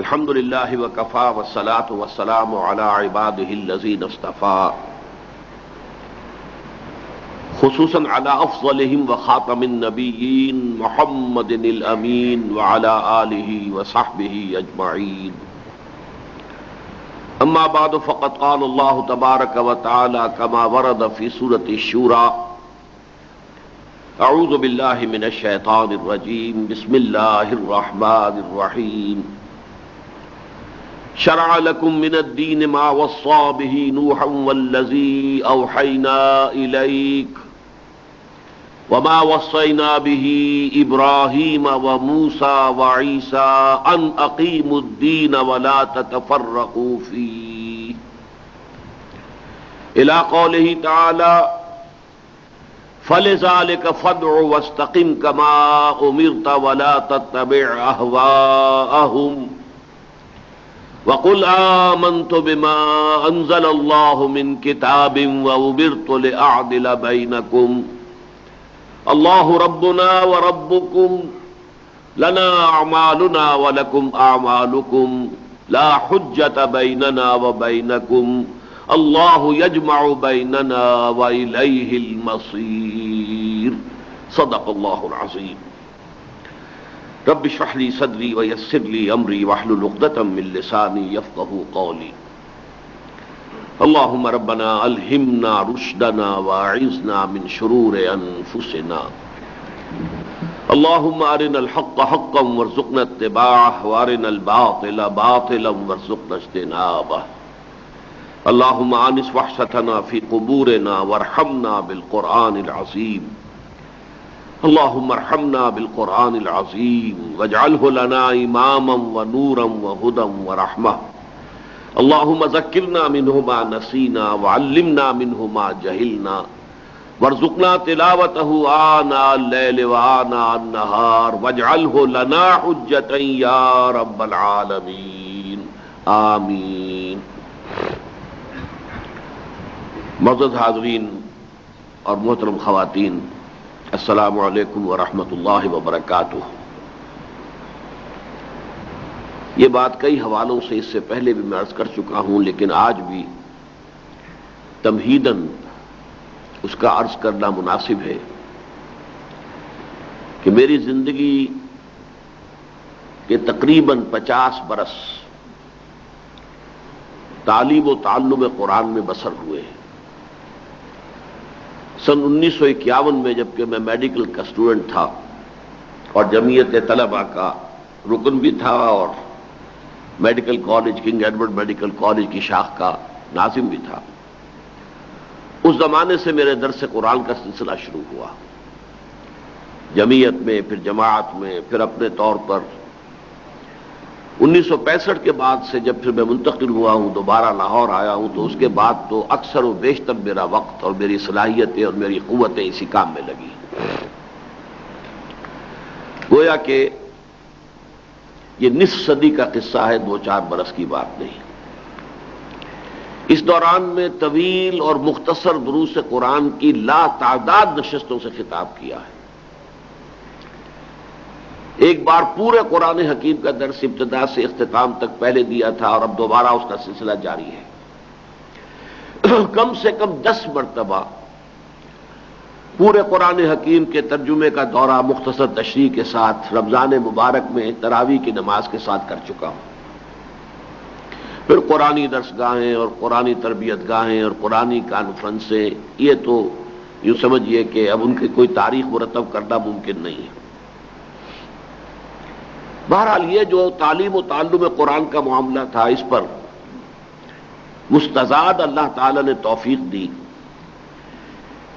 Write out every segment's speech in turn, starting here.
الحمد للہ وکفی والصلاة والسلام علی عباده الذین اصطفى خصوصا علی افضلهم وخاتم النبیین محمد الامین وعلی آلہ وصحبہ اجمعین. اما بعد فقد قال اللہ تبارک وتعالی کما ورد فی سورۃ الشورى اعوذ باللہ من الشیطان الرجیم بسم اللہ الرحمن الرحیم. شرع لكم من الدين ما وصى به نوحا والذي أوحينا إليك وما وصينا به إبراهيم وموسى وعيسى أن أقيموا الدين ولا تتفرقوا فيه إلى قوله تعالى فلذلك فادع واستقم كما أمرت ولا تتبع أهواءهم وَقُلْ آمَنْتُ بِمَا أَنزَلَ اللَّهُ مِنْ كِتَابٍ وَأُمِرْتُ لِأَعْدِلَ بَيْنَكُمْ اللَّهُ رَبُّنَا وَرَبُّكُمْ لَنَا أَعْمَالُنَا وَلَكُمْ أَعْمَالُكُمْ لَا حُجَّةَ بَيْنَنَا وَبَيْنَكُمْ اللَّهُ يَجْمَعُ بَيْنَنَا وَإِلَيْهِ الْمَصِيرُ. صدق اللہ العظیم. رب اشرح لي صدري ويسر لي امري واحلل عقدة من لساني يفقهوا قولي. اللهم ربنا الهمنا رشدنا واعذنا من شرور انفسنا. اللهم ارنا الحق حقا وارزقنا اتباعه وارنا الباطل باطلا وارزقنا اجتنابه. اللهم آنس وحشتنا في قبورنا وارحمنا بالقرآن العظيم. اللهم ارحمنا بالقرآن العظيم واجعله لنا إماما ونورا وهدى ورحمة. اللهم ذكرنا منه ما نسينا وعلمنا منه ما جهلنا وارزقنا تلاوته آناء الليل وآناء النهار واجعله لنا حجة يا رب العالمين آمين. معزز حاضرین اور محترم خواتین، السلام علیکم ورحمۃ اللہ وبرکاتہ. یہ بات کئی حوالوں سے اس سے پہلے بھی میں عرض کر چکا ہوں، لیکن آج بھی تمہیداً اس کا عرض کرنا مناسب ہے کہ میری زندگی کے تقریباً 50 برس تعلیم و تعلم قرآن میں بسر ہوئے ہیں. سن 1951 میں جبکہ میں میڈیکل کا اسٹوڈنٹ تھا اور جمعیت طلباء کا رکن بھی تھا اور medical college king Edward medical college کی شاخ کا ناظم بھی تھا، اس زمانے سے میرے درس قرآن کا سلسلہ شروع ہوا. جمعیت میں، پھر جماعت میں، پھر اپنے طور پر 1965 کے بعد سے جب پھر میں منتقل ہوا ہوں، دوبارہ لاہور آیا ہوں، تو اس کے بعد تو اکثر و بیشتر میرا وقت اور میری صلاحیتیں اور میری قوتیں اسی کام میں لگی. گویا کہ یہ نصف صدی کا قصہ ہے، 2-4 برس کی بات نہیں. اس دوران میں طویل اور مختصر دروس قرآن کی لا تعداد نشستوں سے خطاب کیا ہے. ایک بار پورے قرآن حکیم کا درس ابتدا سے اختتام تک پہلے دیا تھا اور اب دوبارہ اس کا سلسلہ جاری ہے. کم سے کم 10 مرتبہ پورے قرآن حکیم کے ترجمے کا دورہ مختصر تشریح کے ساتھ رمضان مبارک میں تراویح کی نماز کے ساتھ کر چکا ہوں. پھر قرآنی درسگاہیں اور قرآنی تربیت گاہیں اور قرآنی کانفرنسیں، یہ تو یوں سمجھیے کہ اب ان کی کوئی تاریخ مرتب کرنا ممکن نہیں ہے. بہرحال یہ جو تعلیم و تعلم قرآن کا معاملہ تھا، اس پر مستزاد اللہ تعالی نے توفیق دی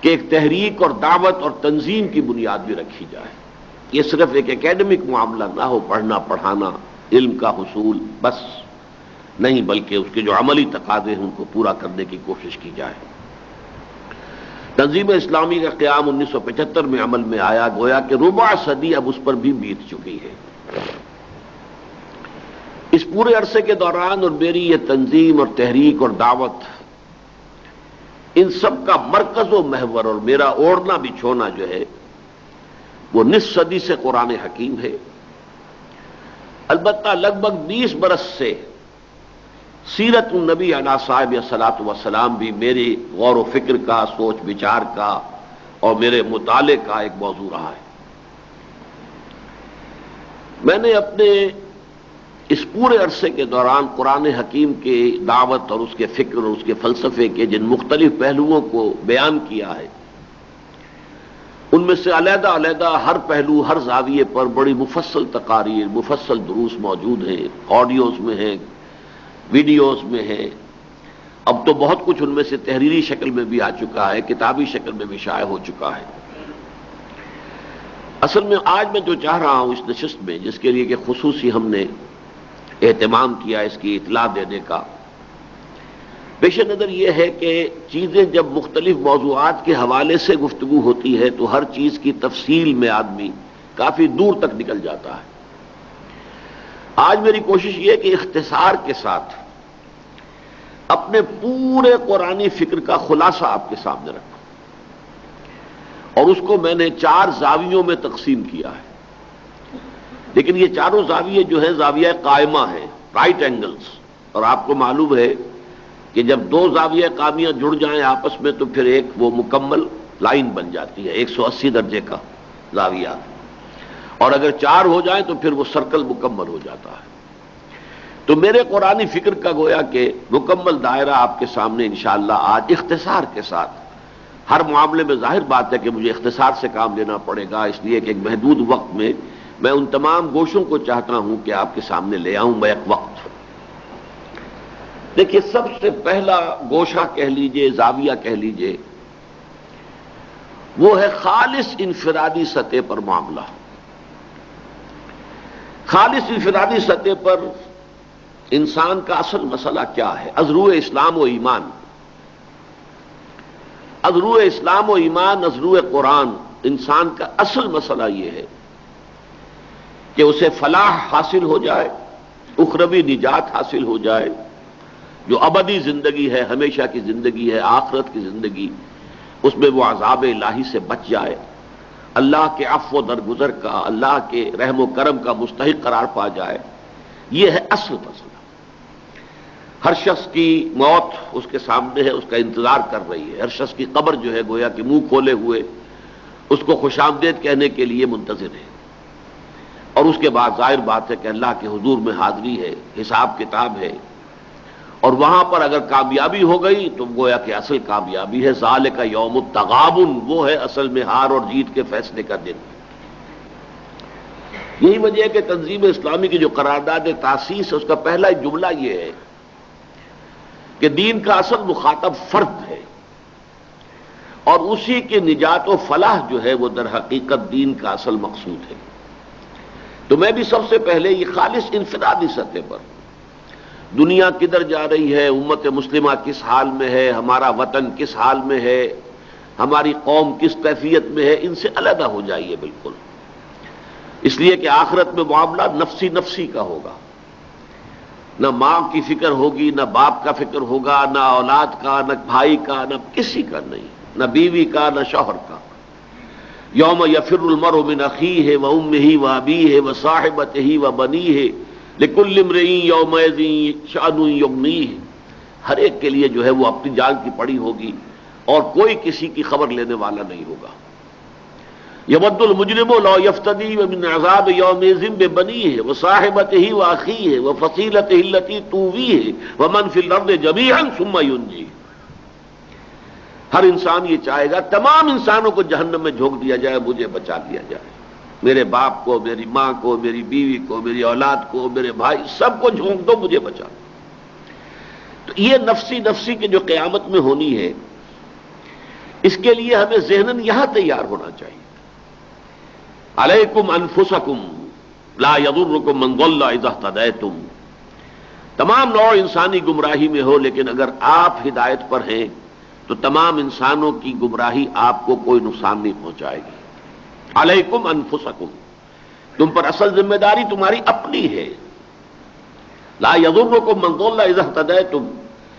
کہ ایک تحریک اور دعوت اور تنظیم کی بنیاد بھی رکھی جائے. یہ صرف ایک اکیڈمک معاملہ نہ ہو، پڑھنا پڑھانا علم کا حصول بس نہیں، بلکہ اس کے جو عملی تقاضے ہیں ان کو پورا کرنے کی کوشش کی جائے. تنظیم اسلامی کا قیام 1975 میں عمل میں آیا. گویا کہ ربع صدی اب اس پر بھی بیت چکی ہے. اس پورے عرصے کے دوران اور میری یہ تنظیم اور تحریک اور دعوت، ان سب کا مرکز و محور اور میرا اوڑھنا بچھونا جو ہے وہ نصف صدی سے قرآن حکیم ہے. البتہ لگ بھگ 20 برس سے سیرت النبی علیہ صاحب صلاۃ وسلام بھی میری غور و فکر کا، سوچ بچار کا اور میرے مطالعے کا ایک موضوع رہا ہے۔ میں نے اپنے اس پورے عرصے کے دوران قرآن حکیم کی دعوت اور اس کے فکر اور اس کے فلسفے کے جن مختلف پہلوؤں کو بیان کیا ہے، ان میں سے علیحدہ علیحدہ ہر پہلو، ہر زاویے پر بڑی مفصل تقاریر، مفصل دروس موجود ہیں، آڈیوز میں ہیں، ویڈیوز میں ہیں۔ اب تو بہت کچھ ان میں سے تحریری شکل میں بھی آ چکا ہے، کتابی شکل میں بھی شائع ہو چکا ہے۔ اصل میں آج میں جو چاہ رہا ہوں اس نشست میں، جس کے لیے کہ خصوصی ہم نے اہتمام کیا اس کی اطلاع دینے کا، پیش نظر یہ ہے کہ چیزیں جب مختلف موضوعات کے حوالے سے گفتگو ہوتی ہے تو ہر چیز کی تفصیل میں آدمی کافی دور تک نکل جاتا ہے۔ آج میری کوشش یہ ہے کہ اختصار کے ساتھ اپنے پورے قرآنی فکر کا خلاصہ آپ کے سامنے رکھوں، اور اس کو میں نے 4 زاویوں میں تقسیم کیا ہے۔ لیکن یہ چاروں زاویے جو ہیں زاویہ قائمہ ہیں، رائٹ اینگلز، اور آپ کو معلوم ہے کہ جب 2 زاویہ قائمیاں جڑ جائیں آپس میں تو پھر ایک وہ مکمل لائن بن جاتی ہے، 180 درجے کا زاویہ، اور اگر 4 ہو جائیں تو پھر وہ سرکل مکمل ہو جاتا ہے۔ تو میرے قرآنی فکر کا گویا کہ مکمل دائرہ آپ کے سامنے انشاءاللہ آج اختصار کے ساتھ، ہر معاملے میں ظاہر بات ہے کہ مجھے اختصار سے کام لینا پڑے گا، اس لیے کہ ایک محدود وقت میں میں ان تمام گوشوں کو چاہتا ہوں کہ آپ کے سامنے لے آؤں میں ایک وقت۔ دیکھیے، سب سے پہلا گوشہ کہہ لیجئے، زاویہ کہہ لیجئے، وہ ہے خالص انفرادی سطح پر معاملہ۔ خالص انفرادی سطح پر انسان کا اصل مسئلہ کیا ہے؟ از روئے اسلام و ایمان، از روئے اسلام و ایمان، از روئے قرآن، انسان کا اصل مسئلہ یہ ہے کہ اسے فلاح حاصل ہو جائے، اخروی نجات حاصل ہو جائے، جو ابدی زندگی ہے، ہمیشہ کی زندگی ہے، آخرت کی زندگی، اس میں وہ عذاب الہی سے بچ جائے، اللہ کے عفو و درگزر کا، اللہ کے رحم و کرم کا مستحق قرار پا جائے۔ یہ ہے اصل مسئلہ۔ ہر شخص کی موت اس کے سامنے ہے، اس کا انتظار کر رہی ہے۔ ہر شخص کی قبر جو ہے گویا کہ منہ کھولے ہوئے اس کو خوش آمدید کہنے کے لیے منتظر ہے، اور اس کے بعد ظاہر بات ہے کہ اللہ کے حضور میں حاضری ہے، حساب کتاب ہے، اور وہاں پر اگر کامیابی ہو گئی تو گویا کہ اصل کامیابی ہے۔ ذالک یوم التغابن، وہ ہے اصل میں ہار اور جیت کے فیصلے کا دن۔ یہی وجہ ہے کہ تنظیم اسلامی کی جو قرارداد تاسیس ہے اس کا پہلا جملہ یہ ہے کہ دین کا اصل مخاطب فرد ہے، اور اسی کی نجات و فلاح جو ہے وہ در حقیقت دین کا اصل مقصود ہے۔ تو میں بھی سب سے پہلے یہ خالص انفرادی سطح پر دنیا کدھر جا رہی ہے، امت مسلمہ کس حال میں ہے، ہمارا وطن کس حال میں ہے، ہماری قوم کس کیفیت میں ہے، ان سے علیحدہ ہو جائیے بالکل، اس لیے کہ آخرت میں معاملہ نفسی نفسی کا ہوگا۔ نہ ماں کی فکر ہوگی، نہ باپ کا فکر ہوگا، نہ اولاد کا، نہ بھائی کا، نہ کسی کا نہیں، نہ بیوی کا، نہ شوہر کا۔ یوم یفر المرء من اخیہ وامہ وابیہ وصاحبتہ وبنیہ لکل امرئ یومئذ شأن یغنیہ، ہر ایک کے لیے جو ہے وہ اپنی جان کی پڑی ہوگی اور کوئی کسی کی خبر لینے والا نہیں ہوگا۔ یود المجرم لو یفتدی من عذاب یومئذ ببنیہ وصاحبتہ واخیہ وفصیلتہ التی تؤویہ ومن فی الارض جمیعا ثم ینجیہ۔ ہر انسان یہ چاہے گا تمام انسانوں کو جہنم میں جھونک دیا جائے، مجھے بچا لیا جائے، میرے باپ کو، میری ماں کو، میری بیوی کو، میری اولاد کو، میرے بھائی، سب کو جھونک دو، مجھے بچا۔ تو یہ نفسی نفسی کے جو قیامت میں ہونی ہے، اس کے لیے ہمیں ذہناً یہاں تیار ہونا چاہیے۔ علیکم انفسکم لا یضرکم من ضل اذا اہتدیتم، تمام نوع انسانی گمراہی میں ہو لیکن اگر آپ ہدایت پر ہیں تو تمام انسانوں کی گمراہی آپ کو کوئی نقصان نہیں پہنچائے گی۔ علیکم انفسکم، تم پر اصل ذمہ داری تمہاری اپنی ہے۔ لا یضرکم من ضل اذا اہتدیتم،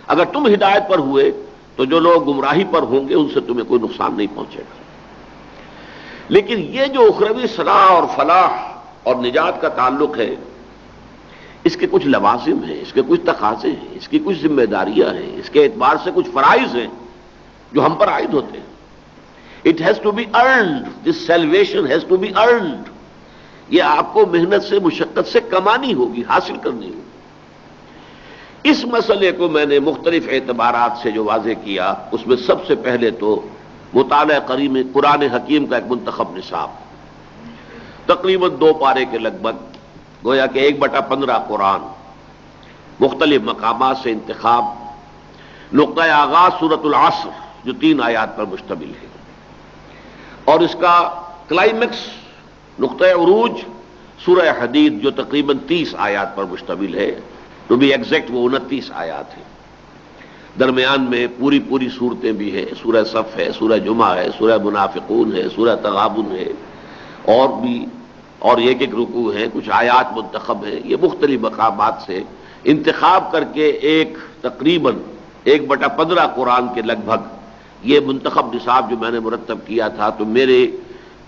اگر تم ہدایت پر ہوئے تو جو لوگ گمراہی پر ہوں گے ان سے تمہیں کوئی نقصان نہیں پہنچے گا۔ لیکن یہ جو اخروی صلاح اور فلاح اور نجات کا تعلق ہے، اس کے کچھ لوازم ہیں، اس کے کچھ تقاضے ہیں، اس کی کچھ ذمہ داریاں ہیں، اس کے اعتبار سے کچھ فرائض ہیں جو ہم پر عائد ہوتے ہیں. It has to be earned, this salvation has to be earned. یہ آپ کو محنت سے، مشقت سے کمانی ہوگی، حاصل کرنی ہوگی. اس مسئلے کو میں نے مختلف اعتبارات سے جو واضح کیا، اس میں سب سے پہلے تو مطالعہ کریم قرآن حکیم کا ایک منتخب نصاب، تقریباً 2 پارے کے لگ بھگ، گویا کہ 1/15 قرآن، مختلف مقامات سے انتخاب، نقطۂ آغاز سورۃ العصر جو 3 آیات پر مشتمل ہے، اور اس کا کلائمیکس، نقطۂ عروج سورہ حدید جو تقریباً 30 آیات پر مشتمل ہے. ٹو بی ایگزیکٹ وہ 29 آیات ہیں. درمیان میں پوری صورتیں بھی ہیں، سورہ صف ہے، سورہ جمعہ ہے، سورہ منافقون ہے، سورہ تغابن ہے، اور ایک رکوع ہے، کچھ آیات منتخب ہیں. یہ مختلف مقامات سے انتخاب کر کے ایک تقریباً 1/15 قرآن کے لگ بھگ یہ منتخب نصاب جو میں نے مرتب کیا تھا. تو میرے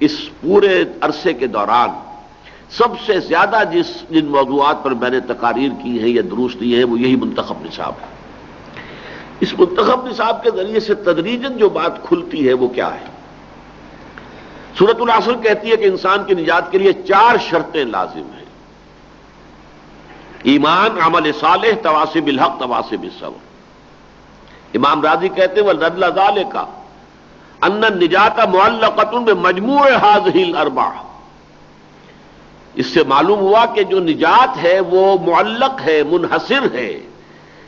اس پورے عرصے کے دوران سب سے زیادہ جن موضوعات پر میں نے تقاریر کی ہیں یا دروس دیے ہیں وہ یہی منتخب نصاب ہے. اس منتخب نصاب کے ذریعے سے تدریجاً جو بات کھلتی ہے وہ کیا ہے؟ سورۃ العصر کہتی ہے کہ انسان کی نجات کے لیے 4 شرطیں لازم ہیں: ایمان، عمل صالح، تواصی بالحق، تواصی بالصبر. امام راضی کہتے ہیں وَلَدَلَّ ذَلِكَ أَنَّ النِّجَاةَ مُعَلَّقَةٌ بِمَجْمُوعِ هَذِهِ الْأَرْبَعَةِ. اس سے معلوم ہوا کہ جو نجات ہے وہ معلق ہے، منحصر ہے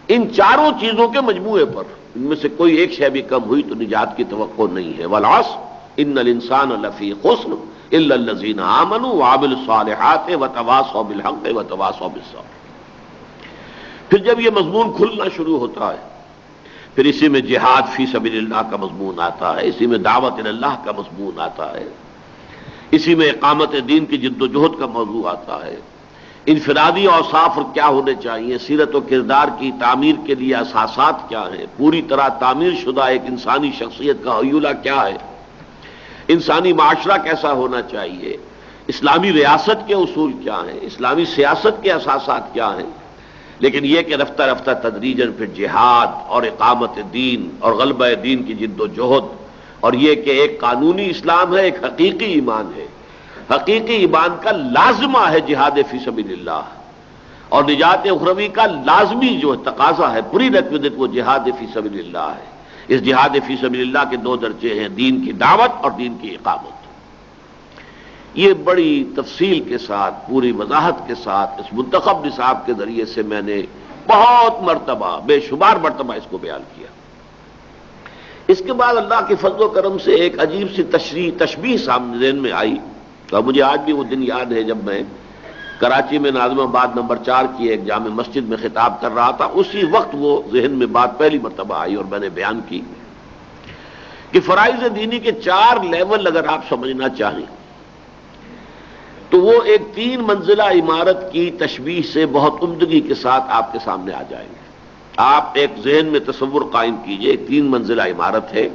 ان 4 چیزوں کے مجموعے پر. ان میں سے کوئی ایک شے بھی کم ہوئی تو نجات کی توقع نہیں ہے. وَالْعَصْرِ إِنَّ الْإِنسَانَ لَفِي خُسْرٍ إِلَّا الَّذِينَ آمَنُوا وَعَمِلُوا الصَّالِحَاتِ وَتَوَاصَوْا بِالْحَقِّ وَتَوَاصَوْا بِالصَّبْرِ. پھر جب یہ مضمون کھلنا شروع ہوتا ہے، پھر اسی میں جہاد فی سبیل اللہ کا مضمون آتا ہے، اسی میں دعوت اللہ کا مضمون آتا ہے، اسی میں اقامت دین کی جد و جہد کا موضوع آتا ہے، انفرادی اوصاف کیا ہونے چاہیے، سیرت و کردار کی تعمیر کے لیے اساسات کیا ہیں، پوری طرح تعمیر شدہ ایک انسانی شخصیت کا حیولہ کیا ہے، انسانی معاشرہ کیسا ہونا چاہیے، اسلامی ریاست کے اصول کیا ہیں، اسلامی سیاست کے اساسات کیا ہیں. لیکن یہ کہ رفتہ رفتہ تدریجاً پھر جہاد اور اقامت دین اور غلبہ دین کی جد و جہد، اور یہ کہ ایک قانونی اسلام ہے، ایک حقیقی ایمان ہے. حقیقی ایمان کا لازمہ ہے جہاد فی سبیل اللہ، اور نجات اخروی کا لازمی جو تقاضا ہے پوری ریکوزٹ وہ جہاد فی سبیل اللہ ہے. اس جہاد فی سبیل اللہ کے 2 درجے ہیں: دین کی دعوت اور دین کی اقامت. یہ بڑی تفصیل کے ساتھ، پوری وضاحت کے ساتھ اس منتخب نصاب کے ذریعے سے میں نے بہت مرتبہ، بے شمار مرتبہ اس کو بیان کیا. اس کے بعد اللہ کے فضل و کرم سے ایک عجیب سی تشبیہ سامنے ذہن میں آئی، اور مجھے آج بھی وہ دن یاد ہے جب میں کراچی میں ناظم آباد نمبر 4 کی ایک جامع مسجد میں خطاب کر رہا تھا. اسی وقت وہ ذہن میں بات پہلی مرتبہ آئی اور میں نے بیان کی کہ فرائض دینی کے 4 لیول اگر آپ سمجھنا چاہیں تو وہ ایک 3 منزلہ عمارت کی تشبیہ سے بہت عمدگی کے ساتھ آپ کے سامنے آ جائیں گے. آپ ایک ذہن میں تصور قائم کیجئے، ایک 3 منزلہ عمارت ہے،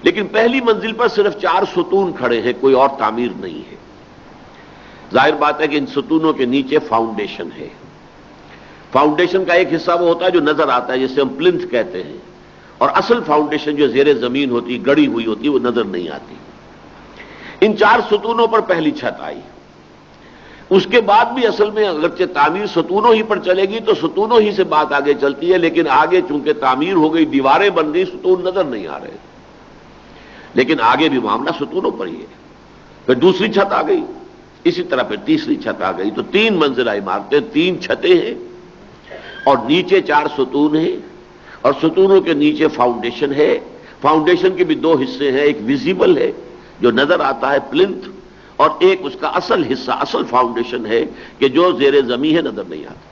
لیکن پہلی منزل پر صرف 4 ستون کھڑے ہیں، کوئی اور تعمیر نہیں ہے. ظاہر بات ہے کہ ان ستونوں کے نیچے فاؤنڈیشن ہے. فاؤنڈیشن کا ایک حصہ وہ ہوتا ہے جو نظر آتا ہے، جسے ہم پلنتھ کہتے ہیں، اور اصل فاؤنڈیشن جو زیر زمین ہوتی، گڑی ہوئی ہوتی، وہ نظر نہیں آتی. ان 4 ستونوں پر پہلی چھت آئی. اس کے بعد بھی اصل میں اگرچہ تعمیر ستونوں ہی پر چلے گی تو ستونوں ہی سے بات آگے چلتی ہے، لیکن آگے چونکہ تعمیر ہو گئی، دیواریں بن گئی، ستون نظر نہیں آ رہے، لیکن آگے بھی معاملہ ستونوں پر ہی ہے. پھر دوسری چھت آ گئی، اسی طرح پھر تیسری چھت آ گئی. تو 3 منزلہ عمارتیں، 3 چھتیں ہیں، اور نیچے 4 ستون ہیں، اور ستونوں کے نیچے فاؤنڈیشن ہے. فاؤنڈیشن کے بھی 2 حصے ہیں، ایک ویزیبل ہے جو نظر آتا ہے پلنتھ، اور ایک اس کا اصل حصہ، اصل فاؤنڈیشن ہے کہ جو زیر زمین ہے، نظر نہیں آتا.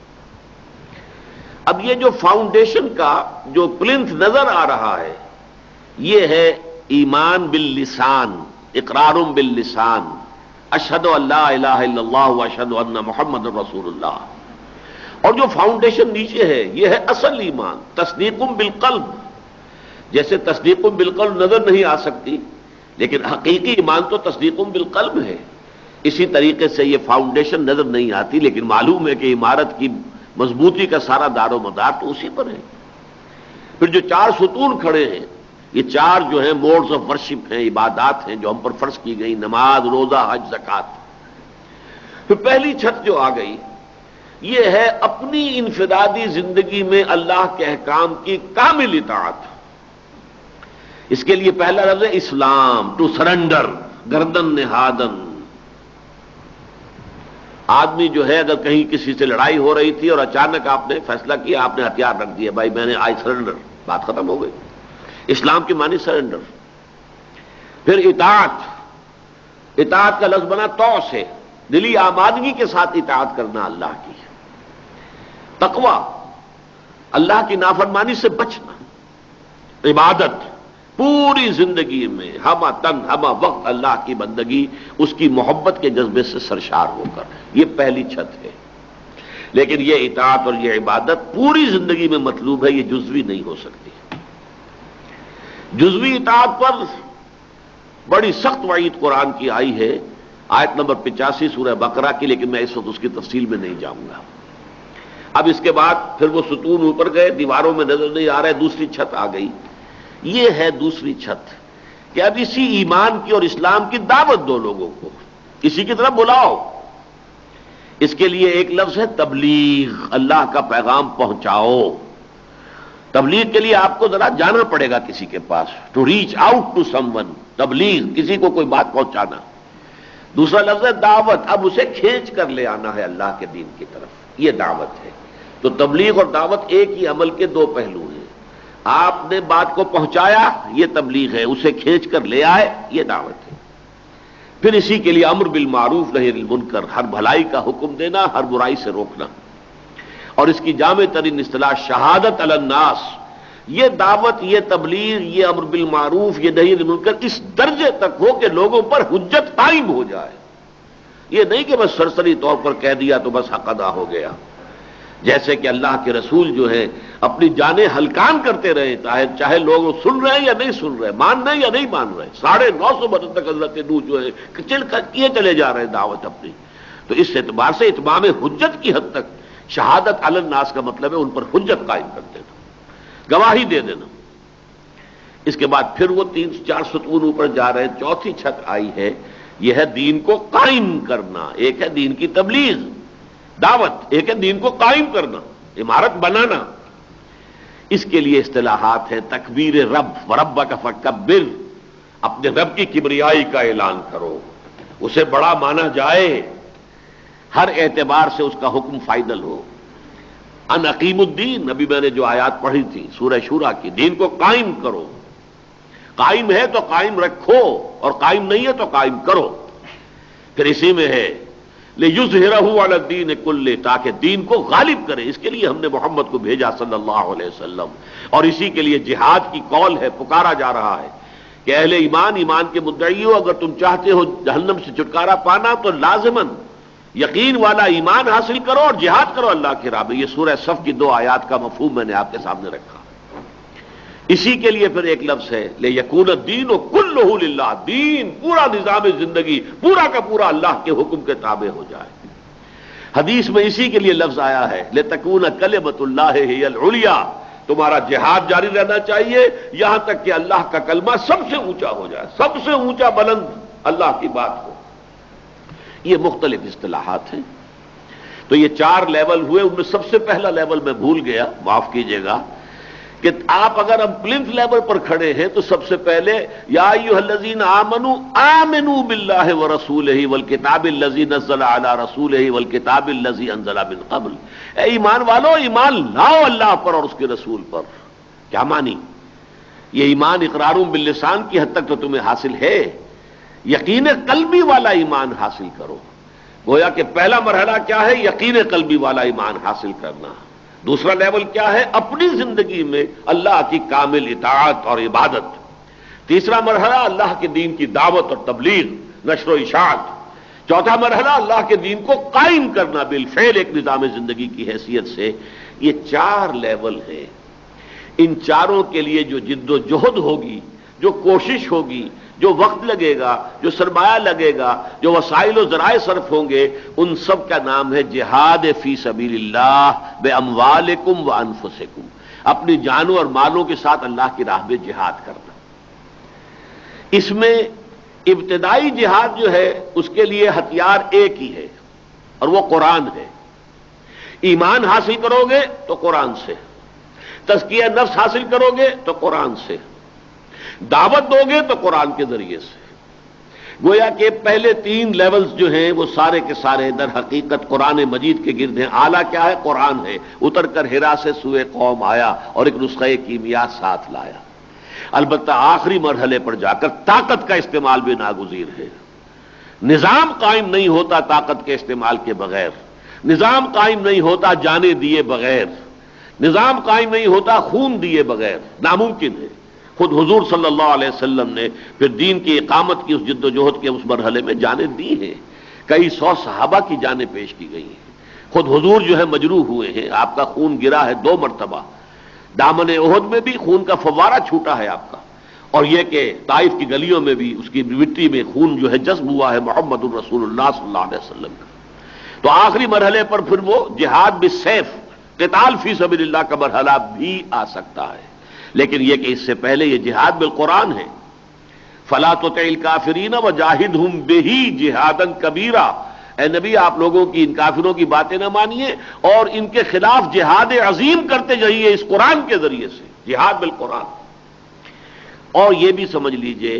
اب یہ جو فاؤنڈیشن کا جو پلنتھ نظر آ رہا ہے یہ ہے ایمان باللسان، اقرار باللسان، اشہد ان لا الہ الا اللہ واشہد ان محمد رسول اللہ. اور جو فاؤنڈیشن نیچے ہے یہ ہے اصل ایمان، تصدیق بالقلب. جیسے تصدیق بالقلب نظر نہیں آ سکتی، لیکن حقیقی ایمان تو تصدیق بالقلب ہے. اسی طریقے سے یہ فاؤنڈیشن نظر نہیں آتی، لیکن معلوم ہے کہ عمارت کی مضبوطی کا سارا دار و مدار تو اسی پر ہے۔ پھر جو 4 ستون کھڑے ہیں، یہ 4 جو ہیں موڈز آف ورشپ ہیں، عبادات ہیں جو ہم پر فرض کی گئی، نماز، روزہ، حج، زکوٰۃ۔ پھر پہلی چھت جو آ گئی یہ ہے اپنی انفرادی زندگی میں اللہ کے احکام کی کامل اطاعت۔ اس کے لیے پہلا لفظ ہے اسلام، ٹو سرنڈر، گردن نہادن۔ آدمی جو ہے اگر کہیں کسی سے لڑائی ہو رہی تھی اور اچانک آپ نے فیصلہ کیا، آپ نے ہتھیار رکھ دیا، بھائی میں نے آئی سرنڈر، بات ختم ہو گئی۔ اسلام کی معنی سرنڈر۔ پھر اطاعت، اطاعت کا لفظ بنا تو سے، دلی آمادگی کے ساتھ اطاعت کرنا اللہ کی۔ تقوی، اللہ کی نافرمانی سے بچنا۔ عبادت، پوری زندگی میں ہمہ تن ہمہ وقت اللہ کی بندگی، اس کی محبت کے جذبے سے سرشار ہو کر، یہ پہلی چھت ہے۔ لیکن یہ اطاعت اور یہ عبادت پوری زندگی میں مطلوب ہے، یہ جزوی نہیں ہو سکتی۔ جزوی اطاعت پر بڑی سخت وعید قرآن کی آئی ہے، آیت نمبر 85 سورہ بقرہ کی، لیکن میں اس وقت اس کی تفصیل میں نہیں جاؤں گا۔ اب اس کے بعد پھر وہ ستون اوپر گئے، دیواروں میں نظر نہیں آ رہے، دوسری چھت آ گئی۔ یہ ہے دوسری چھت کہ اب اسی ایمان کی اور اسلام کی دعوت دو لوگوں کو، اسی کی طرف بلاؤ۔ اس کے لیے ایک لفظ ہے تبلیغ، اللہ کا پیغام پہنچاؤ۔ تبلیغ کے لیے آپ کو ذرا جانا پڑے گا کسی کے پاس، to reach out to someone, تبلیغ، کسی کو کوئی بات پہنچانا۔ دوسرا لفظ ہے دعوت، اب اسے کھینچ کر لے آنا ہے اللہ کے دین کی طرف، یہ دعوت ہے۔ تو تبلیغ اور دعوت ایک ہی عمل کے 2 پہلو ہیں۔ آپ نے بات کو پہنچایا، یہ تبلیغ ہے، اسے کھینچ کر لے آئے، یہ دعوت ہے۔ پھر اسی کے لیے امر بالمعروف نہی عن المنکر، ہر بھلائی کا حکم دینا، ہر برائی سے روکنا، اور اس کی جامع ترین اصطلاح شہادت علی الناس۔ یہ دعوت، یہ تبلیغ، یہ امر بالمعروف، یہ نہی عن المنکر اس درجے تک ہو کہ لوگوں پر حجت قائم ہو جائے۔ یہ نہیں کہ بس سرسری طور پر کہہ دیا تو بس حق ادا ہو گیا۔ جیسے کہ اللہ کے رسول جو ہے اپنی جانیں ہلکان کرتے رہے، چاہے لوگ سن رہے ہیں یا نہیں سن رہے، مان رہے ہیں یا نہیں مان رہے، 950 برس تک حضرت نوح جو ہے کیے چلے جا رہے ہیں دعوت اپنی۔ تو اس اعتبار سے اتمام حجت کی حد تک شہادت علی الناس کا مطلب ہے ان پر حجت قائم کر دینا، گواہی دے دینا۔ اس کے بعد پھر وہ 3-4 ستون اوپر جا رہے ہیں، چوتھی چھت آئی ہے، یہ ہے دین کو قائم کرنا۔ ایک ہے دین کی تبلیغ، دعوت، ایک ہے دین کو قائم کرنا، عمارت بنانا۔ اس کے لیے اصطلاحات ہیں تکبیر رب، وربک فکبر، اپنے رب کی کبریائی کا اعلان کرو، اسے بڑا مانا جائے، ہر اعتبار سے اس کا حکم فائنل ہو۔ ان اقیم الدین، ابھی میں نے جو آیات پڑھی تھی سورہ شورى کی، دین کو قائم کرو، قائم ہے تو قائم رکھو، اور قائم نہیں ہے تو قائم کرو۔ پھر اسی میں ہے لِيُظْهِرَهُ عَلَى الدِّينِ كُلِّهِ، تاکہ دین کو غالب کرے۔ اس کے لیے ہم نے محمد کو بھیجا صلی اللہ علیہ وسلم، اور اسی کے لیے جہاد کی کال ہے، پکارا جا رہا ہے کہ اہل ایمان، ایمان کے مدعی ہو، اگر تم چاہتے ہو جہنم سے چھٹکارا پانا تو لازماً یقین والا ایمان حاصل کرو اور جہاد کرو اللہ کی راہ میں۔ یہ سورہ صف کی 2 آیات کا مفہوم میں نے آپ کے سامنے رکھا۔ اسی کے لیے پھر ایک لفظ ہے لِيَكُونَ الدِّينُ كُلُّهُ لِلَّهِ، دین، پورا نظام زندگی پورا کا پورا اللہ کے حکم کے تابع ہو جائے۔ حدیث میں اسی کے لیے لفظ آیا ہے لِتَكُونَ كَلِمَةُ اللَّهِ هِيَ الْعُلْيَا، تمہارا جہاد جاری رہنا چاہیے یہاں تک کہ اللہ کا کلمہ سب سے اونچا ہو جائے، سب سے اونچا بلند اللہ کی بات ہو۔ یہ مختلف اصطلاحات ہیں۔ تو یہ 4 لیول ہوئے، ان میں سب سے پہلا لیول میں بھول گیا، معاف کیجئے گا، کہ آپ اگر ہم پلنتھ لیول پر کھڑے ہیں تو سب سے پہلے یا ایھا الذین آمنوا آمنوا باللہ ورسولہ والکتاب الذی نزل علی رسولہ والکتاب الذی انزل من قبل، اے ایمان والو، ایمان لاؤ اللہ پر اور اس کے رسول پر۔ کیا مانی؟ یہ ایمان اقرار باللسان کی حد تک تو تمہیں حاصل ہے، یقین قلبی والا ایمان حاصل کرو۔ گویا کہ پہلا مرحلہ کیا ہے؟ یقین قلبی والا ایمان حاصل کرنا۔ دوسرا لیول کیا ہے؟ اپنی زندگی میں اللہ کی کامل اطاعت اور عبادت۔ تیسرا مرحلہ اللہ کے دین کی دعوت اور تبلیغ، نشر و اشاعت۔ چوتھا مرحلہ اللہ کے دین کو قائم کرنا بالفعل، ایک نظام زندگی کی حیثیت سے۔ یہ 4 لیول ہیں۔ ان چاروں کے لیے جو جد و جہد ہوگی، جو کوشش ہوگی، جو وقت لگے گا، جو سرمایہ لگے گا، جو وسائل و ذرائع صرف ہوں گے، ان سب کا نام ہے جہاد فی سبیل اللہ باموالکم وانفسکم، اپنی جانوں اور مالوں کے ساتھ اللہ کی راہ میں جہاد کرنا۔ اس میں ابتدائی جہاد جو ہے اس کے لیے ہتھیار ایک ہی ہے، اور وہ قرآن ہے۔ ایمان حاصل کرو گے تو قرآن سے، تزکیہ نفس حاصل کرو گے تو قرآن سے، دعوت دو گے تو قرآن کے ذریعے سے۔ گویا کہ پہلے 3 لیولز جو ہیں وہ سارے کے سارے در حقیقت قرآن مجید کے گرد ہیں۔ اعلیٰ کیا ہے؟ قرآن ہے۔ اتر کر حرا سے سوئے قوم آیا اور ایک نسخہ کیمیا ساتھ لایا۔ البتہ آخری مرحلے پر جا کر طاقت کا استعمال بھی ناگزیر ہے۔ نظام قائم نہیں ہوتا طاقت کے استعمال کے بغیر، نظام قائم نہیں ہوتا جانے دیے بغیر، نظام قائم نہیں ہوتا خون دیے بغیر، ناممکن ہے۔ خود حضور صلی اللہ علیہ وسلم نے پھر دین کی اقامت کی اس جد و جہد کے اس مرحلے میں جانیں دی ہیں، کئی 100 صحابہ کی جانیں پیش کی گئی ہیں۔ خود حضور جو ہے مجروح ہوئے ہیں، آپ کا خون گرا ہے 2 مرتبہ، دامن احد میں بھی خون کا فوارہ چھوٹا ہے آپ کا، اور یہ کہ طائف کی گلیوں میں بھی اس کی مٹی میں خون جو ہے جذب ہوا ہے محمد الرسول اللہ صلی اللہ علیہ وسلم کا۔ تو آخری مرحلے پر پھر وہ جہاد بالسیف، قتال فی سبیل اللہ کا مرحلہ بھی آ سکتا ہے، لیکن یہ کہ اس سے پہلے یہ جہاد بالقرآن ہے۔ فلا تطع الکافرین وجاہدہم بہ جہادا کبیرا، اے نبی آپ لوگوں کی ان کافروں کی باتیں نہ مانیے اور ان کے خلاف جہاد عظیم کرتے جائیے اس قرآن کے ذریعے سے، جہاد بالقرآن۔ اور یہ بھی سمجھ لیجئے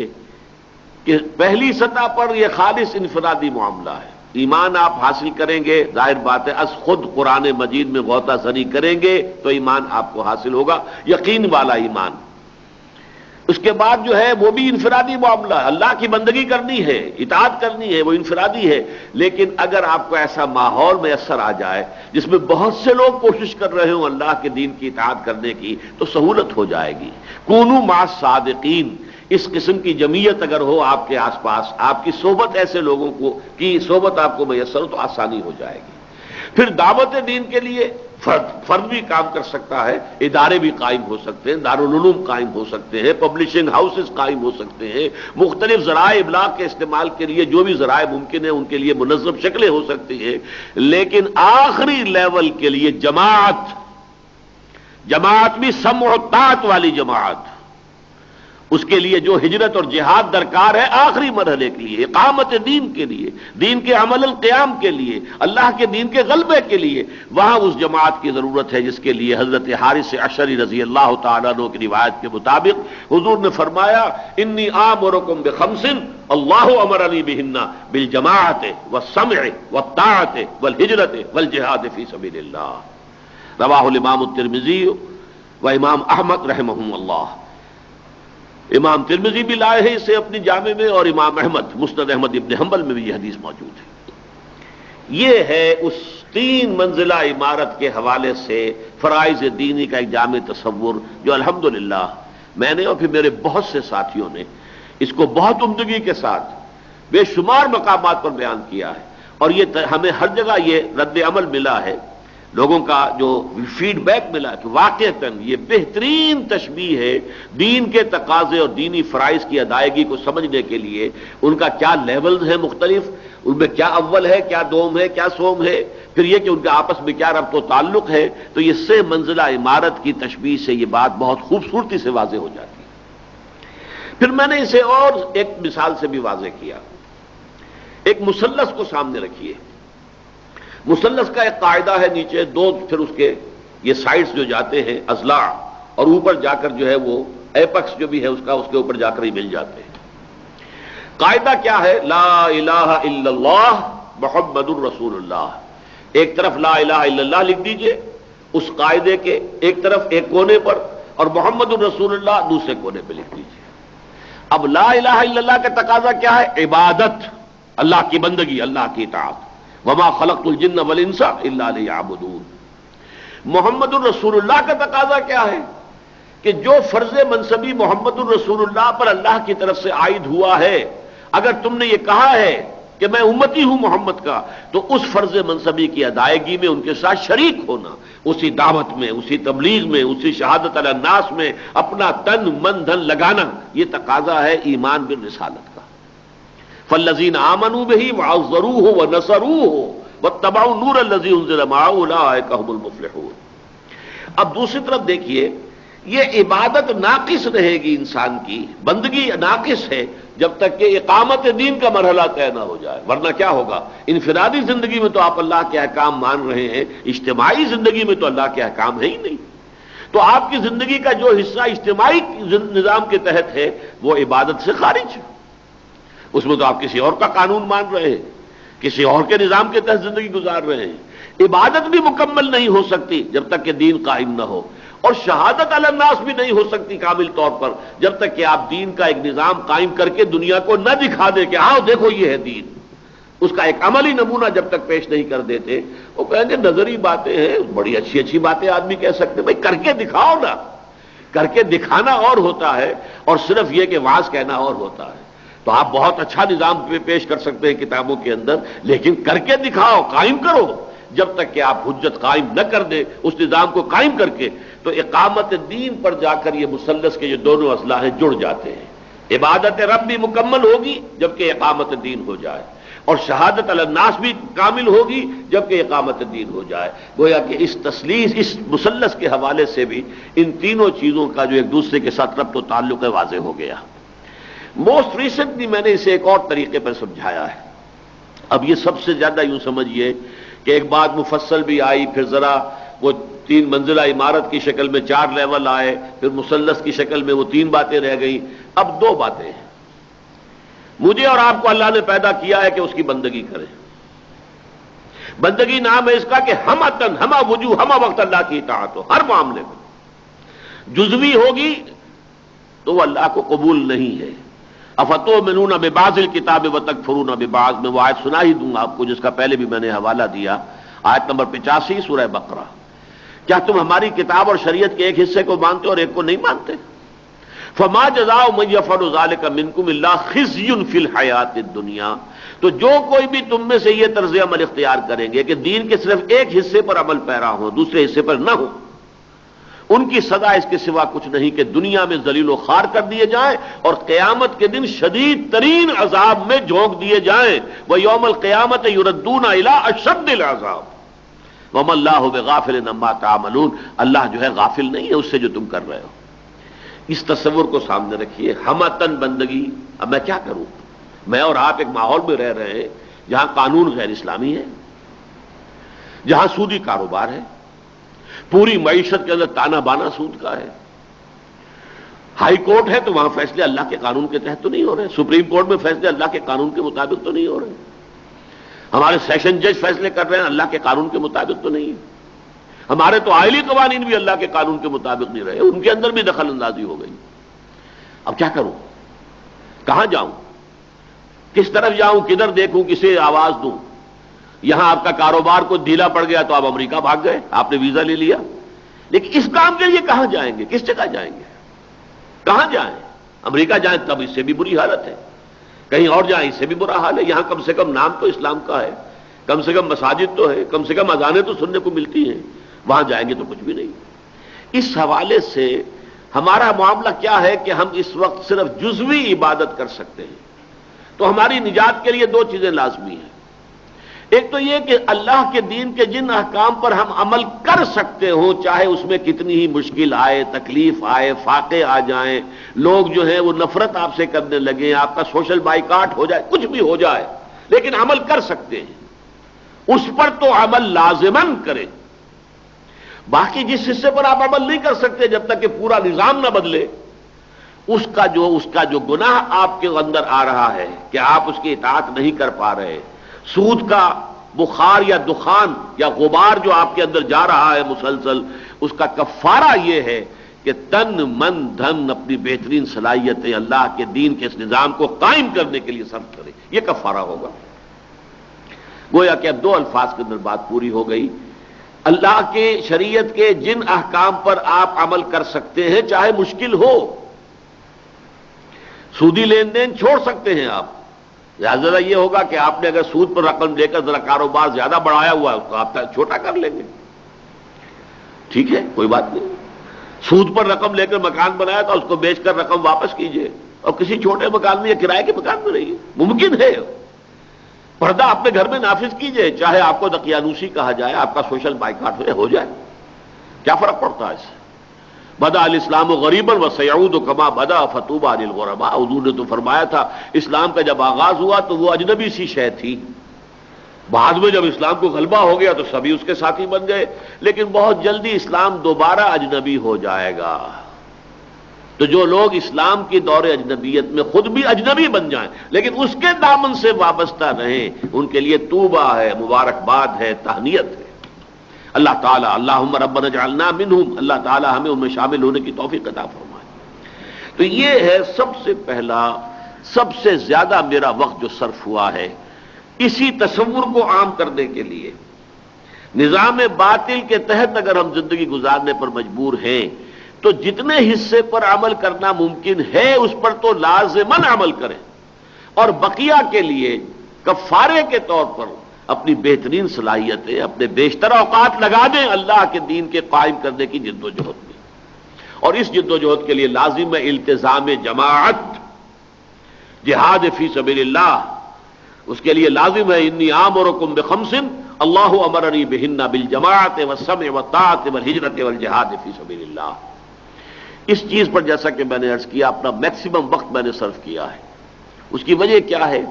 کہ پہلی سطح پر یہ خالص انفرادی معاملہ ہے۔ ایمان آپ حاصل کریں گے، ظاہر بات ہے از خود قرآن مجید میں غوطہ زنی کریں گے تو ایمان آپ کو حاصل ہوگا، یقین والا ایمان۔ اس کے بعد جو ہے وہ بھی انفرادی معاملہ ہے، اللہ کی بندگی کرنی ہے، اطاعت کرنی ہے، وہ انفرادی ہے۔ لیکن اگر آپ کو ایسا ماحول میسر آ جائے جس میں بہت سے لوگ کوشش کر رہے ہوں اللہ کے دین کی اطاعت کرنے کی، تو سہولت ہو جائے گی۔ کونوا مع الصادقین، اس قسم کی جمعیت اگر ہو آپ کے آس پاس، آپ کی صحبت ایسے لوگوں کو کی صحبت آپ کو میسر ہو تو آسانی ہو جائے گی۔ پھر دعوت دین کے لیے فرد بھی کام کر سکتا ہے، ادارے بھی قائم ہو سکتے ہیں، دارالعلوم قائم ہو سکتے ہیں، پبلشنگ ہاؤسز قائم ہو سکتے ہیں، مختلف ذرائع ابلاغ کے استعمال کے لیے جو بھی ذرائع ممکن ہیں ان کے لیے منظم شکلیں ہو سکتی ہیں۔ لیکن آخری لیول کے لیے جماعت بھی سمع و طاعت والی جماعت، اس کے لیے جو ہجرت اور جہاد درکار ہے آخری مرحلے کے لیے، اقامت دین کے لیے، دین کے عمل القیام کے لیے، اللہ کے دین کے غلبے کے لیے، وہاں اس جماعت کی ضرورت ہے جس کے لیے حضرت حارث اشعری رضی اللہ تعالیٰ عنہ کی روایت کے مطابق حضور نے فرمایا انی آمرکم بخمس اللہ امرنی بہن بالجماعت والسمع والطاعت والہجرت والجہاد فی سبیل اللہ، رواہ الامام الترمذی و امام احمد رحمہم اللہ۔ امام ترمذی بھی لائے ہیں اسے اپنی جامع میں، اور امام احمد مسند احمد ابن حنبل میں بھی یہ حدیث موجود ہے۔ یہ ہے اس 3 منزلہ عمارت کے حوالے سے فرائض دینی کا ایک جامع تصور جو الحمدللہ میں نے اور پھر میرے بہت سے ساتھیوں نے اس کو بہت عمدگی کے ساتھ بے شمار مقامات پر بیان کیا ہے، اور یہ ہمیں ہر جگہ یہ رد عمل ملا ہے، لوگوں کا جو فیڈ بیک ملا کہ واقعتاً یہ بہترین تشبیہ ہے دین کے تقاضے اور دینی فرائض کی ادائیگی کو سمجھنے کے لیے۔ ان کا کیا لیولز ہیں مختلف، ان میں کیا اول ہے، کیا دوم ہے، کیا سوم ہے، پھر یہ کہ ان کے آپس میں کیا ربط و تعلق ہے، تو یہ 3 منزلہ عمارت کی تشبیہ سے یہ بات بہت خوبصورتی سے واضح ہو جاتی ہے۔ پھر میں نے اسے اور ایک مثال سے بھی واضح کیا، ایک مثلث کو سامنے رکھیے۔ مثلث کا ایک قاعدہ ہے، نیچے 2 پھر اس کے یہ سائڈز جو جاتے ہیں اضلاع، اور اوپر جا کر جو ہے وہ ایپکس جو بھی ہے اس کے اوپر جا کر ہی مل جاتے ہیں۔ قاعدہ کیا ہے؟ لا الہ الا اللہ محمد الرسول اللہ۔ ایک طرف لا الہ الا اللہ لکھ دیجئے اس قاعدے کے ایک طرف ایک کونے پر، اور محمد الرسول اللہ دوسرے کونے پہ لکھ دیجئے۔ اب لا الہ الا اللہ کا تقاضا کیا ہے؟ عبادت، اللہ کی بندگی، اللہ کی اطاعت۔ وما خلقت الجن والانس الا لیعبدون۔ محمد الرسول اللہ کا تقاضا کیا ہے؟ کہ جو فرض منصبی محمد الرسول اللہ پر اللہ کی طرف سے عائد ہوا ہے، اگر تم نے یہ کہا ہے کہ میں امتی ہوں محمد کا، تو اس فرض منصبی کی ادائیگی میں ان کے ساتھ شریک ہونا، اسی دعوت میں، اسی تبلیغ میں، اسی شہادت علی الناس میں اپنا تن من دھن لگانا، یہ تقاضا ہے ایمان بالرسالت کا۔ فالذین آمنوا بہ وعزروہ ونصروہ واتبعوا النور الذی انزل معہ اولئک هم المفلحون۔ اب دوسری طرف دیکھیے، یہ عبادت ناقص رہے گی، انسان کی بندگی ناقص ہے جب تک کہ اقامت دین کا مرحلہ طے نہ ہو جائے، ورنہ کیا ہوگا؟ انفرادی زندگی میں تو آپ اللہ کے احکام مان رہے ہیں، اجتماعی زندگی میں تو اللہ کے احکام ہے ہی نہیں، تو آپ کی زندگی کا جو حصہ اجتماعی نظام کے تحت ہے وہ عبادت سے خارج ہے، اس میں تو آپ کسی اور کا قانون مان رہے ہیں، کسی اور کے نظام کے تحت زندگی گزار رہے ہیں۔ عبادت بھی مکمل نہیں ہو سکتی جب تک کہ دین قائم نہ ہو، اور شہادت علی الناس بھی نہیں ہو سکتی کامل طور پر جب تک کہ آپ دین کا ایک نظام قائم کر کے دنیا کو نہ دکھا دیں کہ آؤ دیکھو یہ ہے دین، اس کا ایک عملی نمونہ جب تک پیش نہیں کر دیتے۔ وہ کہیں گے نظری باتیں ہیں، بڑی اچھی اچھی باتیں آدمی کہہ سکتے، بھائی کر کے دکھاؤ نا، کر کے دکھانا اور ہوتا ہے اور صرف یہ کہ واعظ کہنا اور ہوتا ہے۔ تو آپ بہت اچھا نظام پیش کر سکتے ہیں کتابوں کے اندر، لیکن کر کے دکھاؤ، قائم کرو۔ جب تک کہ آپ حجت قائم نہ کر دیں اس نظام کو قائم کر کے، تو اقامت دین پر جا کر یہ مثلث کے یہ دونوں اضلاع ہیں جڑ جاتے ہیں۔ عبادت رب بھی مکمل ہوگی جبکہ اقامت دین ہو جائے، اور شہادت علی الناس بھی کامل ہوگی جبکہ اقامت دین ہو جائے۔ گویا کہ اس تسلیث، اس مثلث کے حوالے سے بھی ان تینوں چیزوں کا جو ایک دوسرے کے ساتھ ربط و تعلق ہے واضح ہو گیا۔ موسٹ ریسنٹلی میں نے اسے ایک اور طریقے پر سمجھایا ہے۔ اب یہ سب سے زیادہ یوں سمجھیے کہ ایک بات مفصل بھی آئی، پھر ذرا وہ 3 منزلہ عمارت کی شکل میں 4 لیول آئے، پھر مثلث کی شکل میں وہ 3 باتیں رہ گئیں، اب 2 باتیں ہیں۔ مجھے اور آپ کو اللہ نے پیدا کیا ہے کہ اس کی بندگی کریں۔ بندگی نام ہے اس کا کہ ہم اتن ہما وجوہ ہما وقت اللہ کی اطاعت ہو، ہر معاملے میں۔ جزوی ہوگی تو وہ اللہ کو قبول نہیں ہے۔ افتؤمنون ببعض الکتاب وتکفرون ببعض، میں وہ آیت سنا ہی دوں گا آپ کو جس کا پہلے بھی میں نے حوالہ دیا، آیت نمبر 85 سورہ بقرہ۔ کیا تم ہماری کتاب اور شریعت کے ایک حصے کو مانتے اور ایک کو نہیں مانتے؟ فما جزاء من يفعل ذلك منكم الا خزي في الحیات الدنیا، تو جو کوئی بھی تم میں سے یہ طرز عمل اختیار کریں گے کہ دین کے صرف ایک حصے پر عمل پیرا ہو دوسرے حصے پر نہ ہو، ان کی سزا اس کے سوا کچھ نہیں کہ دنیا میں ذلیل و خوار کر دیے جائیں اور قیامت کے دن شدید ترین عذاب میں جھونک دیے جائیں۔ وَيَوْمَ الْقِيَامَةِ يُرَدُّونَ إِلَىٰ أَشَدِّ الْعَذَابِ وَمَا اللَّهُ بِغَافِلٍ عَمَّا تَعْمَلُونَ، اللہ جو ہے غافل نہیں ہے اس سے جو تم کر رہے ہو۔ اس تصور کو سامنے رکھیے، ہمتن بندگی۔ اب میں کیا کروں؟ میں اور آپ ایک ماحول میں رہ رہے ہیں جہاں قانون غیر اسلامی ہے، جہاں سودی کاروبار ہے، پوری معیشت کے اندر تانا بانا سود کا ہے۔ ہائی کورٹ ہے تو وہاں فیصلے اللہ کے قانون کے تحت تو نہیں ہو رہے، سپریم کورٹ میں فیصلے اللہ کے قانون کے مطابق تو نہیں ہو رہے، ہمارے سیشن جج فیصلے کر رہے ہیں اللہ کے قانون کے مطابق تو نہیں ہے، ہمارے تو آئلی قوانین بھی اللہ کے قانون کے مطابق نہیں رہے، ان کے اندر بھی دخل اندازی ہو گئی۔ اب کیا کروں؟ کہاں جاؤں؟ کس طرف جاؤں؟ کدھر دیکھوں؟ کسے آواز دوں؟ یہاں آپ کا کاروبار کو ڈھیلا پڑ گیا تو آپ امریکہ بھاگ گئے، آپ نے ویزا لے لیا، لیکن اس کام کے لیے کہاں جائیں گے؟ کس جگہ جائیں گے؟ کہاں جائیں؟ امریکہ جائیں تب اس سے بھی بری حالت ہے، کہیں اور جائیں اس سے بھی برا حال ہے۔ یہاں کم سے کم نام تو اسلام کا ہے، کم سے کم مساجد تو ہے، کم سے کم اذانیں تو سننے کو ملتی ہیں، وہاں جائیں گے تو کچھ بھی نہیں۔ اس حوالے سے ہمارا معاملہ کیا ہے کہ ہم اس وقت صرف جزوی عبادت کر سکتے ہیں، تو ہماری نجات کے لیے 2 چیزیں لازمی ہیں۔ ایک تو یہ کہ اللہ کے دین کے جن احکام پر ہم عمل کر سکتے ہوں، چاہے اس میں کتنی ہی مشکل آئے، تکلیف آئے، فاقے آ جائیں، لوگ جو ہیں وہ نفرت آپ سے کرنے لگیں، آپ کا سوشل بائیکاٹ ہو جائے، کچھ بھی ہو جائے، لیکن عمل کر سکتے ہیں، اس پر تو عمل لازماً کریں۔ باقی جس حصے پر آپ عمل نہیں کر سکتے جب تک کہ پورا نظام نہ بدلے، اس کا جو گناہ آپ کے اندر آ رہا ہے کہ آپ اس کی اطاعت نہیں کر پا رہے، سود کا بخار یا دخان یا غبار جو آپ کے اندر جا رہا ہے مسلسل، اس کا کفارہ یہ ہے کہ تن من دھن اپنی بہترین صلاحیتیں اللہ کے دین کے اس نظام کو قائم کرنے کے لیے صرف کرے، یہ کفارہ ہوگا۔ گویا کہ اب 2 الفاظ کے اندر بات پوری ہو گئی۔ اللہ کے شریعت کے جن احکام پر آپ عمل کر سکتے ہیں چاہے مشکل ہو، سودی لین دین چھوڑ سکتے ہیں آپ، لہٰذا یہ ہوگا کہ آپ نے اگر سود پر رقم لے کر ذرا کاروبار زیادہ بڑھایا ہوا ہے اس کو آپ چھوٹا کر لیں گے، ٹھیک ہے کوئی بات نہیں. سود پر رقم لے کر مکان بنایا تھا اس کو بیچ کر رقم واپس کیجئے اور کسی چھوٹے مکان میں یا کرائے کے مکان میں رہیے، ممکن ہے. پردہ اپنے گھر میں نافذ کیجئے، چاہے آپ کو دقیانوسی کہا جائے، آپ کا سوشل بائیکاٹ ہو جائے، کیا فرق پڑتا ہے اس سے؟ بدا الاسلام غریبا وسیعود کما بدا فطوبى للغرباء. حضور نے تو فرمایا تھا اسلام کا جب آغاز ہوا تو وہ اجنبی سی شے تھی، بعد میں جب اسلام کو غلبہ ہو گیا تو سبھی اس کے ساتھی بن گئے، لیکن بہت جلدی اسلام دوبارہ اجنبی ہو جائے گا. تو جو لوگ اسلام کی دور اجنبیت میں خود بھی اجنبی بن جائیں لیکن اس کے دامن سے وابستہ رہیں، ان کے لیے توبہ ہے، مبارکباد ہے، تہنیت ہے. اللہ تعالیٰ اللہم ربنا اجعلنا منہم، اللہ تعالیٰ ہمیں ان میں شامل ہونے کی توفیق عطا فرمائے. تو یہ ہے سب سے پہلا، سب سے زیادہ میرا وقت جو صرف ہوا ہے اسی تصور کو عام کرنے کے لیے. نظام باطل کے تحت اگر ہم زندگی گزارنے پر مجبور ہیں تو جتنے حصے پر عمل کرنا ممکن ہے اس پر تو لازماً عمل کریں، اور بقیہ کے لیے کفارے کے طور پر اپنی بہترین صلاحیتیں، اپنے بیشتر اوقات لگا دیں اللہ کے دین کے قائم کرنے کی جد و جہد میں. اور اس جد و جہد کے لیے لازم ہے التزام جماعت، جہاد فی سبیل اللہ. اس کے لیے لازم ہے انی آمرکم بخمس اللہ امرنی بہن بالجماعت والسمع والطاعت والہجرت والجہاد فی سبیل اللہ. اس چیز پر جیسا کہ میں نے عرض کیا اپنا میکسیمم وقت میں نے صرف کیا ہے. اس کی وجہ کیا ہے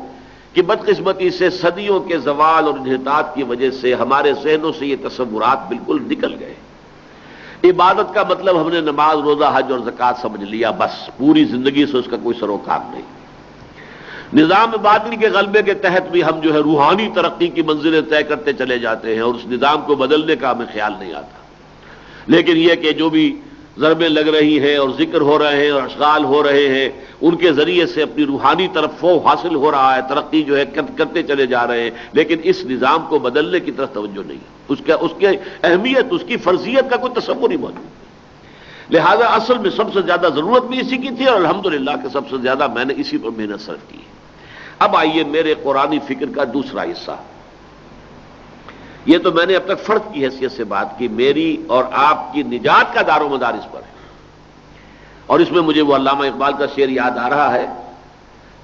کہ بدقسمتی سے صدیوں کے زوال اور انحطاط کی وجہ سے ہمارے ذہنوں سے یہ تصورات بالکل نکل گئے. عبادت کا مطلب ہم نے نماز، روزہ، حج اور زکوٰۃ سمجھ لیا، بس پوری زندگی سے اس کا کوئی سروکار نہیں. نظام باطل کے غلبے کے تحت بھی ہم جو ہے روحانی ترقی کی منزلیں طے کرتے چلے جاتے ہیں اور اس نظام کو بدلنے کا ہمیں خیال نہیں آتا. لیکن یہ کہ جو بھی ضربیں لگ رہی ہیں اور ذکر ہو رہے ہیں اور اشغال ہو رہے ہیں ان کے ذریعے سے اپنی روحانی طرف حاصل ہو رہا ہے، ترقی جو ہے کرتے چلے جا رہے ہیں، لیکن اس نظام کو بدلنے کی طرف توجہ نہیں، اس کی اہمیت، اس کی فرضیت کا کوئی تصور ہی موجود نہیں. لہذا اصل میں سب سے زیادہ ضرورت بھی اسی کی تھی اور الحمدللہ کہ سب سے زیادہ میں نے اسی پر محنت صرف کی ہے. اب آئیے میرے قرآنی فکر کا دوسرا حصہ. یہ تو میں نے اب تک فرد کی حیثیت سے بات کی، میری اور آپ کی نجات کا دار و مدار اس پر ہے. اور اس میں مجھے وہ علامہ اقبال کا شعر یاد آ رہا ہے،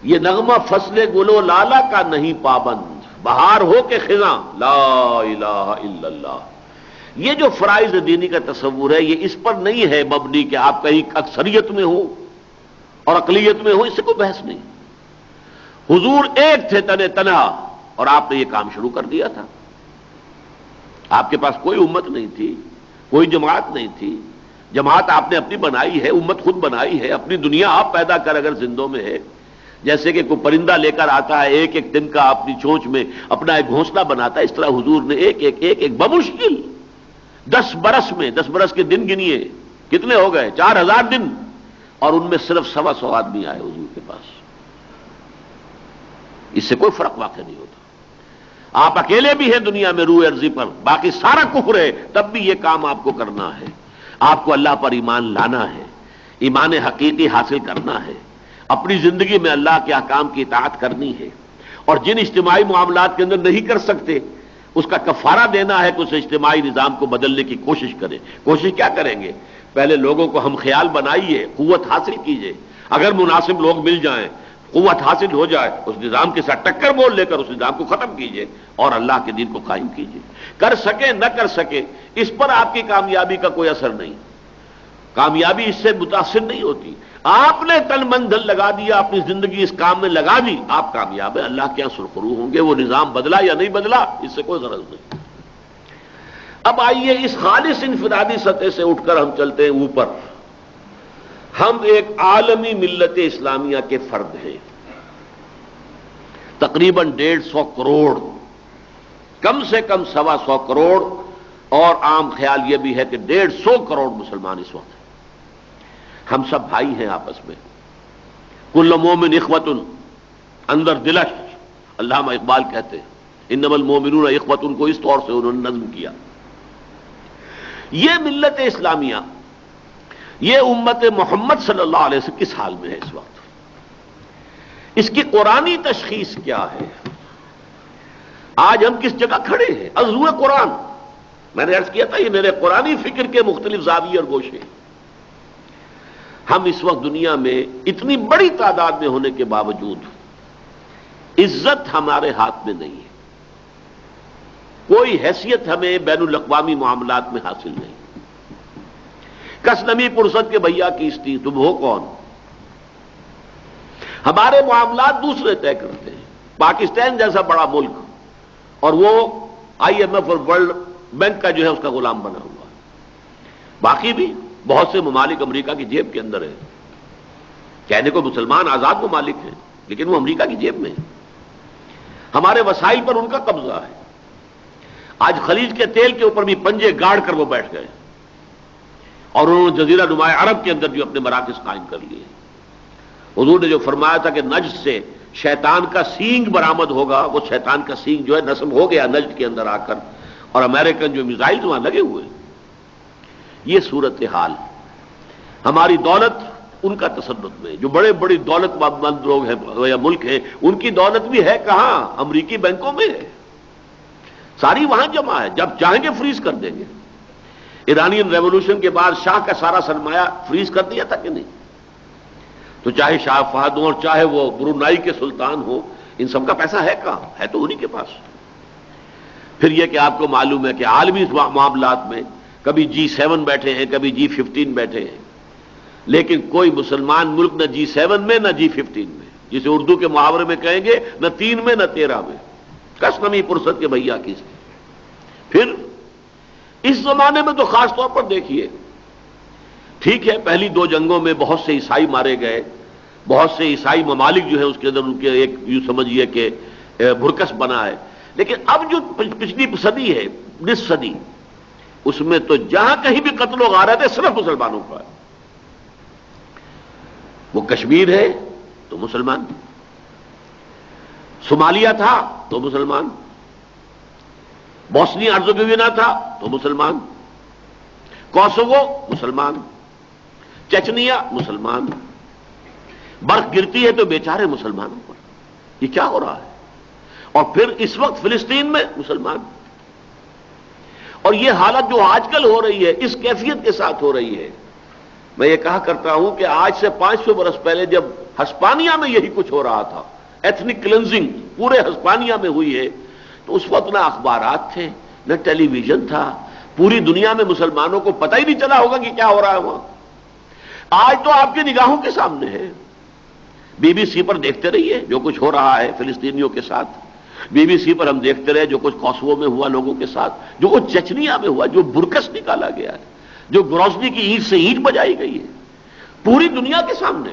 یہ نغمہ فصل گل و لالا کا نہیں پابند، بہار ہو کے خزاں لا الہ الا اللہ. یہ جو فرائض دینی کا تصور ہے یہ اس پر نہیں ہے مبنی کہ آپ کہیں اکثریت میں ہو اور اقلیت میں ہو، اس سے کوئی بحث نہیں. حضور ایک تھے تنہا اور آپ نے یہ کام شروع کر دیا تھا. آپ کے پاس کوئی امت نہیں تھی، کوئی جماعت نہیں تھی. جماعت آپ نے اپنی بنائی ہے، امت خود بنائی ہے، اپنی دنیا آپ پیدا کر اگر زندوں میں ہے. جیسے کہ کوئی پرندہ لے کر آتا ہے ایک ایک دن کا اپنی چونچ میں اپنا ایک گھونسلہ بناتا ہے، اس طرح حضور نے ایک بمشکل 10 برس میں، 10 برس کے دن گنیے کتنے ہو گئے، 4000 دن، اور ان میں صرف 125 آدمی آئے حضور کے پاس. اس سے کوئی فرق واقع نہیں ہوتا. آپ اکیلے بھی ہیں دنیا میں روح ارضی پر، باقی سارا کفر ہے، تب بھی یہ کام آپ کو کرنا ہے. آپ کو اللہ پر ایمان لانا ہے، ایمان حقیقی حاصل کرنا ہے، اپنی زندگی میں اللہ کے احکام کی اطاعت کرنی ہے. اور جن اجتماعی معاملات کے اندر نہیں کر سکتے اس کا کفارہ دینا ہے کہ اس اجتماعی نظام کو بدلنے کی کوشش کریں. کوشش کیا کریں گے؟ پہلے لوگوں کو ہم خیال بنائیے، قوت حاصل کیجئے. اگر مناسب لوگ مل جائیں، قوت حاصل ہو جائے، اس نظام کے ساتھ ٹکر بول لے کر اس نظام کو ختم کیجئے اور اللہ کے دین کو قائم کیجئے. کر سکے نہ کر سکے اس پر آپ کی کامیابی کا کوئی اثر نہیں، کامیابی اس سے متاثر نہیں ہوتی. آپ نے تن من دھن لگا دیا، اپنی زندگی اس کام میں لگا دی، آپ کامیاب ہیں، اللہ کے یہاں سرخرو ہوں گے. وہ نظام بدلا یا نہیں بدلا اس سے کوئی غرض نہیں. اب آئیے اس خالص انفرادی سطح سے اٹھ کر ہم چلتے ہیں اوپر. ہم ایک عالمی ملت اسلامیہ کے فرد ہیں، تقریباً 150 کروڑ، کم سے کم 125 کروڑ، اور عام خیال یہ بھی ہے کہ 150 کروڑ مسلمان اس وقت ہیں. ہم سب بھائی ہیں آپس میں. کل مومن اخوۃ، اندر دلش. علامہ اقبال کہتے ہیں انما المومنون اخوۃ، کو اس طور سے انہوں نے نظم کیا. یہ ملت اسلامیہ، یہ امت محمد صلی اللہ علیہ وسلم کس حال میں ہے اس وقت؟ اس کی قرآنی تشخیص کیا ہے؟ آج ہم کس جگہ کھڑے ہیں؟ عضو قرآن. میں نے عرض کیا تھا یہ میرے قرآنی فکر کے مختلف زاویے اور گوشے. ہم اس وقت دنیا میں اتنی بڑی تعداد میں ہونے کے باوجود عزت ہمارے ہاتھ میں نہیں ہے. کوئی حیثیت ہمیں بین الاقوامی معاملات میں حاصل نہیں. کس نمی پرسد کے بھیا کیستی، تم ہو کون؟ ہمارے معاملات دوسرے طے کرتے ہیں. پاکستان جیسا بڑا ملک اور وہ آئی ایم ایف اور ورلڈ بینک کا جو ہے اس کا غلام بنا ہوا ہے. باقی بھی بہت سے ممالک امریکہ کی جیب کے اندر ہیں. کہنے کو مسلمان آزاد ممالک ہیں لیکن وہ امریکہ کی جیب میں ہیں. ہمارے وسائل پر ان کا قبضہ ہے. آج خلیج کے تیل کے اوپر بھی پنجے گاڑ کر وہ بیٹھ گئے اور انہوں نے جزیرہ نمایاں عرب کے اندر جو اپنے مراکز قائم کر لیے. حضور نے جو فرمایا تھا کہ نجد سے شیطان کا سینگ برآمد ہوگا، وہ شیطان کا سینگ جو ہے نصب ہو گیا نجد کے اندر آ کر، اور امریکن جو میزائل وہاں لگے ہوئے. یہ صورتحال ہماری دولت ان کا تسلط میں، جو بڑے بڑی دولت مند لوگ ہیں یا ملک ہیں، ان کی دولت بھی ہے کہاں؟ امریکی بینکوں میں ہے. ساری وہاں جمع ہے، جب چاہیں گے فریز کر دیں گے. ایرانین ریولوشن کے بعد شاہ کا سارا سرمایہ فریز کر دیا تھا کہ نہیں؟ تو چاہے شاہ فہد ہو اور چاہے وہ برونائی کے سلطان ہو، ان سب کا پیسہ ہے کہاں؟ ہے تو انہی کے پاس. پھر یہ کہ آپ کو معلوم ہے کہ عالمی معاملات میں کبھی G7 بیٹھے ہیں، کبھی G15 بیٹھے ہیں، لیکن کوئی مسلمان ملک نہ G7 میں نہ G15 میں، جسے اردو کے محاورے میں کہیں گے نہ 3 میں نہ 13 میں. کس نمی پرسد کے بھیا کی سے. پھر اس زمانے میں تو خاص طور پر دیکھیے، ٹھیک ہے پہلی 2 جنگوں میں بہت سے عیسائی مارے گئے، بہت سے عیسائی ممالک جو ہے اس کے اندر ان کے ایک یوں سمجھیے کہ بھرکس بنا ہے. لیکن اب جو پچھلی صدی ہے، نصف صدی، اس میں تو جہاں کہیں بھی قتل و غارت ہے صرف مسلمانوں کا ہے. وہ کشمیر ہے تو مسلمان، صومالیہ تھا تو مسلمان، بوسنی ہرزیگوینہ تھا تو مسلمان، کوسوو مسلمان، چچنیا مسلمان. برف گرتی ہے تو بیچارے مسلمانوں پر. یہ کیا ہو رہا ہے؟ اور پھر اس وقت فلسطین میں مسلمان. اور یہ حالت جو آج کل ہو رہی ہے اس کیفیت کے ساتھ ہو رہی ہے. میں یہ کہا کرتا ہوں کہ آج سے 500 برس پہلے جب ہسپانیہ میں یہی کچھ ہو رہا تھا، ایتھنک کلینزنگ پورے ہسپانیہ میں ہوئی ہے، تو اس وقت نہ اخبارات تھے نہ ٹیلی ویژن تھا. پوری دنیا میں مسلمانوں کو پتہ ہی نہیں چلا ہوگا کہ کیا ہو رہا ہے وہاں. آج تو آپ کی نگاہوں کے سامنے ہے. BBC پر دیکھتے رہیے جو کچھ ہو رہا ہے فلسطینیوں کے ساتھ. BBC پر ہم دیکھتے رہے جو کچھ کوسوو میں ہوا لوگوں کے ساتھ، جو کچھ چچنیا میں ہوا، جو برکس نکالا گیا ہے، جو گروزنی کی اینٹ سے اینٹ بجائی گئی ہے، پوری دنیا کے سامنے.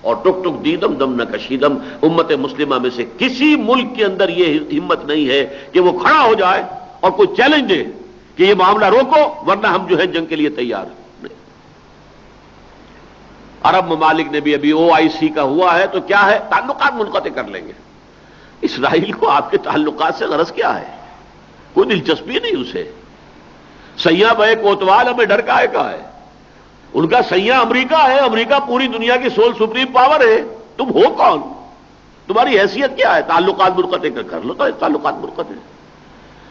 اور ٹک ٹک دیدم دم نہ کشیدم. امت مسلمہ میں سے کسی ملک کے اندر یہ ہمت نہیں ہے کہ وہ کھڑا ہو جائے اور کوئی چیلنج دے کہ یہ معاملہ روکو ورنہ ہم جو ہے جنگ کے لیے تیار ہیں. عرب ممالک نے بھی ابھی OIC کا ہوا ہے تو کیا ہے؟ تعلقات منقطع کر لیں گے. اسرائیل کو آپ کے تعلقات سے غرض کیا ہے؟ کوئی دلچسپی نہیں اسے. سیاں بے کوتوال ہمیں ڈر کا ہے. ان کا سیاں امریکہ ہے. امریکہ پوری دنیا کی سول سپریم پاور ہے. تم ہو کون؟ تمہاری حیثیت کیا ہے؟ تعلقات منقطع کر لو تو تعلقات منقطع.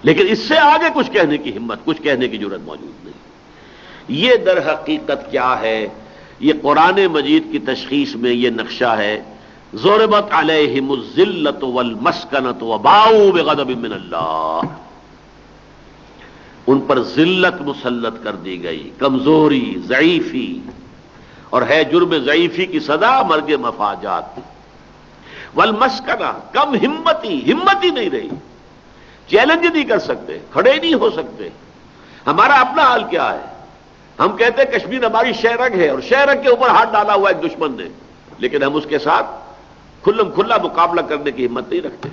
لیکن اس سے آگے کچھ کہنے کی ہمت، کچھ کہنے کی جرات موجود نہیں. یہ در حقیقت کیا ہے؟ یہ قرآن مجید کی تشخیص میں یہ نقشہ ہے. ضربت علیہم الذلۃ والمسکنۃ وباؤوا بغضب من اللہ. ان پر ذلت مسلط کر دی گئی، کمزوری، ضعیفی، اور ہے جرم ضعیفی کی سزا مرگ مفاجات. والمسکنہ، کم ہمتی نہیں رہی. چیلنج نہیں کر سکتے، کھڑے نہیں ہو سکتے. ہمارا اپنا حال کیا ہے؟ ہم کہتے ہیں کشمیر ہماری شہرگ ہے اور شہرگ کے اوپر ہاتھ ڈالا ہوا ایک دشمن نے، لیکن ہم اس کے ساتھ کھلم کھلا مقابلہ کرنے کی ہمت نہیں رکھتے.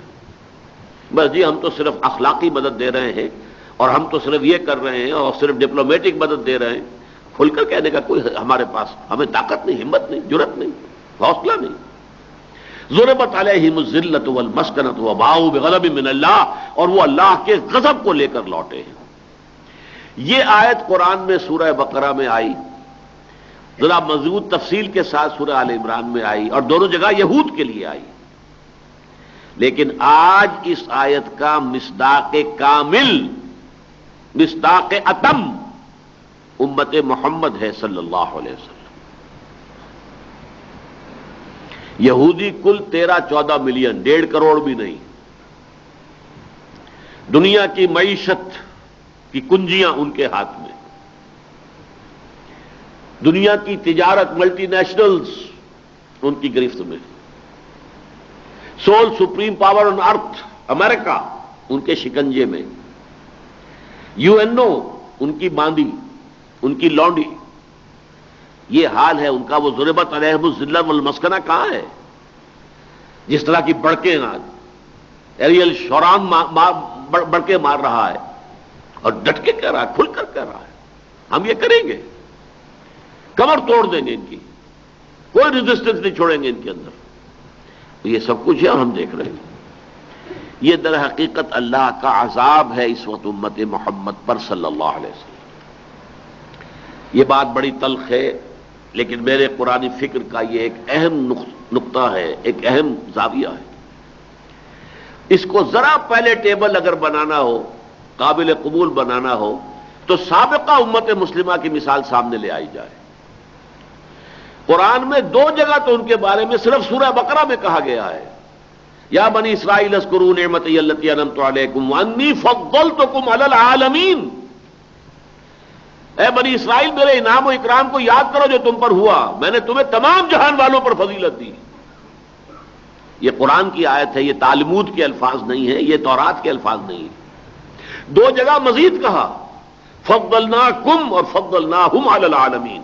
بس جی ہم تو صرف اخلاقی مدد دے رہے ہیں اور ہم تو صرف یہ کر رہے ہیں اور صرف ڈپلومیٹک مدد دے رہے ہیں. کھل کر کہنے کا کوئی ہمارے پاس ہمیں طاقت نہیں، ہمت نہیں، جرأت نہیں، حوصلہ نہیں. ضربت علیہم الذلۃ والمسکنۃ وباؤوا بغضب من اللہ، اور وہ اللہ کے غضب کو لے کر لوٹے ہیں. یہ آیت قرآن میں سورہ بقرہ میں آئی، ذرا مضبوط تفصیل کے ساتھ سورہ آل عمران میں آئی، اور دونوں جگہ یہود کے لیے آئی. لیکن آج اس آیت کا مصداق کامل، مصداق اتم امت محمد ہے صلی اللہ علیہ وسلم۔ یہودی کل 13-14 ملین، 1.5 کروڑ بھی نہیں۔ دنیا کی معیشت کی کنجیاں ان کے ہاتھ میں، دنیا کی تجارت ملٹی نیشنلز ان کی گرفت میں، سول سپریم پاور آن ارتھ امریکہ ان کے شکنجے میں، UNO ان کی باندی، ان کی لونڈی۔ یہ حال ہے ان کا۔ وہ ضربت علیہم الذلہ والمسکنہ کہاں ہے؟ جس طرح کی بڑکیں آج ایریل شوران بڑکے مار رہا ہے اور ڈٹ کے کہہ رہا ہے، کھل کر کہہ رہا ہے ہم یہ کریں گے، کمر توڑ دیں گے ان کی، کوئی ریزسٹنس نہیں چھوڑیں گے ان کے اندر۔ یہ سب کچھ ہے اور ہم دیکھ رہے ہیں۔ یہ در حقیقت اللہ کا عذاب ہے اس وقت امت محمد پر صلی اللہ علیہ وسلم۔ یہ بات بڑی تلخ ہے، لیکن میرے قرآن فکر کا یہ ایک اہم نقطہ ہے، ایک اہم زاویہ ہے۔ اس کو ذرا پہلے ٹیبل اگر بنانا ہو، قابل قبول بنانا ہو، تو سابقہ امت مسلمہ کی مثال سامنے لے آئی جائے۔ قرآن میں 2 جگہ تو ان کے بارے میں صرف سورہ بقرہ میں کہا گیا ہے، یا بنی اسرائیل اذکروا نعمتی التی انعمت علیکم وانی فضلتکم علی العالمین۔ اے بنی اسرائیل، میرے انعام و اکرام کو یاد کرو جو تم پر ہوا، میں نے تمہیں تمام جہان والوں پر فضیلت دی۔ یہ قرآن کی آیت ہے، یہ تالمود کے الفاظ نہیں ہیں، یہ تورات کے الفاظ نہیں ہیں۔ 2 جگہ مزید کہا، فضلناکم اور فضلناہم علی العالمین۔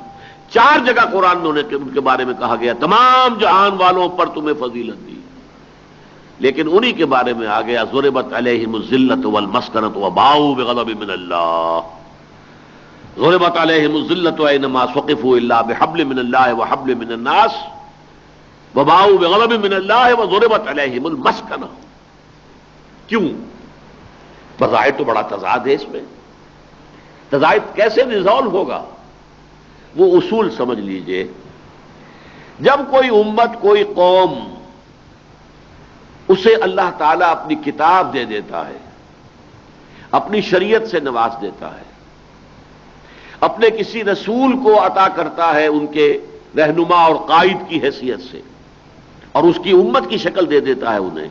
4 جگہ قرآن میں ان کے بارے میں کہا گیا تمام جہان والوں پر تمہیں فضیلت دی، لیکن انہی کے بارے میں آ گیا ضربت علیہم الذلۃ والمسکنۃ وباؤوا بغضب من اللہ۔ ضربت علیہم الذلۃ اینما ثقفوا الا بحبل من اللہ وحبل من الناس وباؤوا بغضب من اللہ وضربت علیہم المسکنہ۔ کیوں؟ بظاہر تو بڑا تضاد ہے اس میں۔ تضاد کیسے ریزالو ہوگا؟ وہ اصول سمجھ لیجئے، جب کوئی امت، کوئی قوم، اسے اللہ تعالیٰ اپنی کتاب دے دیتا ہے، اپنی شریعت سے نواز دیتا ہے، اپنے کسی رسول کو عطا کرتا ہے ان کے رہنما اور قائد کی حیثیت سے، اور اس کی امت کی شکل دے دیتا ہے انہیں،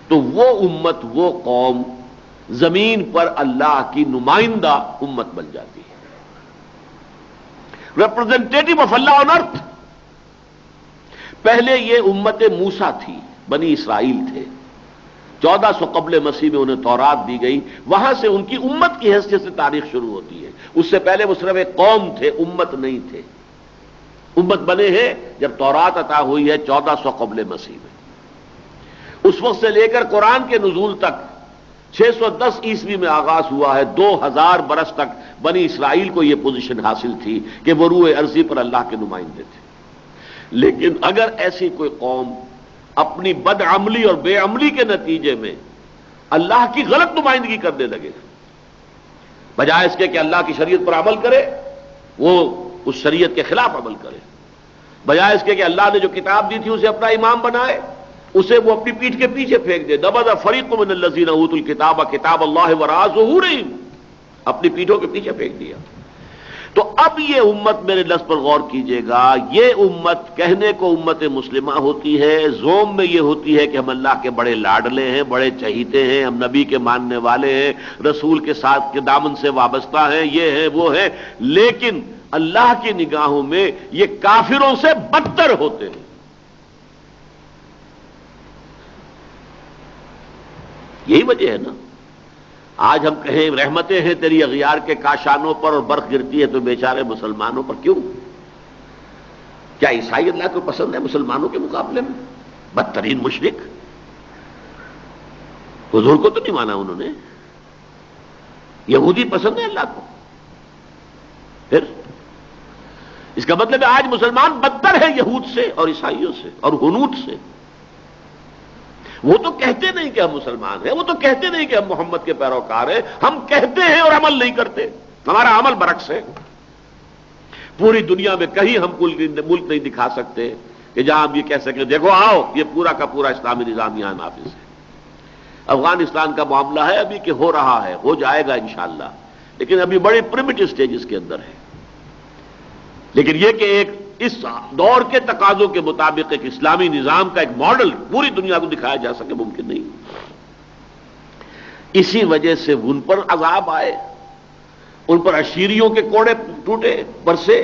تو وہ امت، وہ قوم زمین پر اللہ کی نمائندہ امت بن جاتی ہے، ریپرزینٹیٹو آف اللہ آن ارتھ۔ پہلے یہ امت موسیٰ تھی، بنی اسرائیل تھے، 1400 قبل مسیح میں انہیں تورات دی گئی، وہاں سے ان کی امت کی حیثیت سے تاریخ شروع ہوتی ہے۔ اس سے پہلے وہ صرف ایک قوم تھے، امت نہیں تھے۔ امت بنے ہیں جب تورات عطا ہوئی ہے 1400 قبل مسیح میں۔ اس وقت سے لے کر قرآن کے نزول تک 610 عیسوی میں آغاز ہوا ہے، 2000 برس تک بنی اسرائیل کو یہ پوزیشن حاصل تھی کہ وہ روئے ارضی پر اللہ کے نمائندے تھے۔ لیکن اگر ایسی کوئی قوم اپنی بدعملی اور بے عملی کے نتیجے میں اللہ کی غلط نمائندگی کرنے لگے، بجائے اس کے کہ اللہ کی شریعت پر عمل کرے، وہ اس شریعت کے خلاف عمل کرے، بجائے اس کے کہ اللہ نے جو کتاب دی تھی اسے اپنا امام بنائے، اسے وہ اپنی پیٹھ کے پیچھے پھینک دے۔ نبذ فریق من الذین اوتوا الکتاب کتاب اللہ وراء ظہورہم، اپنی پیٹھوں کے پیچھے پھینک دیا۔ تو اب یہ امت، میرے لفظ پر غور کیجئے گا، یہ امت کہنے کو امت مسلمہ ہوتی ہے، زوم میں یہ ہوتی ہے کہ ہم اللہ کے بڑے لاڈلے ہیں، بڑے چہیتے ہیں، ہم نبی کے ماننے والے ہیں، رسول کے ساتھ کے دامن سے وابستہ ہیں، یہ ہیں وہ ہیں، لیکن اللہ کی نگاہوں میں یہ کافروں سے بدتر ہوتے ہیں۔ یہی وجہ ہے نا، آج ہم کہیں رحمتیں ہیں تیری اغیار کے کاشانوں پر اور برف گرتی ہے تو بیچارے مسلمانوں پر۔ کیوں؟ کیا عیسائی اللہ کو پسند ہے مسلمانوں کے مقابلے میں؟ بدترین مشرک، حضور کو تو نہیں مانا انہوں نے۔ یہودی پسند ہے اللہ کو، پھر اس کا مطلب ہے آج مسلمان بدتر ہے یہود سے اور عیسائیوں سے اور ہنود سے۔ وہ تو کہتے نہیں کہ ہم مسلمان ہیں، وہ تو کہتے نہیں کہ ہم محمد کے پیروکار ہیں، ہم کہتے ہیں اور عمل نہیں کرتے، ہمارا عمل برعکس ہے۔ پوری دنیا میں کہیں ہم ملک نہیں دکھا سکتے کہ جہاں ہم یہ کہہ سکیں دیکھو آؤ یہ پورا کا پورا اسلامی نظام یہاں نافذ ہے۔ افغانستان کا معاملہ ہے ابھی کہ ہو رہا ہے، ہو جائے گا انشاءاللہ، لیکن ابھی بڑے پریمیٹو سٹیجز کے اندر ہے۔ لیکن یہ کہ ایک اس دور کے تقاضوں کے مطابق ایک اسلامی نظام کا ایک ماڈل پوری دنیا کو دکھایا جا سکے، ممکن نہیں۔ اسی وجہ سے ان پر عذاب آئے، ان پر عشیریوں کے کوڑے ٹوٹے برسے،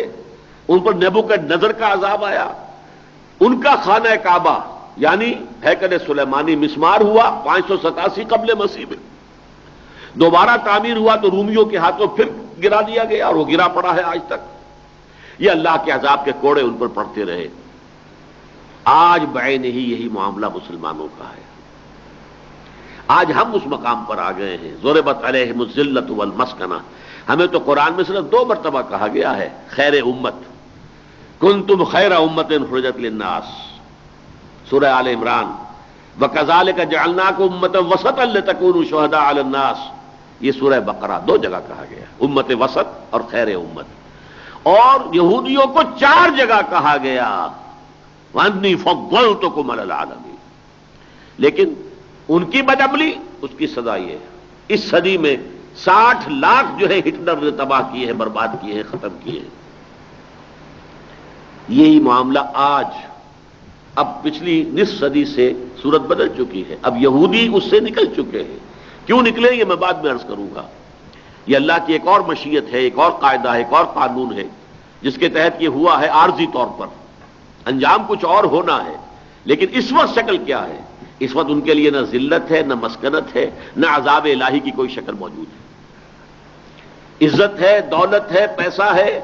ان پر نیبوکدنضر کا عذاب آیا، ان کا خانہ کعبہ یعنی ہیکل سلیمانی مسمار ہوا 587 قبل مسیح میں، دوبارہ تعمیر ہوا تو رومیوں کے ہاتھوں پھر گرا دیا گیا اور وہ گرا پڑا ہے آج تک۔ یہ اللہ کے عذاب کے کوڑے ان پر پڑتے رہے۔ آج بعین ہی یہی معاملہ مسلمانوں کا ہے۔ آج ہم اس مقام پر آ گئے ہیں، ضربت علیہم الذلۃ والمسکنہ۔ ہمیں تو قرآن میں صرف 2 مرتبہ کہا گیا ہے خیر امت، کنتم خیر امت اخرجت للناس، سورہ آل عمران، وکذالک جعلناکم امۃ وسطا لتکونوا شہداء علی الناس، یہ سورہ بقرہ 2 جگہ کہا گیا، امت وسط اور خیر امت۔ اور یہودیوں کو 4 جگہ کہا گیا وانی فضلتکم علی العالمین، لیکن ان کی بدعملی اس کی سزا یہ ہے۔ اس صدی میں 60 لاکھ جو ہے ہٹلر نے تباہ کیے ہیں، برباد کیے ہیں، ختم کیے ہیں۔ یہی معاملہ آج، اب پچھلی نصف صدی سے صورت بدل چکی ہے، اب یہودی اس سے نکل چکے ہیں۔ کیوں نکلے یہ میں بعد میں عرض کروں گا۔ یہ اللہ کی ایک اور مشیت ہے، ایک اور قاعدہ ہے، ایک اور قانون ہے جس کے تحت یہ ہوا ہے عارضی طور پر، انجام کچھ اور ہونا ہے، لیکن اس وقت شکل کیا ہے؟ اس وقت ان کے لیے نہ ذلت ہے، نہ مسکنت ہے، نہ عذاب الہی کی کوئی شکل موجود ہے۔ عزت ہے، دولت ہے، پیسہ ہے،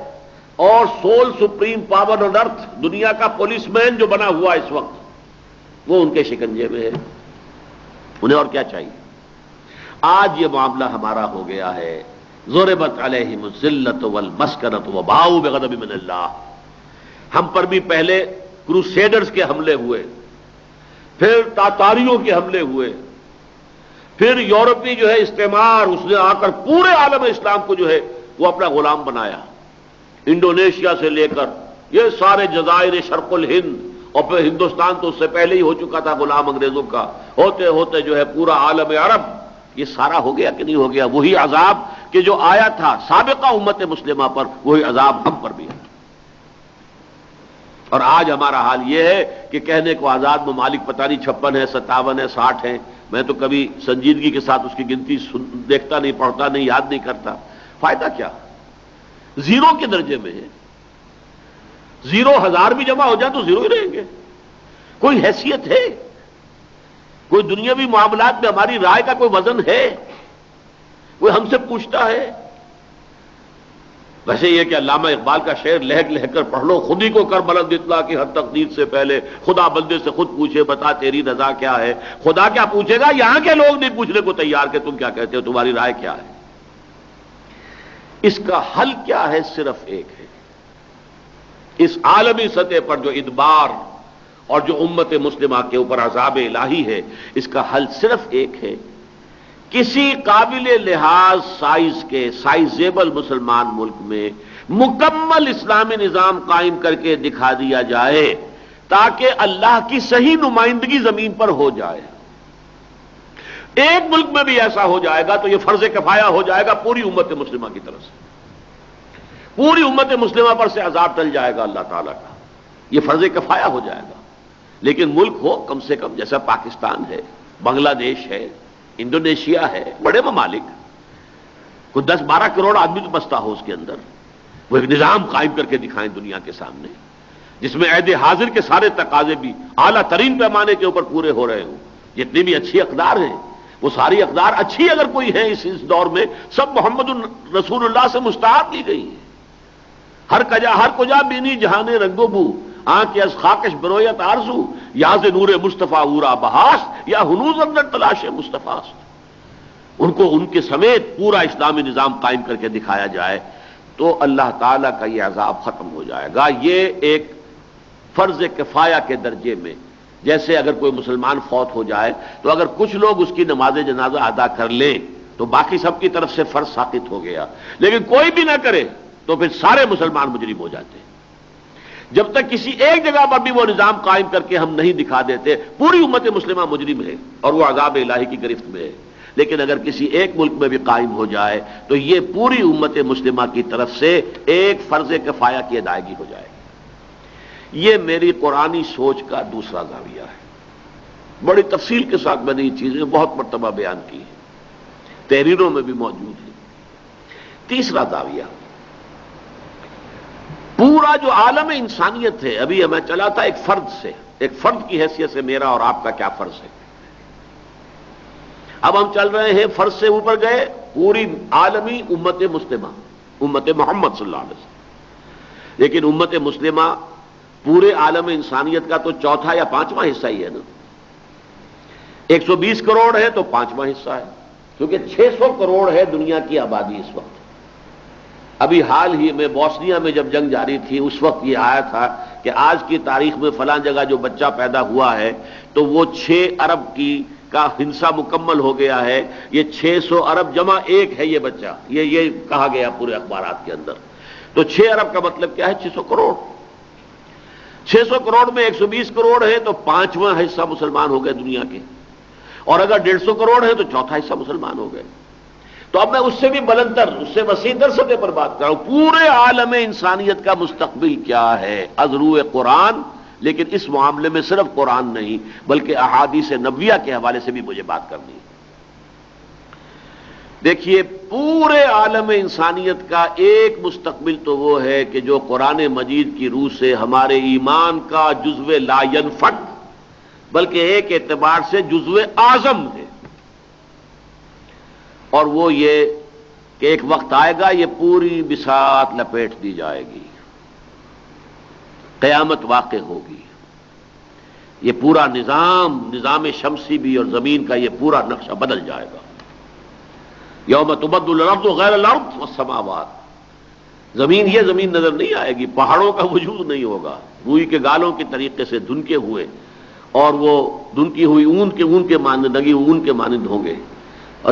اور سول سپریم پاور آن ارتھ، دنیا کا پولیس مین جو بنا ہوا اس وقت، وہ ان کے شکنجے میں ہے۔ انہیں اور کیا چاہیے؟ آج یہ معاملہ ہمارا ہو گیا ہے، ضربت علیہم الذلۃ والمسکنۃ وباؤوا بغضب من اللہ۔ ہم پر بھی پہلے کروسیڈرز کے حملے ہوئے، پھر تاتاریوں کے حملے ہوئے، پھر یورپی جو ہے استعمار، اس نے آ کر پورے عالم اسلام کو جو ہے وہ اپنا غلام بنایا، انڈونیشیا سے لے کر یہ سارے جزائر شرق الہند، اور پھر ہندوستان تو اس سے پہلے ہی ہو چکا تھا غلام انگریزوں کا، ہوتے ہوتے جو ہے پورا عالم عرب، یہ سارا ہو گیا کہ نہیں ہو گیا؟ وہی عذاب کہ جو آیا تھا سابقہ امت مسلمہ پر، وہی عذاب ہم پر بھی ہے۔ اور آج ہمارا حال یہ ہے کہ کہنے کو آزاد ممالک پتہ نہیں 56 ہے، 57 ہے، 60 ہیں، میں تو کبھی سنجیدگی کے ساتھ اس کی گنتی دیکھتا نہیں، پڑھتا نہیں، یاد نہیں کرتا۔ فائدہ کیا؟ زیرو کے درجے میں ہے۔ 0,000 بھی جمع ہو جائے تو زیرو ہی رہیں گے۔ کوئی حیثیت ہے؟ کوئی دنیاوی معاملات میں ہماری رائے کا کوئی وزن ہے؟ کوئی ہم سے پوچھتا ہے؟ ویسے یہ کہ علامہ اقبال کا شعر لہک لہک کر پڑھ لو، خود ہی کو کر بلند اطلاع کی ہر تقدیر سے پہلے، خدا بندے سے خود پوچھے بتا تیری رضا کیا ہے۔ خدا کیا پوچھے گا؟ یہاں کے لوگ نہیں پوچھنے کو تیار کہ تم کیا کہتے ہو، تمہاری رائے کیا ہے۔ اس کا حل کیا ہے؟ صرف ایک ہے۔ اس عالمی سطح پر جو ادبار اور جو امت مسلمہ کے اوپر عذاب الہی ہے، اس کا حل صرف ایک ہے، کسی قابل لحاظ سائز کے سائزیبل مسلمان ملک میں مکمل اسلامی نظام قائم کر کے دکھا دیا جائے تاکہ اللہ کی صحیح نمائندگی زمین پر ہو جائے۔ ایک ملک میں بھی ایسا ہو جائے گا تو یہ فرض کفایہ ہو جائے گا پوری امت مسلمہ کی طرف سے، پوری امت مسلمہ پر سے عذاب ٹل جائے گا اللہ تعالیٰ کا، یہ فرض کفایہ ہو جائے گا۔ لیکن ملک ہو کم سے کم جیسا پاکستان ہے، بنگلہ دیش ہے، انڈونیشیا ہے، بڑے ممالک، کوئی 10-12 کروڑ آدمی تو بستا ہو اس کے اندر، وہ ایک نظام قائم کر کے دکھائیں دنیا کے سامنے جس میں عہد حاضر کے سارے تقاضے بھی اعلیٰ ترین پیمانے کے اوپر پورے ہو رہے ہوں۔ جتنی بھی اچھی اقدار ہیں وہ ساری اقدار اچھی اگر کوئی ہے اس دور میں، سب محمد رسول اللہ سے مستعار کی گئی ہیں۔ ہر کجا بینی جہان رنگ و بو، آنکھ از خاکش برویت آرزو، یاز نور مصطفیٰ اورا بہاس، یا ہنوز اندر تلاش مصطفیٰ۔ ان کو ان کے سمیت پورا اسلامی نظام قائم کر کے دکھایا جائے تو اللہ تعالیٰ کا یہ عذاب ختم ہو جائے گا۔ یہ ایک فرض کفایہ کے درجے میں، جیسے اگر کوئی مسلمان فوت ہو جائے تو اگر کچھ لوگ اس کی نماز جنازہ ادا کر لیں تو باقی سب کی طرف سے فرض ساقط ہو گیا، لیکن کوئی بھی نہ کرے تو پھر سارے مسلمان مجرم ہو جاتے ہیں۔ جب تک کسی ایک جگہ پر بھی وہ نظام قائم کر کے ہم نہیں دکھا دیتے، پوری امت مسلمہ مجرم ہے اور وہ عذاب الہی کی گرفت میں ہے۔ لیکن اگر کسی ایک ملک میں بھی قائم ہو جائے تو یہ پوری امت مسلمہ کی طرف سے ایک فرض کفایہ کی ادائیگی ہو جائے گی۔ یہ میری قرآنی سوچ کا دوسرا زاویہ ہے۔ بڑی تفصیل کے ساتھ میں نے یہ چیزیں بہت مرتبہ بیان کی ہیں، تحریروں میں بھی موجود ہیں۔ تیسرا زاویہ، پورا جو عالم انسانیت ہے، ابھی میں چلا تھا ایک فرد سے، ایک فرد کی حیثیت سے میرا اور آپ کا کیا فرض ہے۔ اب ہم چل رہے ہیں فرض سے اوپر گئے، پوری عالمی امت مسلمہ، امت محمد صلی اللہ علیہ وسلم۔ لیکن امت مسلمہ پورے عالم انسانیت کا تو چوتھا یا پانچواں حصہ ہی ہے نا۔ 120 کروڑ ہے تو پانچواں حصہ ہے، کیونکہ 600 کروڑ ہے دنیا کی آبادی اس وقت۔ ابھی حال ہی میں بوسنیا میں جب جنگ جاری تھی، اس وقت یہ آیا تھا کہ آج کی تاریخ میں فلاں جگہ جو بچہ پیدا ہوا ہے تو وہ 6 ارب کی کا ہنسا مکمل ہو گیا ہے، یہ 600 ارب جمع ایک ہے یہ بچہ، یہ کہا گیا پورے اخبارات کے اندر۔ تو 6 ارب کا مطلب کیا ہے؟ 600 کروڑ۔ 600 کروڑ میں 120 کروڑ ہے تو پانچواں حصہ مسلمان ہو گئے دنیا کے، اور اگر 150 کروڑ ہے تو چوتھا حصہ مسلمان ہو گئے۔ تو اب میں اس سے بھی بلندتر، اس سے وسیع سطح پر بات کر رہا ہوں، پورے عالم انسانیت کا مستقبل کیا ہے از روئے قرآن۔ لیکن اس معاملے میں صرف قرآن نہیں بلکہ احادیث نبویہ کے حوالے سے بھی مجھے بات کرنی ہے۔ دیکھیے، پورے عالم انسانیت کا ایک مستقبل تو وہ ہے کہ جو قرآن مجید کی روح سے ہمارے ایمان کا جزو لا ینفک، بلکہ ایک اعتبار سے جزو اعظم ہے، اور وہ یہ کہ ایک وقت آئے گا یہ پوری بساط لپیٹ دی جائے گی، قیامت واقع ہوگی، یہ پورا نظام شمسی بھی اور زمین کا یہ پورا نقشہ بدل جائے گا۔ یوم تبدل الارض غیر الارض والسماوات، زمین یہ زمین نظر نہیں آئے گی، پہاڑوں کا وجود نہیں ہوگا، روئی کے گالوں کی طریقے سے دھنکے ہوئے، اور وہ دھنکی ہوئی اون کے مانند، لگی اون کے مانند ہوں گے،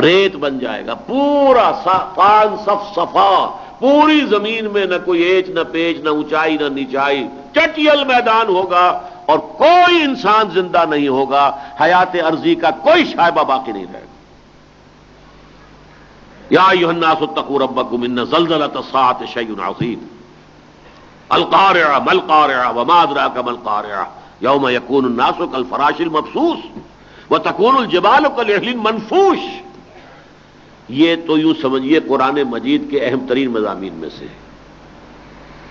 ریت بن جائے گا پورا صفان صفا، پوری زمین میں نہ کوئی ایچ نہ پیچ، نہ اونچائی نہ نیچائی، چٹیل میدان ہوگا، اور کوئی انسان زندہ نہیں ہوگا، حیات ارضی کا کوئی شائبہ باقی نہیں رہے گا۔ یا ایھا الناس اتقوا ربکم ان زلزلۃ الساعۃ شیء عظیم القارعہ ما القارعہ وما ادراک ما القارعہ یوم یکون الناس کالفراش المبثوث وتکون الجبال کالعہن المنفوش۔ یہ تو یوں سمجھیے قرآن مجید کے اہم ترین مضامین میں سے،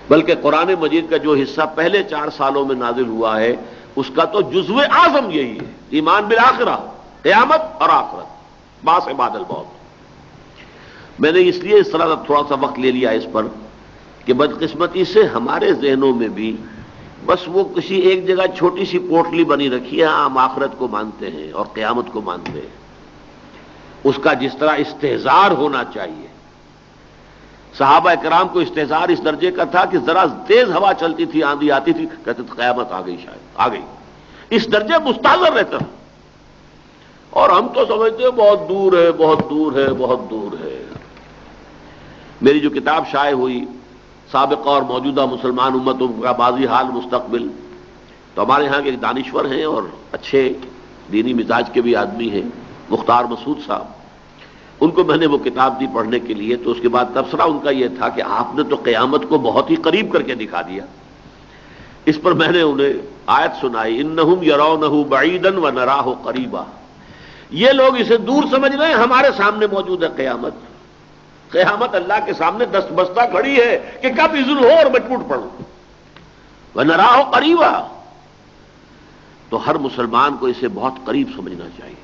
بلکہ قرآن مجید کا جو حصہ پہلے 4 سالوں میں نازل ہوا ہے اس کا تو جزو اعظم یہی ہے، ایمان بالآخرہ، قیامت اور آخرت، بعث بعد الموت۔ میں نے اس لیے اس طرح تھوڑا سا وقت لے لیا اس پر کہ بدقسمتی سے ہمارے ذہنوں میں بھی بس وہ کسی ایک جگہ چھوٹی سی پوٹلی بنی رکھی ہے، ہم آخرت کو مانتے ہیں اور قیامت کو مانتے ہیں، اس کا جس طرح استحضار ہونا چاہیے۔ صحابہ کرام کو استحضار اس درجے کا تھا کہ ذرا تیز ہوا چلتی تھی، آندھی آتی تھی، کہتے تھے قیامت آ گئی، شاید آ گئی، اس درجے مستحضر رہتا ہے۔ اور ہم تو سمجھتے ہیں بہت دور ہے، بہت دور ہے، بہت دور ہے۔ میری جو کتاب شائع ہوئی سابقہ اور موجودہ مسلمان امتوں کا ماضی حال مستقبل، تو ہمارے ہاں کے ایک دانشور ہیں اور اچھے دینی مزاج کے بھی آدمی ہیں، مختار مسعود صاحب، ان کو میں نے وہ کتاب دی پڑھنے کے لیے، تو اس کے بعد تبصرہ ان کا یہ تھا کہ آپ نے تو قیامت کو بہت ہی قریب کر کے دکھا دیا۔ اس پر میں نے انہیں آیت سنائی، انہم یرونہ بعیدا ونراہ قریبا، یہ لوگ اسے دور سمجھ رہے ہیں، ہمارے سامنے موجود ہے قیامت۔ قیامت اللہ کے سامنے دست بستہ کھڑی ہے کہ کب اذن ہو اور میں ٹوٹ پڑوں۔ وَنَرَاهُ قَرِيبًا، تو ہر مسلمان کو اسے بہت قریب سمجھنا چاہیے۔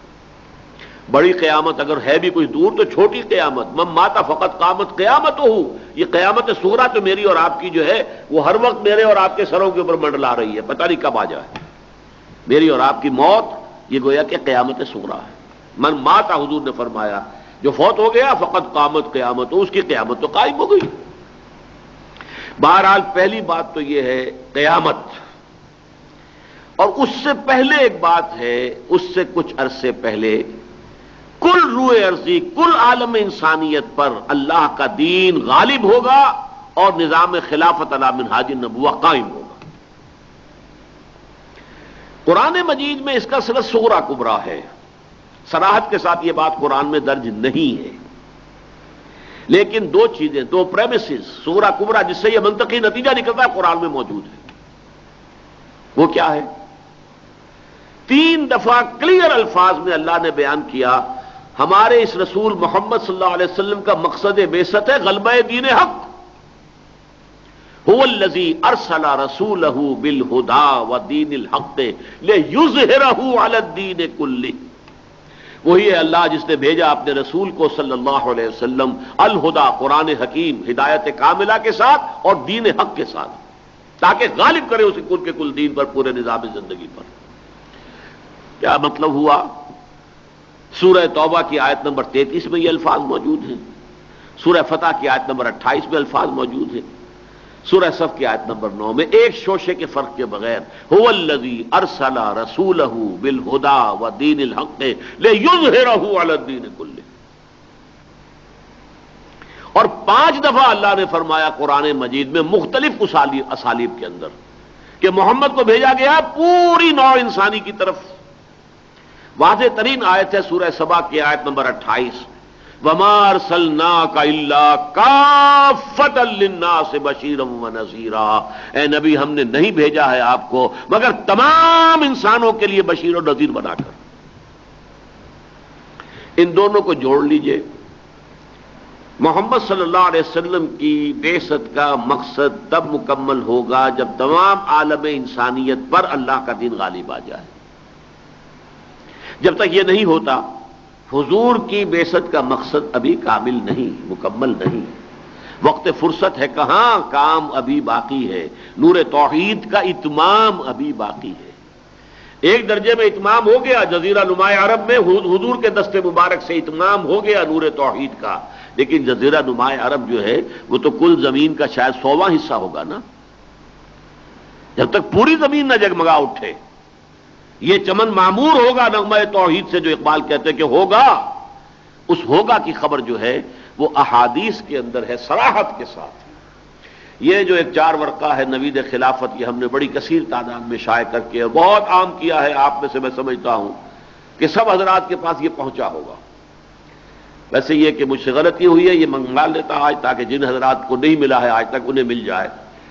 بڑی قیامت اگر ہے بھی کوئی دور تو چھوٹی قیامت، من مات فقط قامت قیامت ہو، یہ قیامت صغریٰ تو میری اور آپ کی جو ہے وہ ہر وقت میرے اور آپ کے سروں کے اوپر منڈلا رہی ہے، پتہ نہیں کب آ جائے۔ میری اور آپ کی موت یہ گویا کہ قیامت صغریٰ ہے۔ من مات، حضور نے فرمایا، جو فوت ہو گیا فقط قامت قیامت ہو، اس کی قیامت تو قائم ہو گئی۔ بہرحال پہلی بات تو یہ ہے قیامت، اور اس سے پہلے ایک بات ہے، اس سے کچھ عرصے پہلے کل روئے ارضی، کل عالم انسانیت پر اللہ کا دین غالب ہوگا اور نظام خلافت علی منہاج النبوہ قائم ہوگا۔ قرآن مجید میں اس کا صرف سغرا کبرا ہے، صراحت کے ساتھ یہ بات قرآن میں درج نہیں ہے، لیکن دو چیزیں، دو پریمیسز سغرا کبرا جس سے یہ منطقی نتیجہ نکلتا ہے قرآن میں موجود ہے۔ وہ کیا ہے؟ 3 دفعہ کلیئر الفاظ میں اللہ نے بیان کیا ہمارے اس رسول محمد صلی اللہ علیہ وسلم کا مقصد بعثت ہے غلبہ دین حق۔ هو الذی ارسل رسولہ بالہدی ودین الحق لیظہرہ علی الدین کلہ، وہی ہے اللہ جس نے بھیجا اپنے رسول کو صلی اللہ علیہ وسلم الہدی قرآن حکیم ہدایت کاملہ کے ساتھ اور دین حق کے ساتھ، تاکہ غالب کرے اسے کل کے کل دین پر، پورے نظام زندگی پر۔ کیا مطلب ہوا؟ سورہ توبہ کی آیت نمبر 33 میں یہ الفاظ موجود ہیں، سورہ فتح کی آیت نمبر 28 میں الفاظ موجود ہیں، سورہ صف کی آیت نمبر 9 میں ایک شوشے کے فرق کے بغیر هو الذی ارسل رسولہ بالہدی ودین الحق لیظہرہ علی الدین کلہ۔ اور 5 دفعہ اللہ نے فرمایا قرآن مجید میں مختلف اسالیب کے اندر کہ محمد کو بھیجا گیا پوری نوع انسانی کی طرف۔ واضح ترین آیت ہے سورہ سبا کی آیت نمبر 28، وَمَا أَرْسَلْنَاكَ إِلَّا كَافَّةً لِلنَّاسِ بَشِيرًا وَنَذِيرًا، اے نبی ہم نے نہیں بھیجا ہے آپ کو مگر تمام انسانوں کے لیے بشیر و نذیر بنا کر۔ ان دونوں کو جوڑ لیجئے، محمد صلی اللہ علیہ وسلم کی بعثت کا مقصد تب مکمل ہوگا جب تمام عالم انسانیت پر اللہ کا دین غالب آ جائے۔ جب تک یہ نہیں ہوتا حضور کی بعثت کا مقصد ابھی کامل نہیں، مکمل نہیں، وقت فرصت ہے کہاں، کام ابھی باقی ہے، نور توحید کا اتمام ابھی باقی ہے۔ ایک درجے میں اتمام ہو گیا، جزیرہ نماء عرب میں حضور کے دست مبارک سے اتمام ہو گیا نور توحید کا، لیکن جزیرہ نماء عرب جو ہے وہ تو کل زمین کا شاید 100واں حصہ ہوگا نا۔ جب تک پوری زمین نہ جگمگا اٹھے یہ چمن معمور ہوگا نغمہ توحید سے، جو اقبال کہتے ہیں کہ ہوگا، اس ہوگا کی خبر جو ہے وہ احادیث کے اندر ہے صراحت کے ساتھ۔ یہ جو ایک 4 ورقہ ہے نوید خلافت، یہ ہم نے بڑی کثیر تعداد میں شائع کر کے بہت عام کیا ہے، آپ میں سے میں سمجھتا ہوں کہ سب حضرات کے پاس یہ پہنچا ہوگا۔ ویسے یہ کہ مجھ سے غلطی ہوئی ہے، یہ منگوا لیتا آج تاکہ جن حضرات کو نہیں ملا ہے آج تک انہیں مل جائے،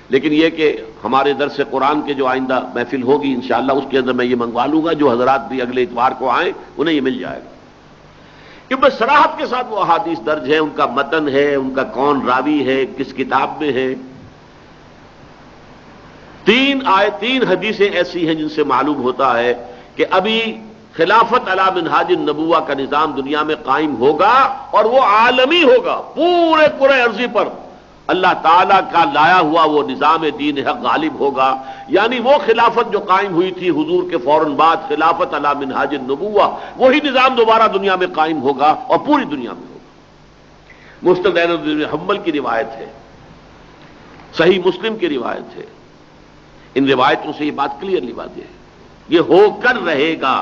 لیکن یہ کہ ہمارے درس قرآن کے جو آئندہ محفل ہوگی انشاءاللہ اس کے اندر میں یہ منگوا لوں گا، جو حضرات بھی اگلے اتوار کو آئیں انہیں یہ مل جائے گا، کیونکہ صراحت کے ساتھ وہ احادیث درج ہے، ان کا متن ہے، ان کا کون راوی ہے، کس کتاب میں ہے۔ 3 حدیثیں ایسی ہیں جن سے معلوم ہوتا ہے کہ ابھی خلافت علی منہاج النبوہ کا نظام دنیا میں قائم ہوگا، اور وہ عالمی ہوگا، پورے کرۂ ارضی پر اللہ تعالیٰ کا لایا ہوا وہ نظام دین حق غالب ہوگا۔ یعنی وہ خلافت جو قائم ہوئی تھی حضور کے فوراً بعد، خلافت علی منہاج النبوہ، وہی نظام دوبارہ دنیا میں قائم ہوگا اور پوری دنیا میں ہوگا۔ مسند احمد بن حنبل کی روایت ہے، صحیح مسلم کی روایت ہے، ان روایتوں سے یہ بات کلیئرلی واضح ہے، یہ ہو کر رہے گا۔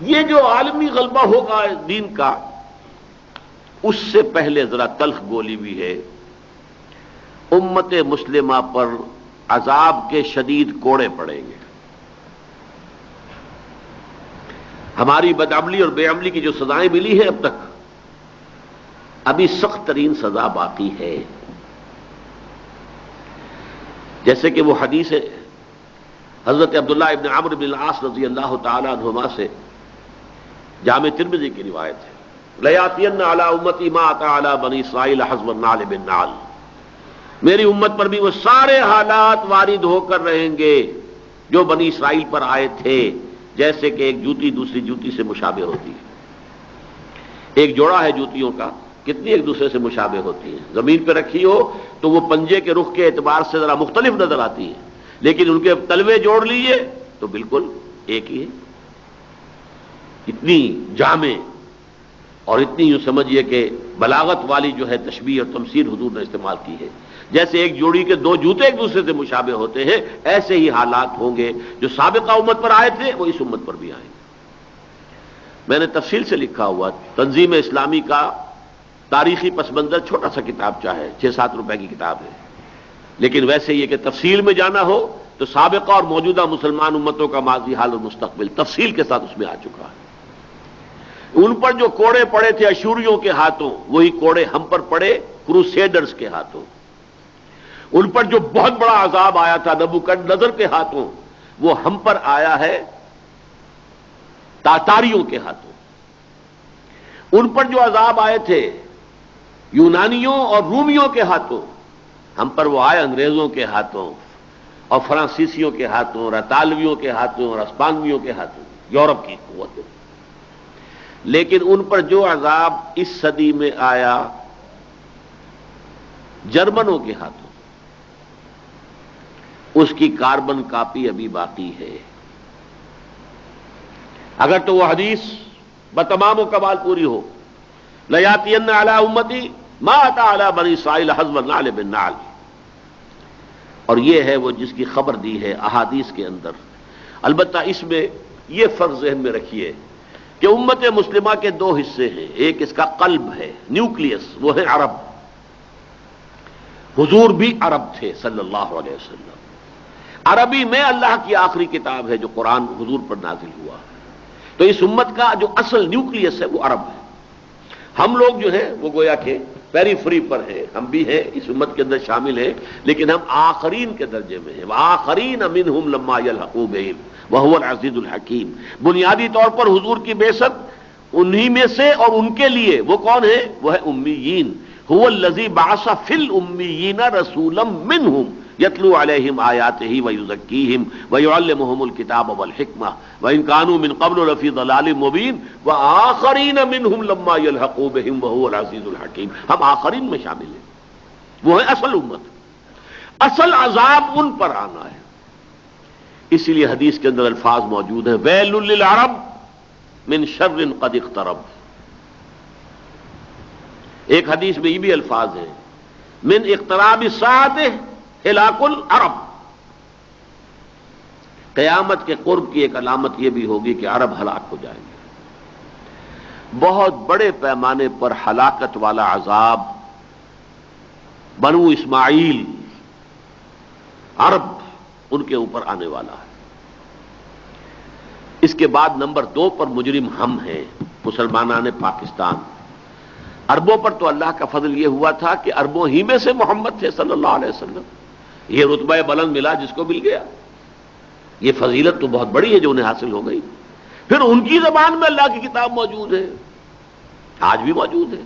یہ جو عالمی غلبہ ہوگا دین کا، اس سے پہلے ذرا تلخ گولی بھی ہے، امت مسلمہ پر عذاب کے شدید کوڑے پڑیں گے۔ ہماری بدعملی اور بے عملی کی جو سزائیں ملی ہیں اب تک، ابھی سخت ترین سزا باقی ہے۔ جیسے کہ وہ حدیث حضرت عبداللہ ابن عمرو بن العاص رضی اللہ تعالی عنہما سے جامع ترمذی کی روایت ہے، لَيَأْتِيَنَّ عَلَىٰ أُمَّتِي مَا أَتَىٰ عَلَىٰ بَنِي إِسْرَائِيلَ حَسْبَ النَّعْلِ بِالنَّعْلِ، میری امت پر بھی وہ سارے حالات وارد ہو کر رہیں گے جو بنی اسرائیل پر آئے تھے، جیسے کہ ایک جوتی دوسری جوتی سے مشابہ ہوتی ہے۔ ایک جوڑا ہے جوتیوں کا، کتنی ایک دوسرے سے مشابہ ہوتی ہیں، زمین پہ رکھی ہو تو وہ پنجے کے رخ کے اعتبار سے ذرا مختلف نظر آتی ہیں، لیکن ان کے تلوے جوڑ لیجئے تو بالکل ایک ہی ہے۔ اتنی جامع اور اتنی یوں سمجھیے کہ بلاغت والی جو ہے تشبیہ اور تمثیل حضور نے استعمال کی ہے، جیسے ایک جوڑی کے 2 جوتے ایک دوسرے سے مشابہ ہوتے ہیں، ایسے ہی حالات ہوں گے جو سابقہ امت پر آئے تھے وہ اس امت پر بھی آئیں گے۔ میں نے تفصیل سے لکھا ہوا تنظیم اسلامی کا تاریخی پس منظر، چھوٹا سا کتاب چاہے 6-7 روپے کی کتاب ہے، لیکن ویسے یہ کہ تفصیل میں جانا ہو تو سابقہ اور موجودہ مسلمان امتوں کا ماضی، حال اور مستقبل تفصیل کے ساتھ اس میں آ چکا ہے۔ ان پر جو کوڑے پڑے تھے اشوریوں کے ہاتھوں، وہی کوڑے ہم پر پڑے کروسیڈرز کے ہاتھوں۔ ان پر جو بہت بڑا عذاب آیا تھا نبوکدنضر کے ہاتھوں، وہ ہم پر آیا ہے تاتاریوں کے ہاتھوں۔ ان پر جو عذاب آئے تھے یونانیوں اور رومیوں کے ہاتھوں، ہم پر وہ آئے انگریزوں کے ہاتھوں اور فرانسیسیوں کے ہاتھوں اور اطالویوں کے ہاتھوں اور اسپانویوں کے ہاتھوں، یورپ کی قوتوں۔ لیکن ان پر جو عذاب اس صدی میں آیا جرمنوں کے ہاتھوں، اس کی کاربن کاپی ابھی باقی ہے۔ اگر تو وہ حدیث بتمام و کمال پوری ہو، لَيَأْتِيَنَّ عَلَىٰ أُمَّتِي مَا أَتَىٰ عَلَىٰ بَنِي إِسْرَائِيلَ حَذْوَ النَّعْلِ بِالنَّعْلِ، اور یہ ہے وہ جس کی خبر دی ہے احادیث کے اندر۔ البتہ اس میں یہ فرض ذہن میں رکھیے کہ امت مسلمہ کے دو حصے ہیں، ایک اس کا قلب ہے، نیوکلیس، وہ ہے عرب۔ حضور بھی عرب تھے صلی اللہ علیہ وسلم۔ عربی میں اللہ کی آخری کتاب ہے جو قرآن حضور پر نازل ہوا، تو اس امت کا جو اصل نیوکلیس ہے وہ عرب ہے۔ ہم لوگ جو ہیں وہ گویا کہ پیری فری پر ہیں، ہم بھی ہیں اس امت کے اندر شامل ہیں، لیکن ہم آخرین کے درجے میں ہیں۔ وآخرین منہم لما یلحقوا بہم وہو العزیز الحکیم۔ بنیادی طور پر حضور کی بعثت انہی میں سے اور ان کے لیے، وہ کون ہے؟ وہ ہے امیین۔ هو الذی بعث فی الامیین رسولا منہم یتلو علیہم آیاتہ ویزکیہم ویعلمہم الکتاب والحکمہ وإن كانوا من قبل لفی ضلال مبین وآخرین منہم لما یلحقوا بہم وہو العزیز الحکیم۔ ہم آخرین میں شامل ہیں، وہ ہے اصل امت۔ اصل عذاب ان پر آنا ہے، اسی لیے حدیث کے اندر الفاظ موجود ہیں، ویل للعرب من شر قد اقترب۔ ایک حدیث میں یہ بھی الفاظ ہیں، من اقتراب الساعۃ ہلاک العرب۔ قیامت کے قرب کی ایک علامت یہ بھی ہوگی کہ عرب ہلاک ہو جائیں گے۔ بہت بڑے پیمانے پر ہلاکت والا عذاب بنو اسماعیل عرب ان کے اوپر آنے والا ہے۔ اس کے بعد نمبر 2 پر مجرم ہم ہیں، مسلمانان پاکستان۔ عربوں پر تو اللہ کا فضل یہ ہوا تھا کہ عربوں ہی میں سے محمد تھے صلی اللہ علیہ وسلم، یہ رتبہ بلند ملا جس کو مل گیا، یہ فضیلت تو بہت بڑی ہے جو انہیں حاصل ہو گئی۔ پھر ان کی زبان میں اللہ کی کتاب موجود ہے، آج بھی موجود ہے،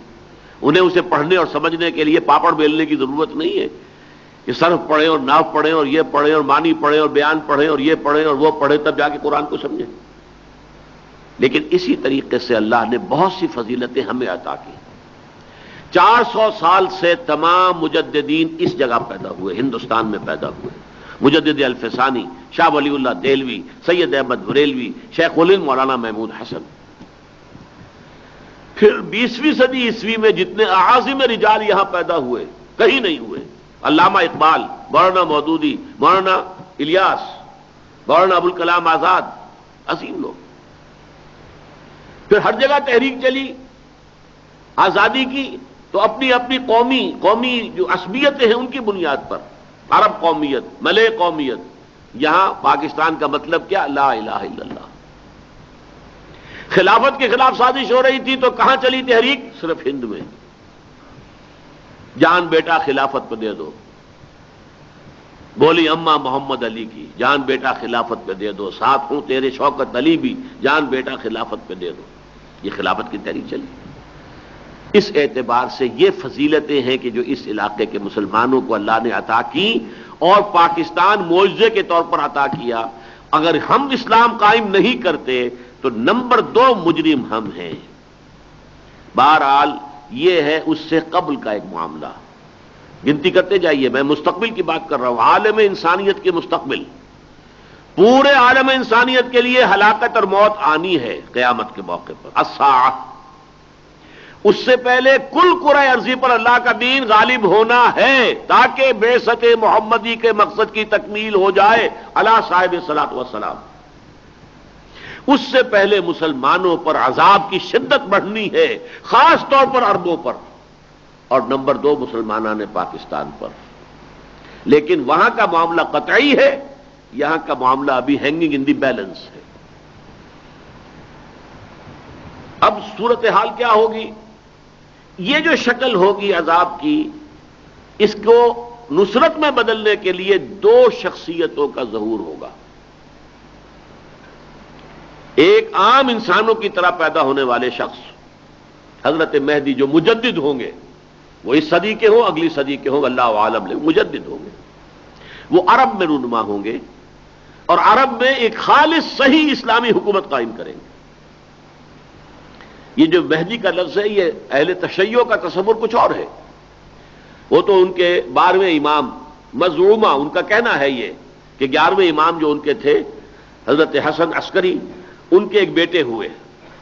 انہیں اسے پڑھنے اور سمجھنے کے لیے پاپڑ بیلنے کی ضرورت نہیں ہے کہ صرف پڑھیں اور ناو پڑھیں اور یہ پڑھیں اور معنی پڑھیں اور بیان پڑھیں اور یہ پڑھیں اور وہ پڑھیں تب جا کے قرآن کو سمجھیں۔ لیکن اسی طریقے سے اللہ نے بہت سی فضیلتیں ہمیں عطا کی۔ 400 سال سے تمام مجددین اس جگہ پیدا ہوئے، ہندوستان میں پیدا ہوئے۔ مجدد الفسانی، شاہ ولی اللہ دہلوی، سید احمد بریلوی، شیخ الہند مولانا محمود حسن۔ پھر 20ویں صدی عیسوی میں جتنے اعاظم رجال یہاں پیدا ہوئے کہیں نہیں ہوئے، علامہ اقبال، مولانا مودودی، مولانا الیاس، مولانا ابوالکلام آزاد، عظیم لوگ۔ پھر ہر جگہ تحریک چلی آزادی کی، تو اپنی اپنی قومی جو عصبیتیں ہیں ان کی بنیاد پر، عرب قومیت، ملے قومیت۔ یہاں پاکستان کا مطلب کیا؟ لا الہ الا اللہ۔ خلافت کے خلاف سازش ہو رہی تھی تو کہاں چلی تحریک؟ صرف ہند میں۔ جان بیٹا خلافت پہ دے دو، بولی اماں محمد علی کی، جان بیٹا خلافت پہ دے دو، ساتھ ہوں تیرے شوکت علی بھی، جان بیٹا خلافت پہ دے دو۔ یہ خلافت کی تحریک چلی۔ اس اعتبار سے یہ فضیلتیں ہیں کہ جو اس علاقے کے مسلمانوں کو اللہ نے عطا کی اور پاکستان معجزے کے طور پر عطا کیا۔ اگر ہم اسلام قائم نہیں کرتے تو نمبر 2 مجرم ہم ہیں۔ بہرحال یہ ہے اس سے قبل کا ایک معاملہ، گنتی کرتے جائیے، میں مستقبل کی بات کر رہا ہوں، عالم انسانیت کے مستقبل۔ پورے عالم انسانیت کے لیے ہلاکت اور موت آنی ہے قیامت کے موقع پر، الساعہ۔ اس سے پہلے کل کرۂ ارضی پر اللہ کا دین غالب ہونا ہے تاکہ بعثت محمدی کے مقصد کی تکمیل ہو جائے علی صاحب الصلاۃ والسلام۔ اس سے پہلے مسلمانوں پر عذاب کی شدت بڑھنی ہے، خاص طور پر عربوں پر، اور نمبر 2 مسلمانان پاکستان پر۔ لیکن وہاں کا معاملہ قطعی ہے یہاں کا معاملہ ابھی ہینگنگ ان دی بیلنس ہے۔ اب صورتحال کیا ہوگی؟ یہ جو شکل ہوگی عذاب کی، اس کو نصرت میں بدلنے کے لیے دو شخصیتوں کا ظہور ہوگا۔ ایک عام انسانوں کی طرح پیدا ہونے والے شخص حضرت مہدی جو مجدد ہوں گے، وہ اس صدی کے ہوں اگلی صدی کے ہوں اللہ عالم لے، مجدد ہوں گے، وہ عرب میں رونما ہوں گے اور عرب میں ایک خالص صحیح اسلامی حکومت قائم کریں گے۔ یہ جو مہدی کا لفظ ہے، یہ اہل تشیع کا تصور کچھ اور ہے۔ وہ تو ان کے 12ویں امام مزعومہ ان کا کہنا ہے یہ کہ 11ویں امام جو ان کے تھے حضرت حسن عسکری، ان کے ایک بیٹے ہوئے۔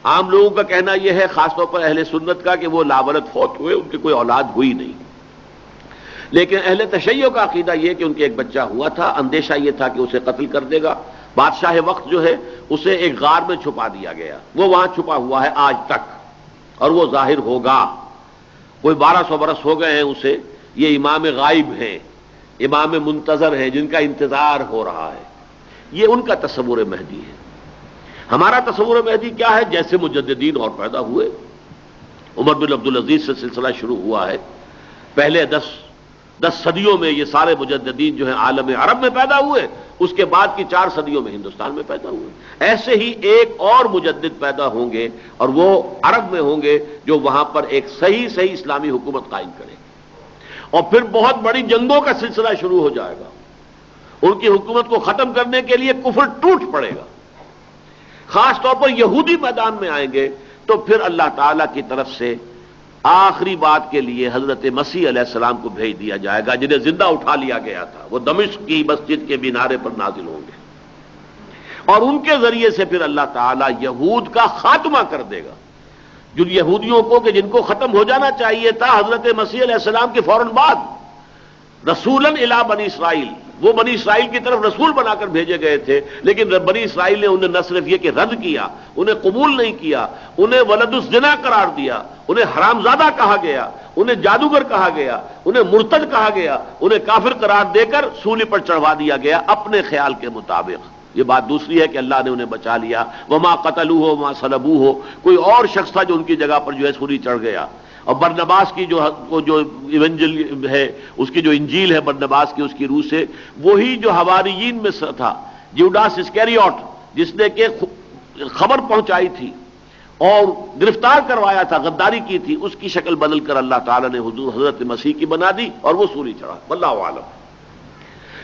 عام لوگوں کا کہنا یہ ہے، خاص طور پر اہل سنت کا، کہ وہ لاولد فوت ہوئے، ان کی کوئی اولاد ہوئی نہیں۔ لیکن اہل تشیع کا عقیدہ یہ کہ ان کے ایک بچہ ہوا تھا، اندیشہ یہ تھا کہ اسے قتل کر دے گا۔ بادشاہ وقت جو ہے اسے ایک غار میں چھپا دیا گیا، وہ وہاں چھپا ہوا ہے آج تک، اور وہ ظاہر ہوگا۔ کوئی 1200 برس ہو گئے ہیں اسے، یہ امام غائب ہیں، امام منتظر ہیں، جن کا انتظار ہو رہا ہے۔ یہ ان کا تصور مہدی ہے۔ ہمارا تصور مہدی کیا ہے؟ جیسے مجددین اور پیدا ہوئے، عمر بن عبدالعزیز سے سلسلہ شروع ہوا ہے، پہلے 10 صدیوں میں یہ سارے مجددین جو ہیں عالم عرب میں پیدا ہوئے، اس کے بعد کی 4 صدیوں میں ہندوستان میں پیدا ہوئے۔ ایسے ہی ایک اور مجدد پیدا ہوں گے، اور وہ عرب میں ہوں گے، جو وہاں پر ایک صحیح اسلامی حکومت قائم کرے گے، اور پھر بہت بڑی جنگوں کا سلسلہ شروع ہو جائے گا۔ ان کی حکومت کو ختم کرنے کے لیے کفر ٹوٹ پڑے گا۔ خاص طور پر یہودی میدان میں آئیں گے، تو پھر اللہ تعالی کی طرف سے آخری بات کے لیے حضرت مسیح علیہ السلام کو بھیج دیا جائے گا، جنہیں زندہ اٹھا لیا گیا تھا۔ وہ دمشق کی مسجد کے مینارے پر نازل ہوں گے، اور ان کے ذریعے سے پھر اللہ تعالیٰ یہود کا خاتمہ کر دے گا۔ جن یہودیوں کو کہ جن کو ختم ہو جانا چاہیے تھا حضرت مسیح علیہ السلام کے فوراً بعد، رسولاً الی بنی اسرائیل، وہ بنی اسرائیل کی طرف رسول بنا کر بھیجے گئے تھے، لیکن بنی اسرائیل نے انہیں نہ صرف یہ کہ رد کیا، انہیں قبول نہیں کیا، انہیں ولد الزنا قرار دیا، انہیں حرامزادہ کہا گیا، انہیں جادوگر کہا گیا، انہیں مرتد کہا گیا، انہیں کافر قرار دے کر سولی پر چڑھوا دیا گیا اپنے خیال کے مطابق۔ یہ بات دوسری ہے کہ اللہ نے انہیں بچا لیا، وما قتلوہ وما صلبوہ، کوئی اور شخص تھا جو ان کی جگہ پر جو ہے سولی چڑھ گیا۔ اور برنباس کی جو ایونجل ہے، اس کی جو انجیل ہے برنباس کی، اس کی روح سے وہی جو حواریین میں سے تھا، جیوڈاس اسکیریوٹ، جس نے کہ خبر پہنچائی تھی اور گرفتار کروایا تھا، غداری کی تھی، اس کی شکل بدل کر اللہ تعالیٰ نے حضرت مسیح کی بنا دی، اور وہ سولی چڑھا، واللہ عالم۔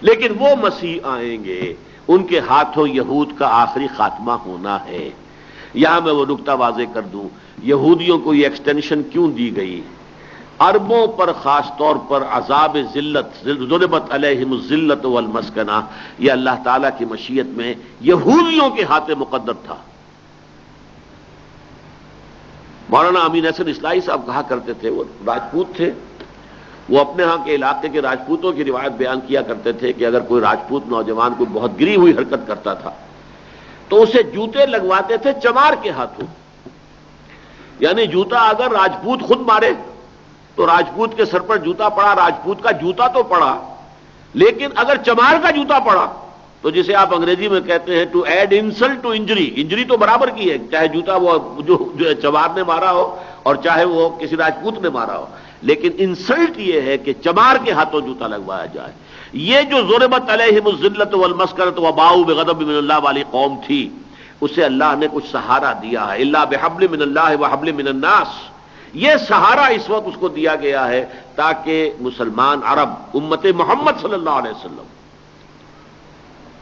لیکن وہ مسیح آئیں گے، ان کے ہاتھوں یہود کا آخری خاتمہ ہونا ہے۔ یہاں میں وہ نقطہ واضح کر دوں، یہودیوں کو یہ ایکسٹینشن کیوں دی گئی؟ عربوں پر خاص طور پر عذاب ذلت، ضربت علیہم الذلۃ والمسکنہ، یہ اللہ تعالیٰ کی مشیت میں یہودیوں کے ہاتھ مقدر تھا۔ مولانا امین حسن اصلاحی صاحب کہا کرتے تھے، وہ راجپوت تھے، وہ اپنے ہاں کے علاقے کے راجپوتوں کی روایت بیان کیا کرتے تھے کہ اگر کوئی راجپوت نوجوان کوئی بہت گری ہوئی حرکت کرتا تھا تو اسے جوتے لگواتے تھے چمار کے ہاتھوں، یعنی جوتا اگر راجپوت خود مارے تو راجپوت کے سر پر جوتا پڑا، راجپوت کا جوتا تو پڑا، لیکن اگر چمار کا جوتا پڑا تو جسے آپ انگریزی میں کہتے ہیں to add insult to injury, injury تو برابر کی ہے، چاہے جوتا وہ جو چمار نے مارا ہو اور چاہے وہ کسی راجپوت نے مارا ہو، لیکن انسلٹ یہ ہے کہ چمار کے ہاتھوں جوتا لگوایا جائے۔ یہ جو ضربت علیہم الذلۃ والمسکنۃ وباؤوا بغضب من اللہ والی قوم تھی، اسے اللہ نے کچھ سہارا دیا ہے، الا بحبل من اللہ وحبل من الناس، یہ سہارا اس وقت اس کو دیا گیا ہے تاکہ مسلمان عرب، امت محمد صلی اللہ علیہ وسلم،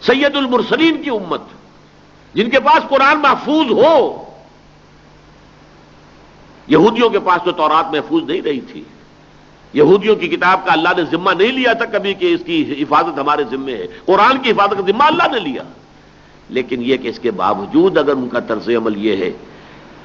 سید المرسلین کی امت، جن کے پاس قرآن محفوظ ہو، یہودیوں کے پاس تو تورات محفوظ نہیں رہی تھی، یہودیوں کی کتاب کا اللہ نے ذمہ نہیں لیا تھا کبھی کہ اس کی حفاظت ہمارے ذمے ہے، قرآن کی حفاظت کا ذمہ اللہ نے لیا، لیکن یہ کہ اس کے باوجود اگر ان کا طرز عمل یہ ہے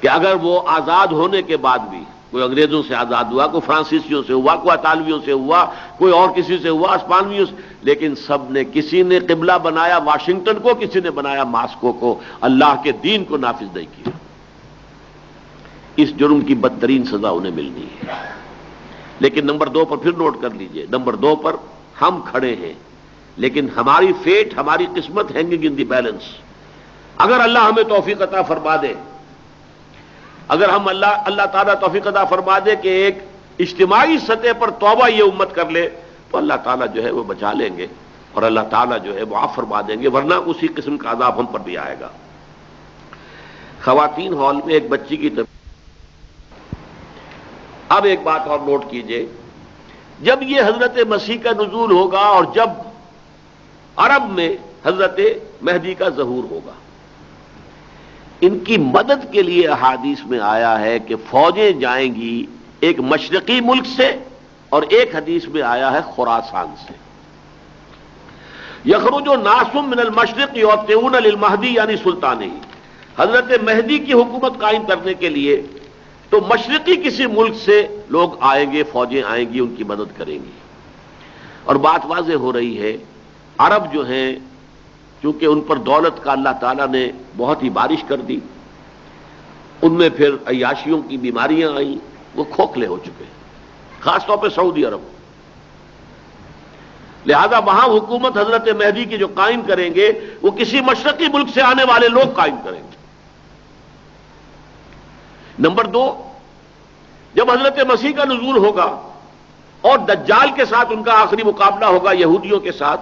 کہ اگر وہ آزاد ہونے کے بعد بھی، کوئی انگریزوں سے آزاد ہوا، کوئی فرانسیسیوں سے ہوا، کوئی اطالویوں سے ہوا، کوئی اور کسی سے ہوا، اسپانویوں سے، لیکن سب نے، کسی نے قبلہ بنایا واشنگٹن کو، کسی نے بنایا ماسکو کو، اللہ کے دین کو نافذ نہیں کیا۔ اس جرم کی بدترین سزا انہیں ملنی ہے۔ لیکن نمبر 2 پر پھر نوٹ کر لیجئے، نمبر 2 پر ہم کھڑے ہیں لیکن ہماری فیٹ، ہماری قسمت ہینگنگ ان دی بیلنس. اگر اللہ ہمیں توفیق عطا فرما دے، اگر ہم اللہ تعالیٰ توفیق عطا فرما دے کہ ایک اجتماعی سطح پر توبہ یہ امت کر لے تو اللہ تعالیٰ جو ہے وہ بچا لیں گے اور اللہ تعالیٰ جو ہے معاف فرما دیں گے، ورنہ اسی قسم کا عذاب ہم پر بھی آئے گا. خواتین ہال میں ایک بچی کی اب ایک بات اور نوٹ کیجئے، جب یہ حضرت مسیح کا نزول ہوگا اور جب عرب میں حضرت مہدی کا ظہور ہوگا، ان کی مدد کے لیے احادیث میں آیا ہے کہ فوجیں جائیں گی ایک مشرقی ملک سے اور ایک حدیث میں آیا ہے خراسان سے. یخرج ناس من المشرق یوطئون للمہدی یعنی سلطان ہی، حضرت مہدی کی حکومت قائم کرنے کے لیے تو مشرقی کسی ملک سے لوگ آئیں گے، فوجیں آئیں گی، ان کی مدد کریں گی. اور بات واضح ہو رہی ہے، عرب جو ہیں چونکہ ان پر دولت کا اللہ تعالیٰ نے بہت ہی بارش کر دی، ان میں پھر عیاشیوں کی بیماریاں آئیں، وہ کھوکھلے ہو چکے ہیں، خاص طور پہ سعودی عرب. لہذا وہاں حکومت حضرت مہدی کی جو قائم کریں گے وہ کسی مشرقی ملک سے آنے والے لوگ قائم کریں گے. نمبر 2، جب حضرت مسیح کا نزول ہوگا اور دجال کے ساتھ ان کا آخری مقابلہ ہوگا یہودیوں کے ساتھ،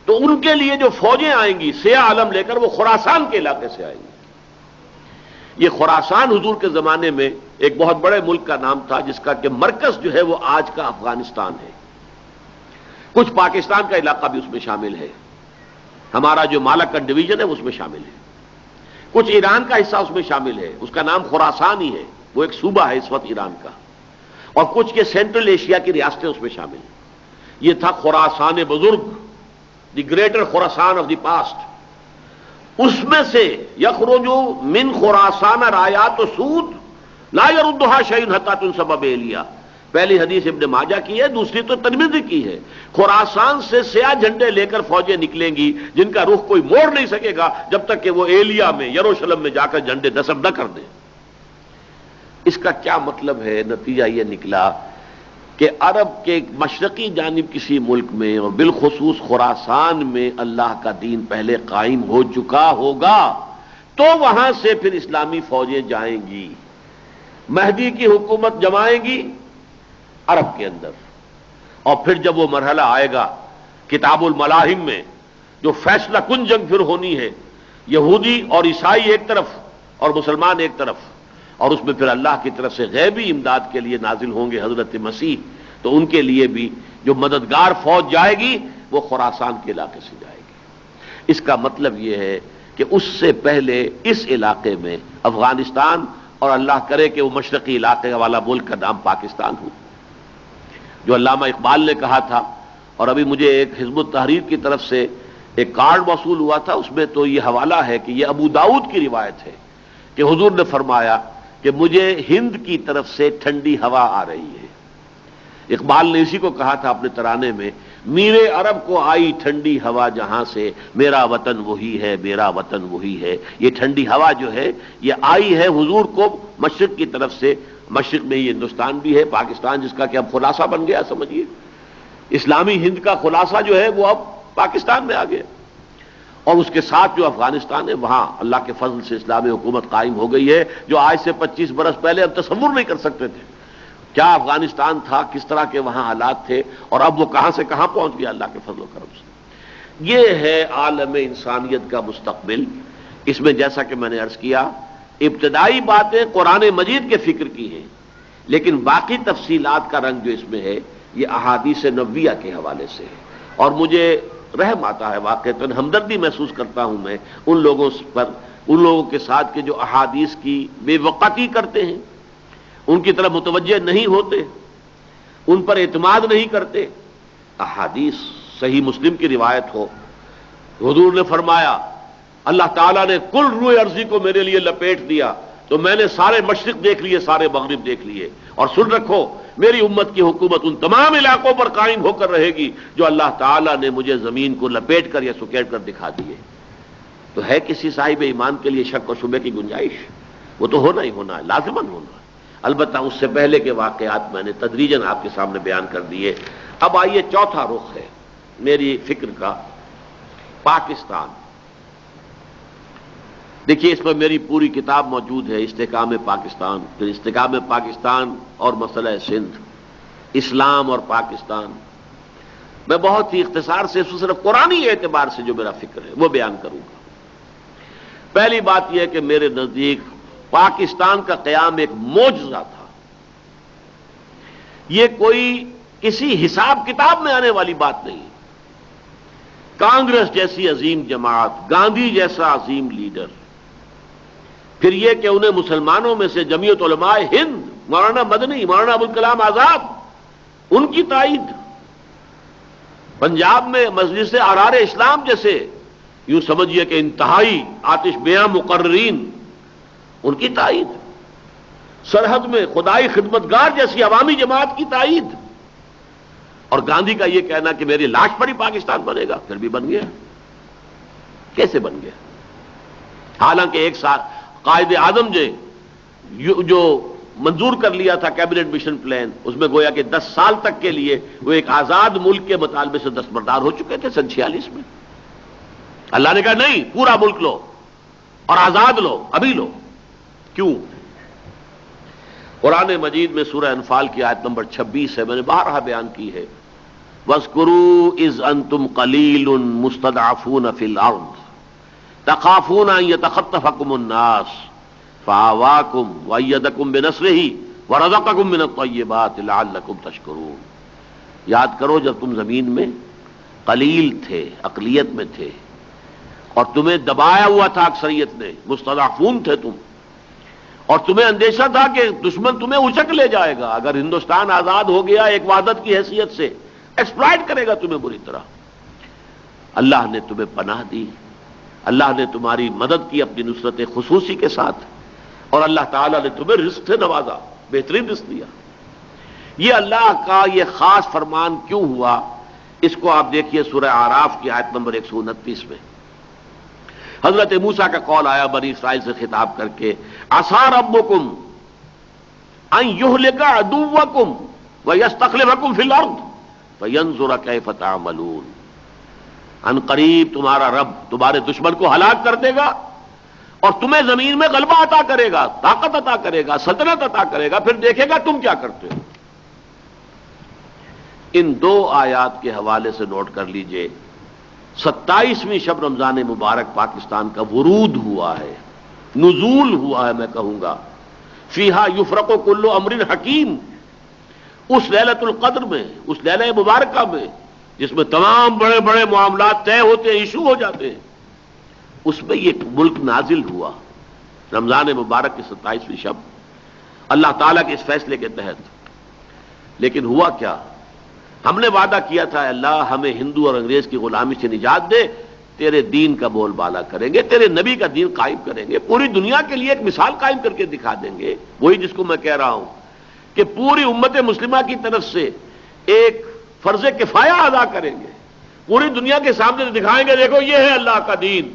تو ان کے لیے جو فوجیں آئیں گی سیاہ علم لے کر وہ خراسان کے علاقے سے آئیں گی. یہ خراسان حضور کے زمانے میں ایک بہت بڑے ملک کا نام تھا جس کا کہ مرکز جو ہے وہ آج کا افغانستان ہے. کچھ پاکستان کا علاقہ بھی اس میں شامل ہے، ہمارا جو مالکن ڈویژن ہے اس میں شامل ہے، کچھ ایران کا حصہ اس میں شامل ہے، اس کا نام خراسان ہی ہے، وہ ایک صوبہ ہے اس وقت ایران کا، اور کچھ کے سینٹرل ایشیا کی ریاستیں اس میں شامل ہیں. یہ تھا خراسان بزرگ، the greater Khorasan of the past. اس میں سے یخرج من خراسان رایات سود لا یردھا شیء حتی تنصب بإیلیا. پہلی حدیث ابن ماجہ کی ہے، دوسری تو ترمذی کی ہے. خراسان سے سیاہ جھنڈے لے کر فوجیں نکلیں گی جن کا رخ کوئی موڑ نہیں سکے گا جب تک کہ وہ ایلیا میں، یروشلم میں جا کر جھنڈے نصب نہ کر دیں. اس کا کیا مطلب ہے؟ نتیجہ یہ نکلا کہ عرب کے مشرقی جانب کسی ملک میں اور بالخصوص خراسان میں اللہ کا دین پہلے قائم ہو چکا ہوگا تو وہاں سے پھر اسلامی فوجیں جائیں گی، مہدی کی حکومت جمائیں گی عرب کے اندر. اور پھر جب وہ مرحلہ آئے گا کتاب الملاحم میں جو فیصلہ کن جنگ پھر ہونی ہے، یہودی اور عیسائی ایک طرف اور مسلمان ایک طرف، اور اس میں پھر اللہ کی طرف سے غیبی امداد کے لیے نازل ہوں گے حضرت مسیح، تو ان کے لیے بھی جو مددگار فوج جائے گی وہ خراسان کے علاقے سے جائے گی. اس کا مطلب یہ ہے کہ اس سے پہلے اس علاقے میں افغانستان، اور اللہ کرے کہ وہ مشرقی علاقے والا ملک کا نام پاکستان ہو. جو علامہ اقبال نے کہا تھا، اور ابھی مجھے ایک حزب التحریر کی طرف سے ایک کارڈ موصول ہوا تھا، اس میں تو یہ حوالہ ہے کہ یہ ابو داؤد کی روایت ہے کہ حضور نے فرمایا کہ مجھے ہند کی طرف سے ٹھنڈی ہوا آ رہی ہے. اقبال نے اسی کو کہا تھا اپنے ترانے میں، میرے عرب کو آئی ٹھنڈی ہوا جہاں سے، میرا وطن وہی ہے، میرا وطن وہی ہے. یہ ٹھنڈی ہوا جو ہے یہ آئی ہے حضور کو مشرق کی طرف سے. مشرق میں یہ ہندوستان بھی ہے، پاکستان جس کا کہ اب خلاصہ بن گیا، سمجھیے اسلامی ہند کا خلاصہ جو ہے وہ اب پاکستان میں آ گیا. اور اس کے ساتھ جو افغانستان ہے وہاں اللہ کے فضل سے اسلامی حکومت قائم ہو گئی ہے، جو آج سے 25 برس پہلے ہم تصور نہیں کر سکتے تھے کیا افغانستان تھا، کس طرح کے وہاں حالات تھے، اور اب وہ کہاں سے کہاں پہنچ گیا اللہ کے فضل و کرم سے. یہ ہے عالم انسانیت کا مستقبل. اس میں جیسا کہ میں نے عرض کیا ابتدائی باتیں قرآن مجید کے فکر کی ہیں، لیکن باقی تفصیلات کا رنگ جو اس میں ہے یہ احادیث نبویہ کے حوالے سے ہے. اور مجھے رحم آتا ہے، واقعتاً ہمدردی محسوس کرتا ہوں میں ان لوگوں پر، ان لوگوں کے ساتھ کہ جو احادیث کی بے وقتی کرتے ہیں، ان کی طرف متوجہ نہیں ہوتے، ان پر اعتماد نہیں کرتے. احادیث صحیح مسلم کی روایت ہو، حضور نے فرمایا اللہ تعالیٰ نے کل روئے ارضی کو میرے لیے لپیٹ دیا تو میں نے سارے مشرق دیکھ لیے، سارے مغرب دیکھ لیے، اور سن رکھو میری امت کی حکومت ان تمام علاقوں پر قائم ہو کر رہے گی جو اللہ تعالیٰ نے مجھے زمین کو لپیٹ کر یا سکیڑ کر دکھا دیے. تو ہے کسی صاحب ایمان کے لیے شک اور شبے کی گنجائش؟ وہ تو ہونا ہی ہونا ہے، لازماً ہونا ہے. البتہ اس سے پہلے کے واقعات میں نے تدریجاً آپ کے سامنے بیان کر دیے. اب آئیے چوتھا رخ ہے میری فکر کا پاکستان، دیکھیے اس پر میری پوری کتاب موجود ہے، استحکام پاکستان، پھر استحکام پاکستان اور مسئلہ سندھ، اسلام اور پاکستان۔ میں بہت ہی اختصار سے اس کو صرف قرآنی اعتبار سے جو میرا فکر ہے وہ بیان کروں گا۔ پہلی بات یہ ہے کہ میرے نزدیک پاکستان کا قیام ایک معجزہ تھا، یہ کوئی کسی حساب کتاب میں آنے والی بات نہیں۔ کانگریس جیسی عظیم جماعت، گاندھی جیسا عظیم لیڈر، پھر یہ کہ انہیں مسلمانوں میں سے جمعیت علماء ہند، مولانا مدنی، مولانا ابوالکلام آزاد، ان کی تائید، پنجاب میں مجلس آرار اسلام جیسے یوں سمجھیے کہ انتہائی آتش بیاں مقررین، ان کی تائید، سرحد میں خدائی خدمتگار جیسی عوامی جماعت کی تائید، اور گاندھی کا یہ کہنا کہ میری لاش پر ہی پاکستان بنے گا، پھر بھی بن گیا۔ کیسے بن گیا؟ حالانکہ ایک سال قائد اعظم جو منظور کر لیا تھا کیبنٹ مشن پلان، اس میں گویا کہ 10 سال تک کے لیے وہ ایک آزاد ملک کے مطالبے سے دستبردار ہو چکے تھے سن 46 میں۔ اللہ نے کہا نہیں، پورا ملک لو اور آزاد لو، ابھی لو۔ کیوں؟ قرآن مجید میں سورہ انفال کی آیت نمبر 26 ہے، میں نے بارہا بیان کی ہے، وَاذْكُرُوا إِذْ أَنْتُمْ قَلِيلٌ مُسْتَضْعَفُونَ فِي الْأَرْضِ تَخَافُونَ أَنْ يَتَخَطَّفَكُمُ النَّاسُ فَآوَاكُمْ وَأَيَّدَكُمْ بِنَصْرِهِ وَرَزَقَكُمْ مِنَ الطَّيِّبَاتِ لَعَلَّكُمْ تَشْكُرُونَ۔ یاد کرو جب تم زمین میں قلیل تھے، اقلیت میں تھے، اور تمہیں دبایا ہوا تھا اکثریت نے، مستضعفون تھے تم، اور تمہیں اندیشہ تھا کہ دشمن تمہیں اچک لے جائے گا، اگر ہندوستان آزاد ہو گیا ایک وحدت کی حیثیت سے ایکسپلائٹ کرے گا تمہیں بری طرح۔ اللہ نے تمہیں پناہ دی، اللہ نے تمہاری مدد کی اپنی نصرت خصوصی کے ساتھ، اور اللہ تعالیٰ نے تمہیں رزق سے نوازا، بہترین رزق دیا۔ یہ اللہ کا یہ خاص فرمان کیوں ہوا؟ اس کو آپ دیکھیے سورہ اعراف کی آیت نمبر 129 میں حضرت موسیٰ کا قول آیا بنی اسرائیل سے خطاب کر کے، عسیٰ ربکم ان یہلک عدوکم ویستخلفکم فی الارض فینظر کیف تعملون۔ ان قریب تمہارا رب تمہارے دشمن کو ہلاک کر دے گا اور تمہیں زمین میں غلبہ عطا کرے گا، طاقت عطا کرے گا، سلطنت عطا کرے گا، پھر دیکھے گا تم کیا کرتے ہو۔ ان دو آیات کے حوالے سے نوٹ کر لیجئے، 27ویں شب رمضان مبارک پاکستان کا ورود ہوا ہے، نزول ہوا ہے، میں کہوں گا فیہا یفرق کل امر حکیم، اس لیلۃ القدر میں، اس لیلہ مبارکہ میں جس میں تمام بڑے بڑے معاملات طے ہوتے ہیں، ایشو ہو جاتے ہیں، اس میں یہ ملک نازل ہوا رمضان مبارک کی 27ویں شب اللہ تعالیٰ کے اس فیصلے کے تحت۔ لیکن ہوا کیا؟ ہم نے وعدہ کیا تھا اللہ ہمیں ہندو اور انگریز کی غلامی سے نجات دے، تیرے دین کا بول بالا کریں گے، تیرے نبی کا دین قائم کریں گے، پوری دنیا کے لیے ایک مثال قائم کر کے دکھا دیں گے۔ وہی جس کو میں کہہ رہا ہوں کہ پوری امت مسلمہ کی طرف سے ایک فرض کفایہ ادا کریں گے، پوری دنیا کے سامنے دکھائیں گے دیکھو یہ ہے اللہ کا دین،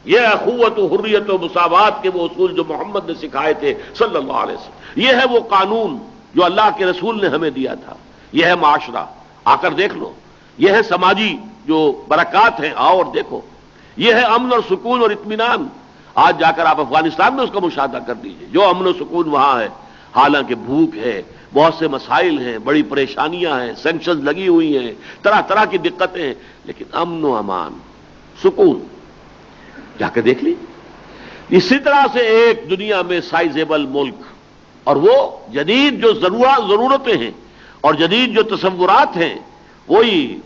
یہ اخوت و حریت و مساوات کے وہ اصول جو محمد نے سکھائے تھے صلی اللہ علیہ وسلم، یہ ہے وہ قانون جو اللہ کے رسول نے ہمیں دیا تھا، یہ ہے معاشرہ، آ کر دیکھ لو، یہ ہے سماجی جو برکات ہیں، آؤ اور دیکھو، یہ ہے امن اور سکون اور اطمینان۔ آج جا کر آپ افغانستان میں اس کا مشاہدہ کر دیجئے، جو امن و سکون وہاں ہے، حالانکہ بھوک ہے، بہت سے مسائل ہیں، بڑی پریشانیاں ہیں، سینکشنز لگی ہوئی ہیں، طرح طرح کی دقتیں ہیں، لیکن امن و امان، سکون، جا کے دیکھ لی۔ اسی طرح سے ایک دنیا میں سائزیبل ملک، اور وہ جدید جو ضرورتیں ہیں اور جدید جو تصورات ہیں وہی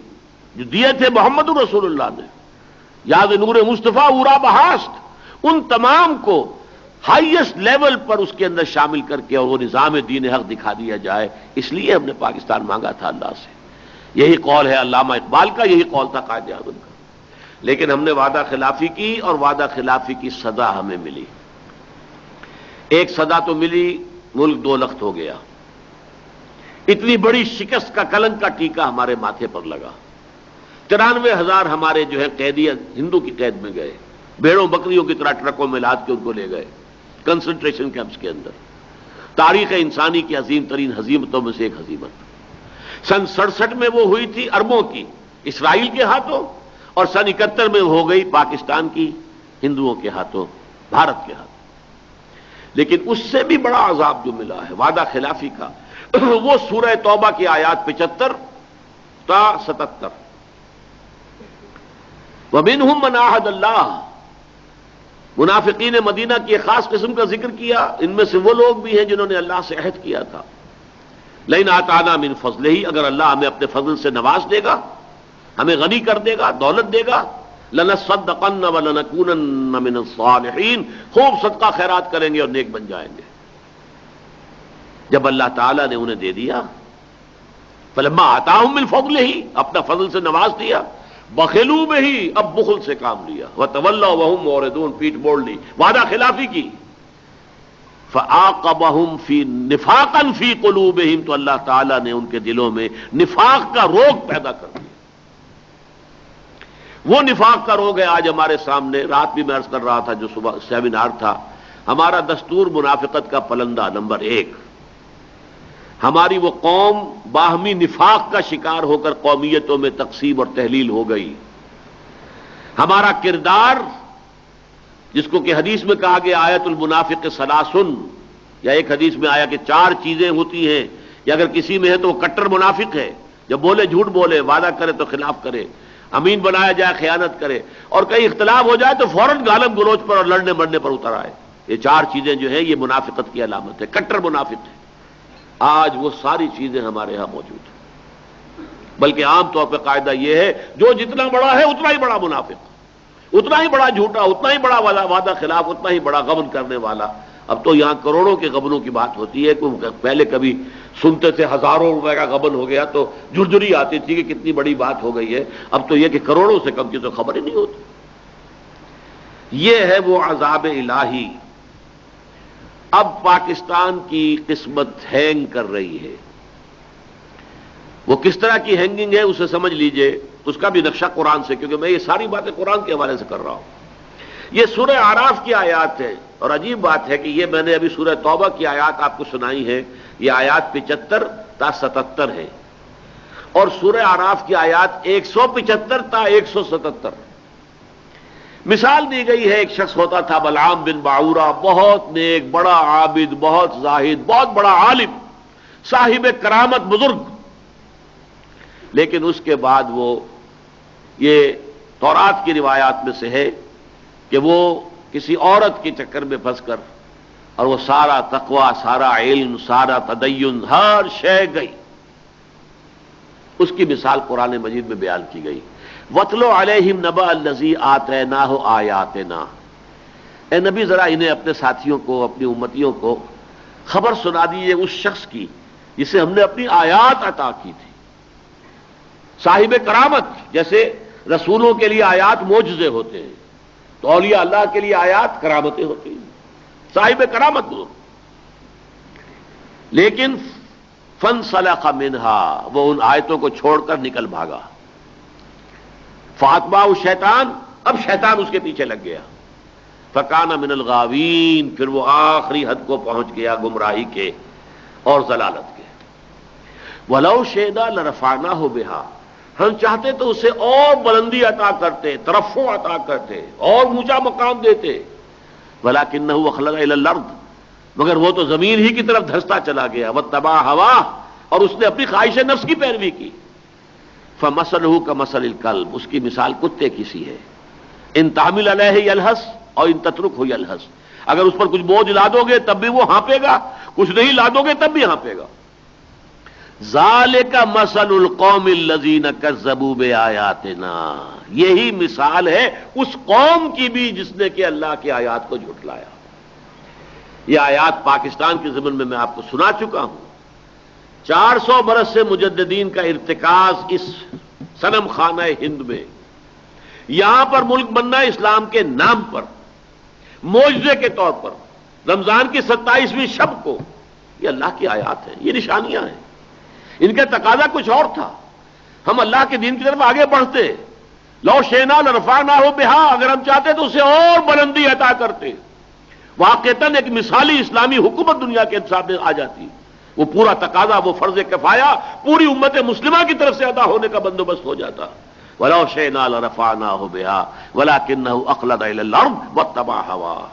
جو دیے تھے محمد رسول اللہ نے، یاد نور مصطفیٰ اورا بہاشت، ان تمام کو ہائیسٹ لیول پر اس کے اندر شامل کر کے اور وہ نظام دین حق دکھا دیا جائے، اس لیے ہم نے پاکستان مانگا تھا اللہ سے۔ یہی قول ہے علامہ اقبال کا، یہی قول تھا قائد اعظم کا، لیکن ہم نے وعدہ خلافی کی اور وعدہ خلافی کی سزا ہمیں ملی۔ ایک سزا تو ملی، ملک دو لخت ہو گیا، اتنی بڑی شکست کا کلنک کا ٹیکا ہمارے ماتھے پر لگا، 93,000 ہمارے جو ہے قیدی ہندو کی قید میں گئے، بھیڑوں بکریوں کی طرح ٹرکوں میں لاد کے ان کو لے گئے کنسنٹریشن کیمپس کے اندر۔ تاریخ انسانی کی عظیم ترین ہزیمتوں میں سے ایک ہزیمت۔ سن 67 میں وہ ہوئی تھی اربوں کی، اسرائیل کے ہاتھوں، اور سن 71 میں ہو گئی پاکستان کی ہندوؤں کے ہاتھوں، بھارت کے ہاتھوں۔ لیکن اس سے بھی بڑا عذاب جو ملا ہے وعدہ خلافی کا، وہ سورہ توبہ کی آیات 75 تا 77۔ وَمِنْهُمْ مَنْ عَاهَدَ اللَّهَ، منافقین مدینہ کی ایک خاص قسم کا ذکر کیا، ان میں سے وہ لوگ بھی ہیں جنہوں نے اللہ سے عہد کیا تھا، لَئِنْ آتَانَا مِنْ فَضْلِهِ، اگر اللہ ہمیں اپنے فضل سے نواز دے گا، ہمیں غنی کر دے گا، دولت دے گا، لَنَصَّدَّقَنَّ وَلَنَكُونَنَّ مِنَ الصَّالِحِينَ، خوب صدقہ خیرات کریں گے اور نیک بن جائیں گے۔ جب اللہ تعالیٰ نے انہیں دے دیا، فَلَمَّا آتَاهُم مِّن فَضْلِهِ، اپنا فضل سے نواز دیا، بخلوا بِهِ، اب بخل سے کام لیا، وَتَوَلَّوْا وَهُم مُعْرِضُونَ، پیٹ موڑ لی، وعدہ خلافی کی۔ فَعَاقَبَهُمْ فِي نِفَاقًا فِي قُلُوبِهِمْ، تو اللہ تعالیٰ نے ان کے دلوں میں نفاق کا روگ پیدا کر دیا۔ وہ نفاق کا روگ ہے آج ہمارے سامنے۔ رات بھی میں عرض کر رہا تھا جو صبح سیمینار تھا، ہمارا دستور منافقت کا پلندہ نمبر 1۔ ہماری وہ قوم باہمی نفاق کا شکار ہو کر قومیتوں میں تقسیم اور تحلیل ہو گئی۔ ہمارا کردار، جس کو کہ حدیث میں کہا گیا آیت المنافق ثلاثن، یا ایک حدیث میں آیا کہ 4 چیزیں ہوتی ہیں، یا اگر کسی میں ہے تو وہ کٹر منافق ہے، جب بولے جھوٹ بولے، وعدہ کرے تو خلاف کرے، امین بنایا جائے خیانت کرے، اور کہیں اختلاف ہو جائے تو فوراً گالم گلوچ پر اور لڑنے مرنے پر اتر آئے۔ یہ 4 چیزیں جو ہیں یہ منافقت کی علامت ہے، کٹر منافق ہے۔ آج وہ ساری چیزیں ہمارے ہاں موجود ہیں، بلکہ عام طور پہ قاعدہ یہ ہے جو جتنا بڑا ہے اتنا ہی بڑا منافق، اتنا ہی بڑا جھوٹا، اتنا ہی بڑا وعدہ خلاف، اتنا ہی بڑا غبن کرنے والا۔ اب تو یہاں کروڑوں کے غبنوں کی بات ہوتی ہے، پہلے کبھی سنتے تھے ہزاروں روپے کا غبن ہو گیا تو جھرجھری آتی تھی کہ کتنی بڑی بات ہو گئی ہے، اب تو یہ کہ کروڑوں سے کم کی تو خبر ہی نہیں ہوتی۔ یہ ہے وہ عذاب الہی۔ اب پاکستان کی قسمت ہینگ کر رہی ہے۔ وہ کس طرح کی ہینگنگ ہے اسے سمجھ لیجئے، اس کا بھی نقشہ قرآن سے، کیونکہ میں یہ ساری باتیں قرآن کے حوالے سے کر رہا ہوں۔ یہ سورہ اعراف کی آیات ہے، اور عجیب بات ہے کہ یہ میں نے ابھی سورہ توبہ کی آیات آپ کو سنائی ہے، یہ آیات 75 تا 77 ہے، اور سورہ اعراف کی آیات 175 تا 177۔ مثال دی گئی ہے، ایک شخص ہوتا تھا بلعام بن باعورہ، بہت نیک، بڑا عابد، بہت زاہد، بہت بڑا عالم، صاحب کرامت، بزرگ، لیکن اس کے بعد وہ، یہ تورات کی روایات میں سے ہے کہ وہ کسی عورت کے چکر میں پھنس کر، اور وہ سارا تقوی، سارا علم، سارا تدین، ہر شے گئی۔ اس کی مثال قرآن مجید میں بیان کی گئی، وَاتْلُ عَلَيْهِمْ نَبَأَ الَّذِي آتَيْنَاهُ آيَاتِنَا، اے نبی ذرا انہیں اپنے ساتھیوں کو، اپنی امتیوں کو خبر سنا دیجیے اس شخص کی جسے ہم نے اپنی آیات عطا کی تھی۔ صاحب کرامت، جیسے رسولوں کے لیے آیات معجزے ہوتے ہیں، تو اولیاء اللہ کے لیے آیات کرامتیں ہوتی ہیں، صاحب کرامت وہ۔ لیکن فَانْسَلَخَ مِنْهَا، وہ ان آیتوں کو چھوڑ کر نکل بھاگا۔ فَأَتْبَعَهُ الشَّيْطَانُ، اب شیطان اس کے پیچھے لگ گیا۔ فَكَانَ مِنَ الْغَاوِينَ، پھر وہ آخری حد کو پہنچ گیا گمراہی کے اور ضلالت کے۔ وَلَوْ شِئْنَا لَرَفَعْنَاهُ بِهَا، ہم چاہتے تو اسے اور بلندی عطا کرتے، ترفع عطا کرتے، اور اونچا مقام دیتے، وَلَكِنَّهُ أَخْلَدَ إِلَى الْأَرْضِ، مگر وہ تو زمین ہی کی طرف دھستا چلا گیا، وَاتَّبَعَ هَوَاهُ، اور اس نے اپنی خواہش نفس کی پیروی کی۔ فَمَثَلُهُ كَمَثَلِ الْكَلْبِ، اس کی مثال کتے کی سی ہے، ان تحمل علیہ یلہث اور ان تترکہ یلہث، اگر اس پر کچھ بوجھ لا دو گے تب بھی وہ ہانپے گا، کچھ نہیں لا دو گے تب بھی ہانپے گا۔ ذالک مثل القوم الذین کذبوا بآیاتنا، یہی مثال ہے اس قوم کی بھی جس نے کہ اللہ کی آیات کو جھٹلایا۔ یہ آیات پاکستان کے ضمن میں آپ کو سنا چکا ہوں۔ 400 برس سے مجددین کا ارتکاز اس صنم خانہ ہند میں، یہاں پر ملک بننا اسلام کے نام پر، معجزے کے طور پر، رمضان کی 27ویں شب کو، یہ اللہ کی آیات ہیں، یہ نشانیاں ہیں۔ ان کا تقاضا کچھ اور تھا، ہم اللہ کے دین کی طرف آگے بڑھتے، لو شئنا لرفعناہ بہا، اگر ہم چاہتے تو اسے اور بلندی عطا کرتے، واقعتاً ایک مثالی اسلامی حکومت دنیا کے سامنے آ جاتی، وہ پورا تقاضا، وہ فرض کفایہ پوری امت مسلمہ کی طرف سے ادا ہونے کا بندوبست ہو جاتا۔ وَلَوْ شِئْنَا لَرَفَعْنَاهُ بِهَا وَلَكِنَّهُ أَخْلَدَ إِلَى الْأَرْضِ وَاتَّبَعَ هَوَاهُ،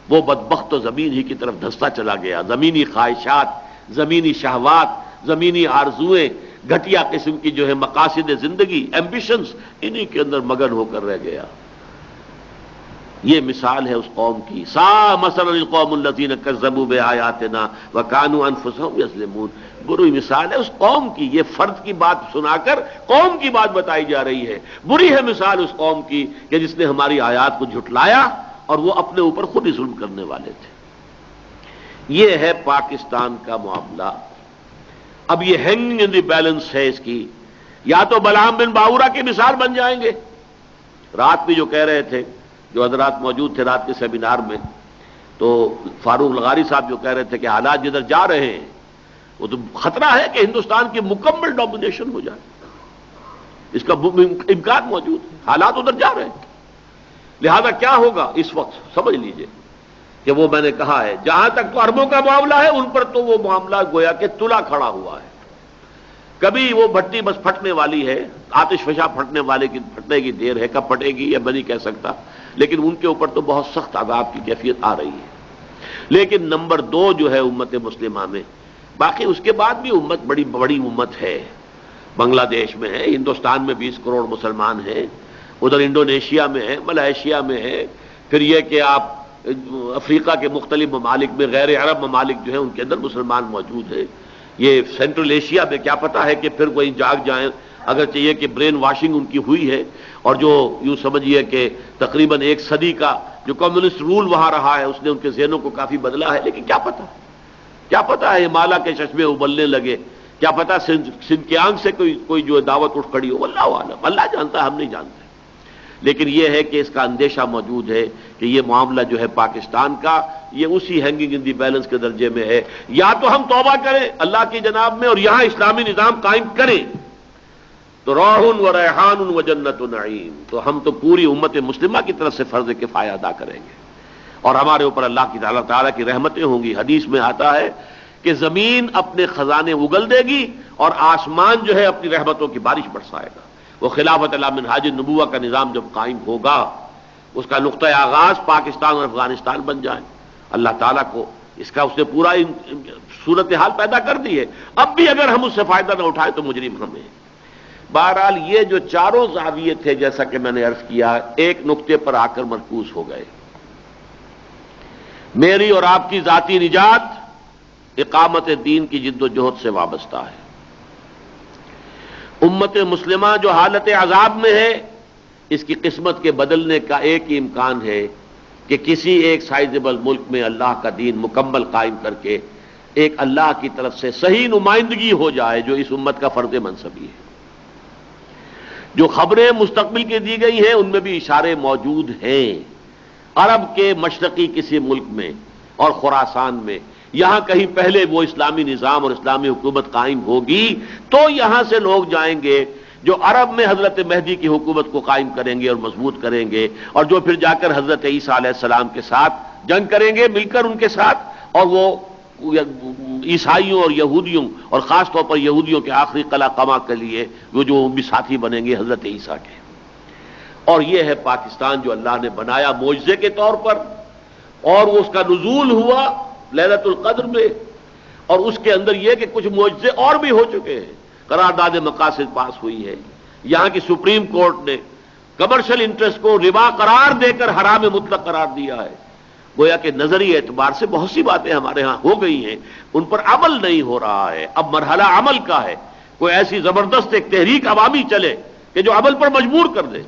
وہ بدبخت تو زمین ہی کی طرف دھستا چلا گیا، زمینی خواہشات، زمینی شہوات، زمینی آرزوئیں، گھٹیا قسم کی جو ہے مقاصد زندگی، ایمبیشنز، انہی کے اندر مگن ہو کر رہ گیا۔ یہ مثال ہے اس قوم کی، سا مثلا القوم الذین کذبوا بآیاتنا وکانوا انفسهم یظلمون، بری مثال ہے اس قوم کی۔ یہ فرد کی بات سنا کر قوم کی بات بتائی جا رہی ہے، بری ہے مثال اس قوم کی کہ جس نے ہماری آیات کو جھٹلایا اور وہ اپنے اوپر خود ہی ظلم کرنے والے تھے۔ یہ ہے پاکستان کا معاملہ۔ اب یہ ہینگنگ ان دی بیلنس ہے اس کی، یا تو بلعام بن باورا کی مثال بن جائیں گے۔ رات بھی جو کہہ رہے تھے، جو حضرات موجود تھے رات کے سیمینار میں، تو فاروق لغاری صاحب جو کہہ رہے تھے کہ حالات جدھر جا رہے ہیں وہ تو خطرہ ہے کہ ہندوستان کی مکمل ڈومینیشن ہو جائے، اس کا امکان موجود ہے، حالات ادھر جا رہے ہیں۔ لہذا کیا ہوگا اس وقت سمجھ لیجئے کہ وہ میں نے کہا ہے، جہاں تک تو عربوں کا معاملہ ہے ان پر تو وہ معاملہ گویا کہ تلا کھڑا ہوا ہے۔ کبھی وہ بھٹی بس پھٹنے والی ہے، آتش فشاں پھٹنے کی دیر ہے، کب پھٹے گی یہ میں نہیں کہہ سکتا، لیکن ان کے اوپر تو بہت سخت عذاب کی کیفیت آ رہی ہے۔ لیکن نمبر 2 جو ہے امت مسلمہ میں، باقی اس کے بعد بھی امت بڑی بڑی امت ہے، بنگلہ دیش میں ہے، ہندوستان میں 20 کروڑ مسلمان ہیں، ادھر انڈونیشیا میں ہے، ملائیشیا میں ہے، پھر یہ کہ آپ افریقہ کے مختلف ممالک میں، غیر عرب ممالک جو ہیں ان کے اندر مسلمان موجود ہیں۔ یہ سینٹرل ایشیا میں کیا پتہ ہے کہ پھر کوئی جاگ جائیں، اگر چاہیے کہ برین واشنگ ان کی ہوئی ہے، اور جو یوں سمجھیے کہ تقریباً 1 صدی کا جو کمیونسٹ رول وہاں رہا ہے اس نے ان کے ذہنوں کو کافی بدلا ہے، لیکن کیا پتہ ہے ہمالیہ کے چشمے ابلنے لگے، کیا پتہ سنکیانگ سے کوئی جو دعوت اٹھ کھڑی ہو، اللہ عالم، اللہ جانتا ہے، ہم نہیں جانتے۔ لیکن یہ ہے کہ اس کا اندیشہ موجود ہے کہ یہ معاملہ جو ہے پاکستان کا، یہ اسی ہینگنگ ان دی بیلنس کے درجے میں ہے۔ یا تو ہم توبہ کریں اللہ کی جناب میں اور یہاں اسلامی نظام قائم کریں تو روح و ریحان و جنت و نعیم، تو ہم تو پوری امت مسلمہ کی طرف سے فرض کفایہ ادا کریں گے اور ہمارے اوپر اللہ کی تعالیٰ کی رحمتیں ہوں گی۔ حدیث میں آتا ہے کہ زمین اپنے خزانے اگل دے گی اور آسمان جو ہے اپنی رحمتوں کی بارش برسائے گا۔ وہ خلافت علی منہاج النبوہ کا نظام جب قائم ہوگا، اس کا نقطہ آغاز پاکستان اور افغانستان بن جائیں، اللہ تعالیٰ کو اس کا اس نے پورا صورتحال پیدا کر دی ہے۔ اب بھی اگر ہم اس سے فائدہ نہ اٹھائیں تو مجرم ہم ہیں۔ بہرحال یہ جو چاروں زاویے تھے جیسا کہ میں نے عرض کیا، ایک نقطے پر آ کر مرکوز ہو گئے۔ میری اور آپ کی ذاتی نجات اقامت دین کی جد و جہد سے وابستہ ہے۔ امت مسلمہ جو حالت عذاب میں ہے، اس کی قسمت کے بدلنے کا ایک ہی امکان ہے کہ کسی ایک سائزبل ملک میں اللہ کا دین مکمل قائم کر کے ایک اللہ کی طرف سے صحیح نمائندگی ہو جائے، جو اس امت کا فرض منصبی ہے۔ جو خبریں مستقبل کی دی گئی ہیں ان میں بھی اشارے موجود ہیں۔ عرب کے مشرقی کسی ملک میں اور خراسان میں یہاں کہیں پہلے وہ اسلامی نظام اور اسلامی حکومت قائم ہوگی تو یہاں سے لوگ جائیں گے جو عرب میں حضرت مہدی کی حکومت کو قائم کریں گے اور مضبوط کریں گے، اور جو پھر جا کر حضرت عیسیٰ علیہ السلام کے ساتھ جنگ کریں گے مل کر ان کے ساتھ، اور وہ عیسائیوں اور یہودیوں اور خاص طور پر یہودیوں کے آخری قلع قمع کے لیے وہ جو بھی ساتھی بنیں گے حضرت عیسیٰ کے۔ اور یہ ہے پاکستان جو اللہ نے بنایا معجزے کے طور پر، اور وہ اس کا نزول ہوا لیلۃ القدر میں، اور اس کے اندر یہ کہ کچھ معجزے اور بھی ہو چکے ہیں۔ قرارداد مقاصد پاس ہوئی ہے، یہاں کی سپریم کورٹ نے کمرشل انٹرسٹ کو ربا قرار دے کر حرام مطلق قرار دیا ہے۔ گویا کہ نظری اعتبار سے بہت سی باتیں ہمارے ہاں ہو گئی ہیں، ان پر عمل نہیں ہو رہا ہے۔ اب مرحلہ عمل کا ہے، کوئی ایسی زبردست ایک تحریک عوامی چلے کہ جو عمل پر مجبور کر دے،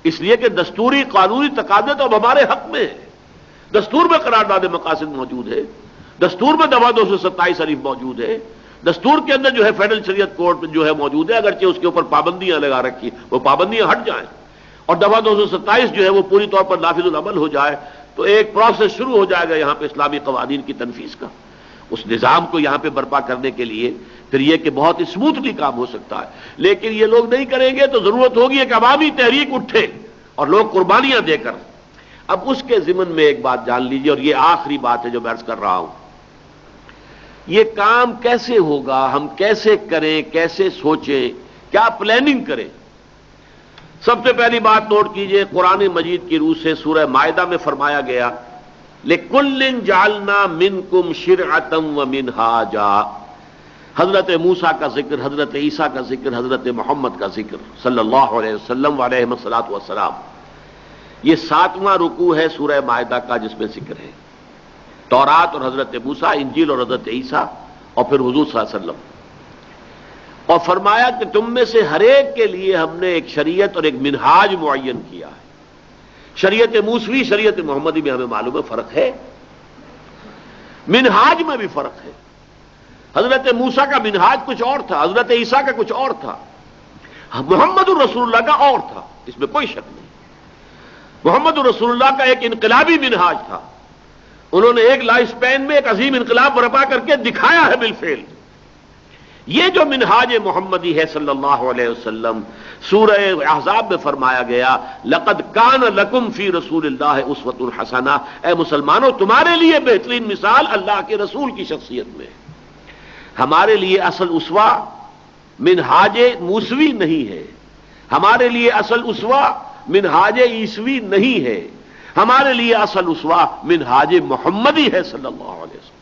اس لیے کہ دستوری قانونی تقاضے تو اب ہمارے حق میں ہے۔ دستور میں قرارداد مقاصد موجود ہے، دستور میں دفعہ 227 الف موجود ہے، دستور کے اندر جو ہے فیڈرل شریعت کورٹ جو ہے موجود ہے، اگرچہ اس کے اوپر پابندیاں لگا رکھی، وہ پابندیاں ہٹ جائیں اور دفعہ 227 جو ہے وہ پوری طور پر نافذ العمل ہو جائے تو ایک پروسیس شروع ہو جائے گا یہاں پہ اسلامی قوانین کی تنفیذ کا۔ اس نظام کو یہاں پہ برپا کرنے کے لیے پھر یہ کہ بہت اسموتھلی کام ہو سکتا ہے، لیکن یہ لوگ نہیں کریں گے تو ضرورت ہوگی ایک عوامی تحریک اٹھے اور لوگ قربانیاں دے کر۔ اب اس کے ضمن میں ایک بات جان لیجیے، اور یہ آخری بات ہے جو میں عرض کر رہا ہوں، یہ کام کیسے ہوگا، ہم کیسے کریں، کیسے سوچیں، کیا پلاننگ کریں۔ سب سے پہلی بات نوٹ کیجئے، قرآن مجید کی روح سے سورہ مائدہ میں فرمایا گیا لِكُلٍّ جَعَلْنَا مِنْكُمْ شِرْعَةً وَمِنْهَاجًا۔ حضرت موسیٰ کا ذکر، حضرت عیسیٰ کا ذکر، حضرت محمد کا ذکر صلی اللہ علیہ وسلم وعلیہ الصلوۃ والسلام، یہ 7واں رکوع ہے سورہ مائدہ کا جس میں ذکر ہے تورات اور حضرت موسیٰ، انجیل اور حضرت عیسیٰ، اور پھر حضور صلی اللہ علیہ وسلم، اور فرمایا کہ تم میں سے ہر ایک کے لیے ہم نے ایک شریعت اور ایک منہاج معین کیا ہے۔ شریعت موسوی، شریعت محمدی میں ہمیں معلوم ہے فرق ہے، منہاج میں بھی فرق ہے۔ حضرت موسیٰ کا منہاج کچھ اور تھا، حضرت عیسیٰ کا کچھ اور تھا، محمد الرسول اللہ کا اور تھا، اس میں کوئی شک نہیں۔ محمد الرسول اللہ کا ایک انقلابی منہاج تھا، انہوں نے ایک لائف سپین میں ایک عظیم انقلاب برپا کر کے دکھایا ہے بالفعل۔ یہ جو منہاج محمدی ہے صلی اللہ علیہ وسلم، سورہ احزاب میں فرمایا گیا لقد کان لکم فی رسول اللہ اسوۃ حسنہ، اے مسلمانوں تمہارے لیے بہترین مثال اللہ کے رسول کی شخصیت میں۔ ہمارے لیے اصل اسوہ منہاج موسوی نہیں ہے، ہمارے لیے اصل اسوہ منہاج عیسوی نہیں ہے، ہمارے لیے اصل اسوہ منہاج محمدی ہے صلی اللہ علیہ وسلم۔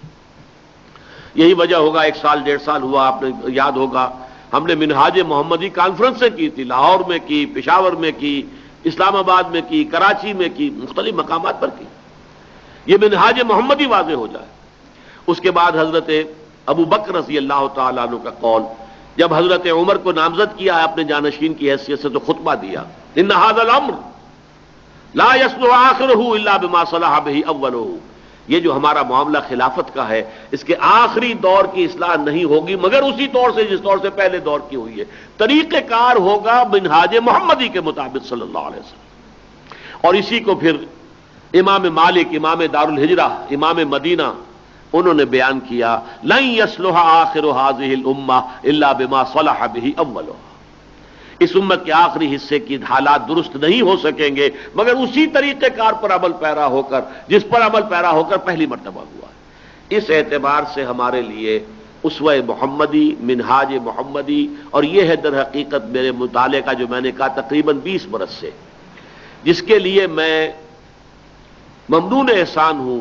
یہی وجہ ہوگا 1 سال 1.5 سال ہوا، آپ نے یاد ہوگا ہم نے منہاج محمدی کانفرنسیں کی تھی، لاہور میں کی، پشاور میں کی، اسلام آباد میں کی، کراچی میں کی، مختلف مقامات پر کی، یہ منہاج محمدی واضح ہو جائے۔ اس کے بعد حضرت ابو بکر رضی اللہ تعالیٰ عنہ کا قول، جب حضرت عمر کو نامزد کیا ہے اپنے جانشین کی حیثیت سے تو خطبہ دیا ان ھذا الامر لا يصلح آخرہ الا بما صلح به اولہ، یہ جو ہمارا معاملہ خلافت کا ہے اس کے آخری دور کی اصلاح نہیں ہوگی مگر اسی طور سے جس طور سے پہلے دور کی ہوئی ہے، طریقہ کار ہوگا منہاج محمدی کے مطابق صلی اللہ علیہ وسلم۔ اور اسی کو پھر امام مالک، امام دارالہجرہ، امام مدینہ، انہوں نے بیان کیا لن يصلح آخر هذه الامہ الا بما صلح به اولها، اس امت کے آخری حصے کی حالات درست نہیں ہو سکیں گے مگر اسی طریقہ کار پر عمل پیرا ہو کر جس پر عمل پیرا ہو کر پہلی مرتبہ ہوا ہے۔ اس اعتبار سے ہمارے لیے اسوہ محمدی، منہاج محمدی، اور یہ ہے در حقیقت میرے مطالعے کا جو میں نے کہا تقریباً 20 برس سے، جس کے لیے میں ممنون احسان ہوں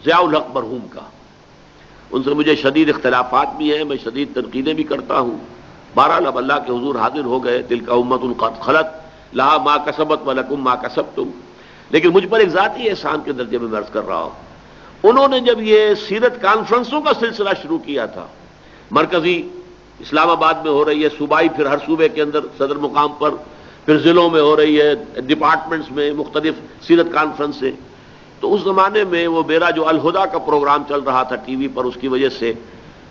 ضیاء الحق مرحوم کا۔ ان سے مجھے شدید اختلافات بھی ہیں، میں شدید تنقیدیں بھی کرتا ہوں، بہرحال اب اللہ کے حضور حاضر ہو گئے، تلک امۃ قد خلت لہا ما کسبت ولکم ما کسبتم، لیکن مجھ پر ایک ذاتی احسان کے درجے میں عرض کر رہا ہوں، انہوں نے جب یہ سیرت کانفرنسوں کا سلسلہ شروع کیا تھا، مرکزی اسلام آباد میں ہو رہی ہے، صوبائی پھر ہر صوبے کے اندر صدر مقام پر، پھر ضلعوں میں ہو رہی ہے، ڈپارٹمنٹس میں مختلف سیرت کانفرنسیں، تو اس زمانے میں وہ میرا جو الہدیٰ کا پروگرام چل رہا تھا ٹی وی پر، اس کی وجہ سے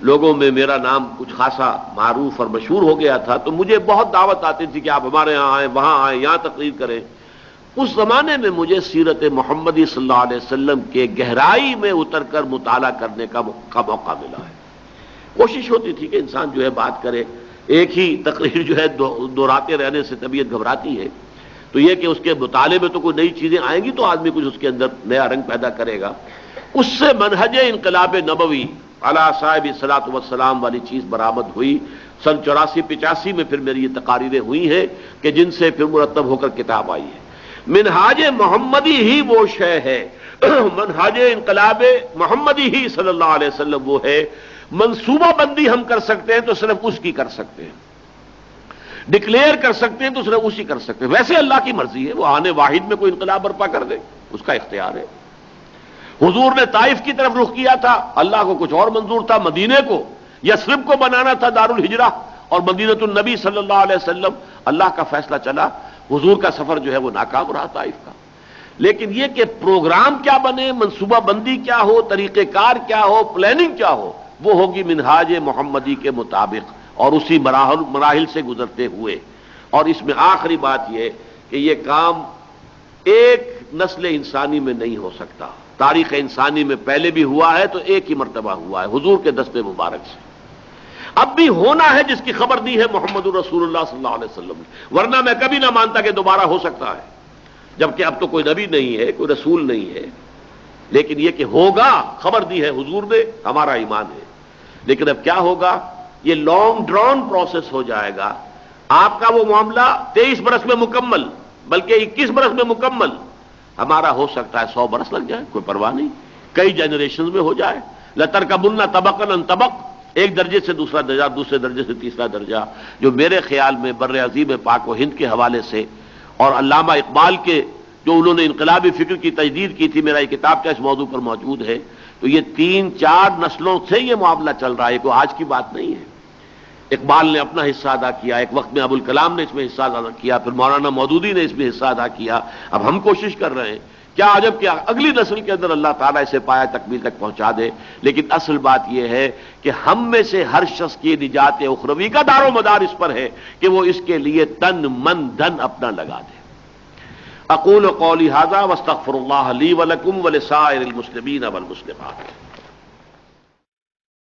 لوگوں میں میرا نام کچھ خاصا معروف اور مشہور ہو گیا تھا، تو مجھے بہت دعوت آتی تھی کہ آپ ہمارے یہاں آئیں، وہاں آئیں، یہاں تقریر کریں۔ اس زمانے میں مجھے سیرت محمدی صلی اللہ علیہ وسلم کے گہرائی میں اتر کر مطالعہ کرنے کا موقع ملا ہے۔ کوشش ہوتی تھی کہ انسان جو ہے بات کرے، ایک ہی تقریر جو ہے دہراتے رہنے سے طبیعت گھبراتی ہے، تو یہ کہ اس کے مطالعے میں تو کوئی نئی چیزیں آئیں گی تو آدمی کچھ اس کے اندر نیا رنگ پیدا کرے گا۔ اس سے منہج انقلاب نبوی علی صاحب الصلاۃ والسلام والی چیز برآمد ہوئی۔ سن 84-85 میں پھر میری یہ تقاریریں ہوئی ہیں کہ جن سے پھر مرتب ہو کر کتاب آئی ہے۔ منہاج محمدی ہی وہ شے ہے، منہاج انقلاب محمدی ہی صلی اللہ علیہ وسلم وہ ہے۔ منصوبہ بندی ہم کر سکتے ہیں تو صرف اس کی کر سکتے ہیں، ڈکلیئر کر سکتے ہیں تو صرف اسی کر سکتے ہیں، ویسے اللہ کی مرضی ہے، وہ آنے واحد میں کوئی انقلاب برپا کر دے، اس کا اختیار ہے۔ حضور نے طائف کی طرف رخ کیا تھا، اللہ کو کچھ اور منظور تھا، مدینے کو یثرب کو بنانا تھا دارالہجرہ اور مدینۃ النبی صلی اللہ علیہ وسلم، اللہ کا فیصلہ چلا، حضور کا سفر جو ہے وہ ناکام رہا طائف کا۔ لیکن یہ کہ پروگرام کیا بنے، منصوبہ بندی کیا ہو، طریقہ کار کیا ہو، پلاننگ کیا ہو، وہ ہوگی منہاج محمدی کے مطابق اور اسی مراحل سے گزرتے ہوئے۔ اور اس میں آخری بات یہ کہ یہ کام ایک نسل انسانی میں نہیں ہو سکتا، تاریخ انسانی میں پہلے بھی ہوا ہے تو ایک ہی مرتبہ ہوا ہے حضور کے دست مبارک سے، اب بھی ہونا ہے جس کی خبر دی ہے محمد الرسول اللہ صلی اللہ علیہ وسلم نے، ورنہ میں کبھی نہ مانتا کہ دوبارہ ہو سکتا ہے، جبکہ اب تو کوئی نبی نہیں ہے، کوئی رسول نہیں ہے، لیکن یہ کہ ہوگا خبر دی ہے حضور نے، ہمارا ایمان ہے۔ لیکن اب کیا ہوگا، یہ لانگ ڈرون پروسیس ہو جائے گا، آپ کا وہ معاملہ 23 برس میں مکمل، بلکہ 21 برس میں مکمل، ہمارا ہو سکتا ہے 100 برس لگ جائے، کوئی پرواہ نہیں، کئی جنریشنز میں ہو جائے۔ لَتَرْكَبُنَّ طَبَقًا عَن طَبَقٍ، ایک درجے سے دوسرا درجہ، دوسرے درجے سے تیسرا درجہ، جو میرے خیال میں بر عظیم پاک و ہند کے حوالے سے اور علامہ اقبال کے جو انہوں نے انقلابی فکر کی تجدید کی تھی، میرا یہ کتاب کا اس موضوع پر موجود ہے، تو یہ 3-4 نسلوں سے یہ معاملہ چل رہا ہے، کوئی آج کی بات نہیں ہے۔ اقبال نے اپنا حصہ ادا کیا، ایک وقت میں ابوالکلام نے اس میں حصہ ادا کیا، پھر مولانا مودودی نے اس میں حصہ ادا کیا، اب ہم کوشش کر رہے ہیں، کیا عجب کہ اگلی نسل کے اندر اللہ تعالیٰ اسے پایا تکمیل تک پہنچا دے۔ لیکن اصل بات یہ ہے کہ ہم میں سے ہر شخص کی نجات اخروی کا دار و مدار اس پر ہے کہ وہ اس کے لیے تن من دھن اپنا لگا دے۔ اقول قولی ھذا واستغفر اللہ لی ولکم ولسائر المسلمین والمسلمات۔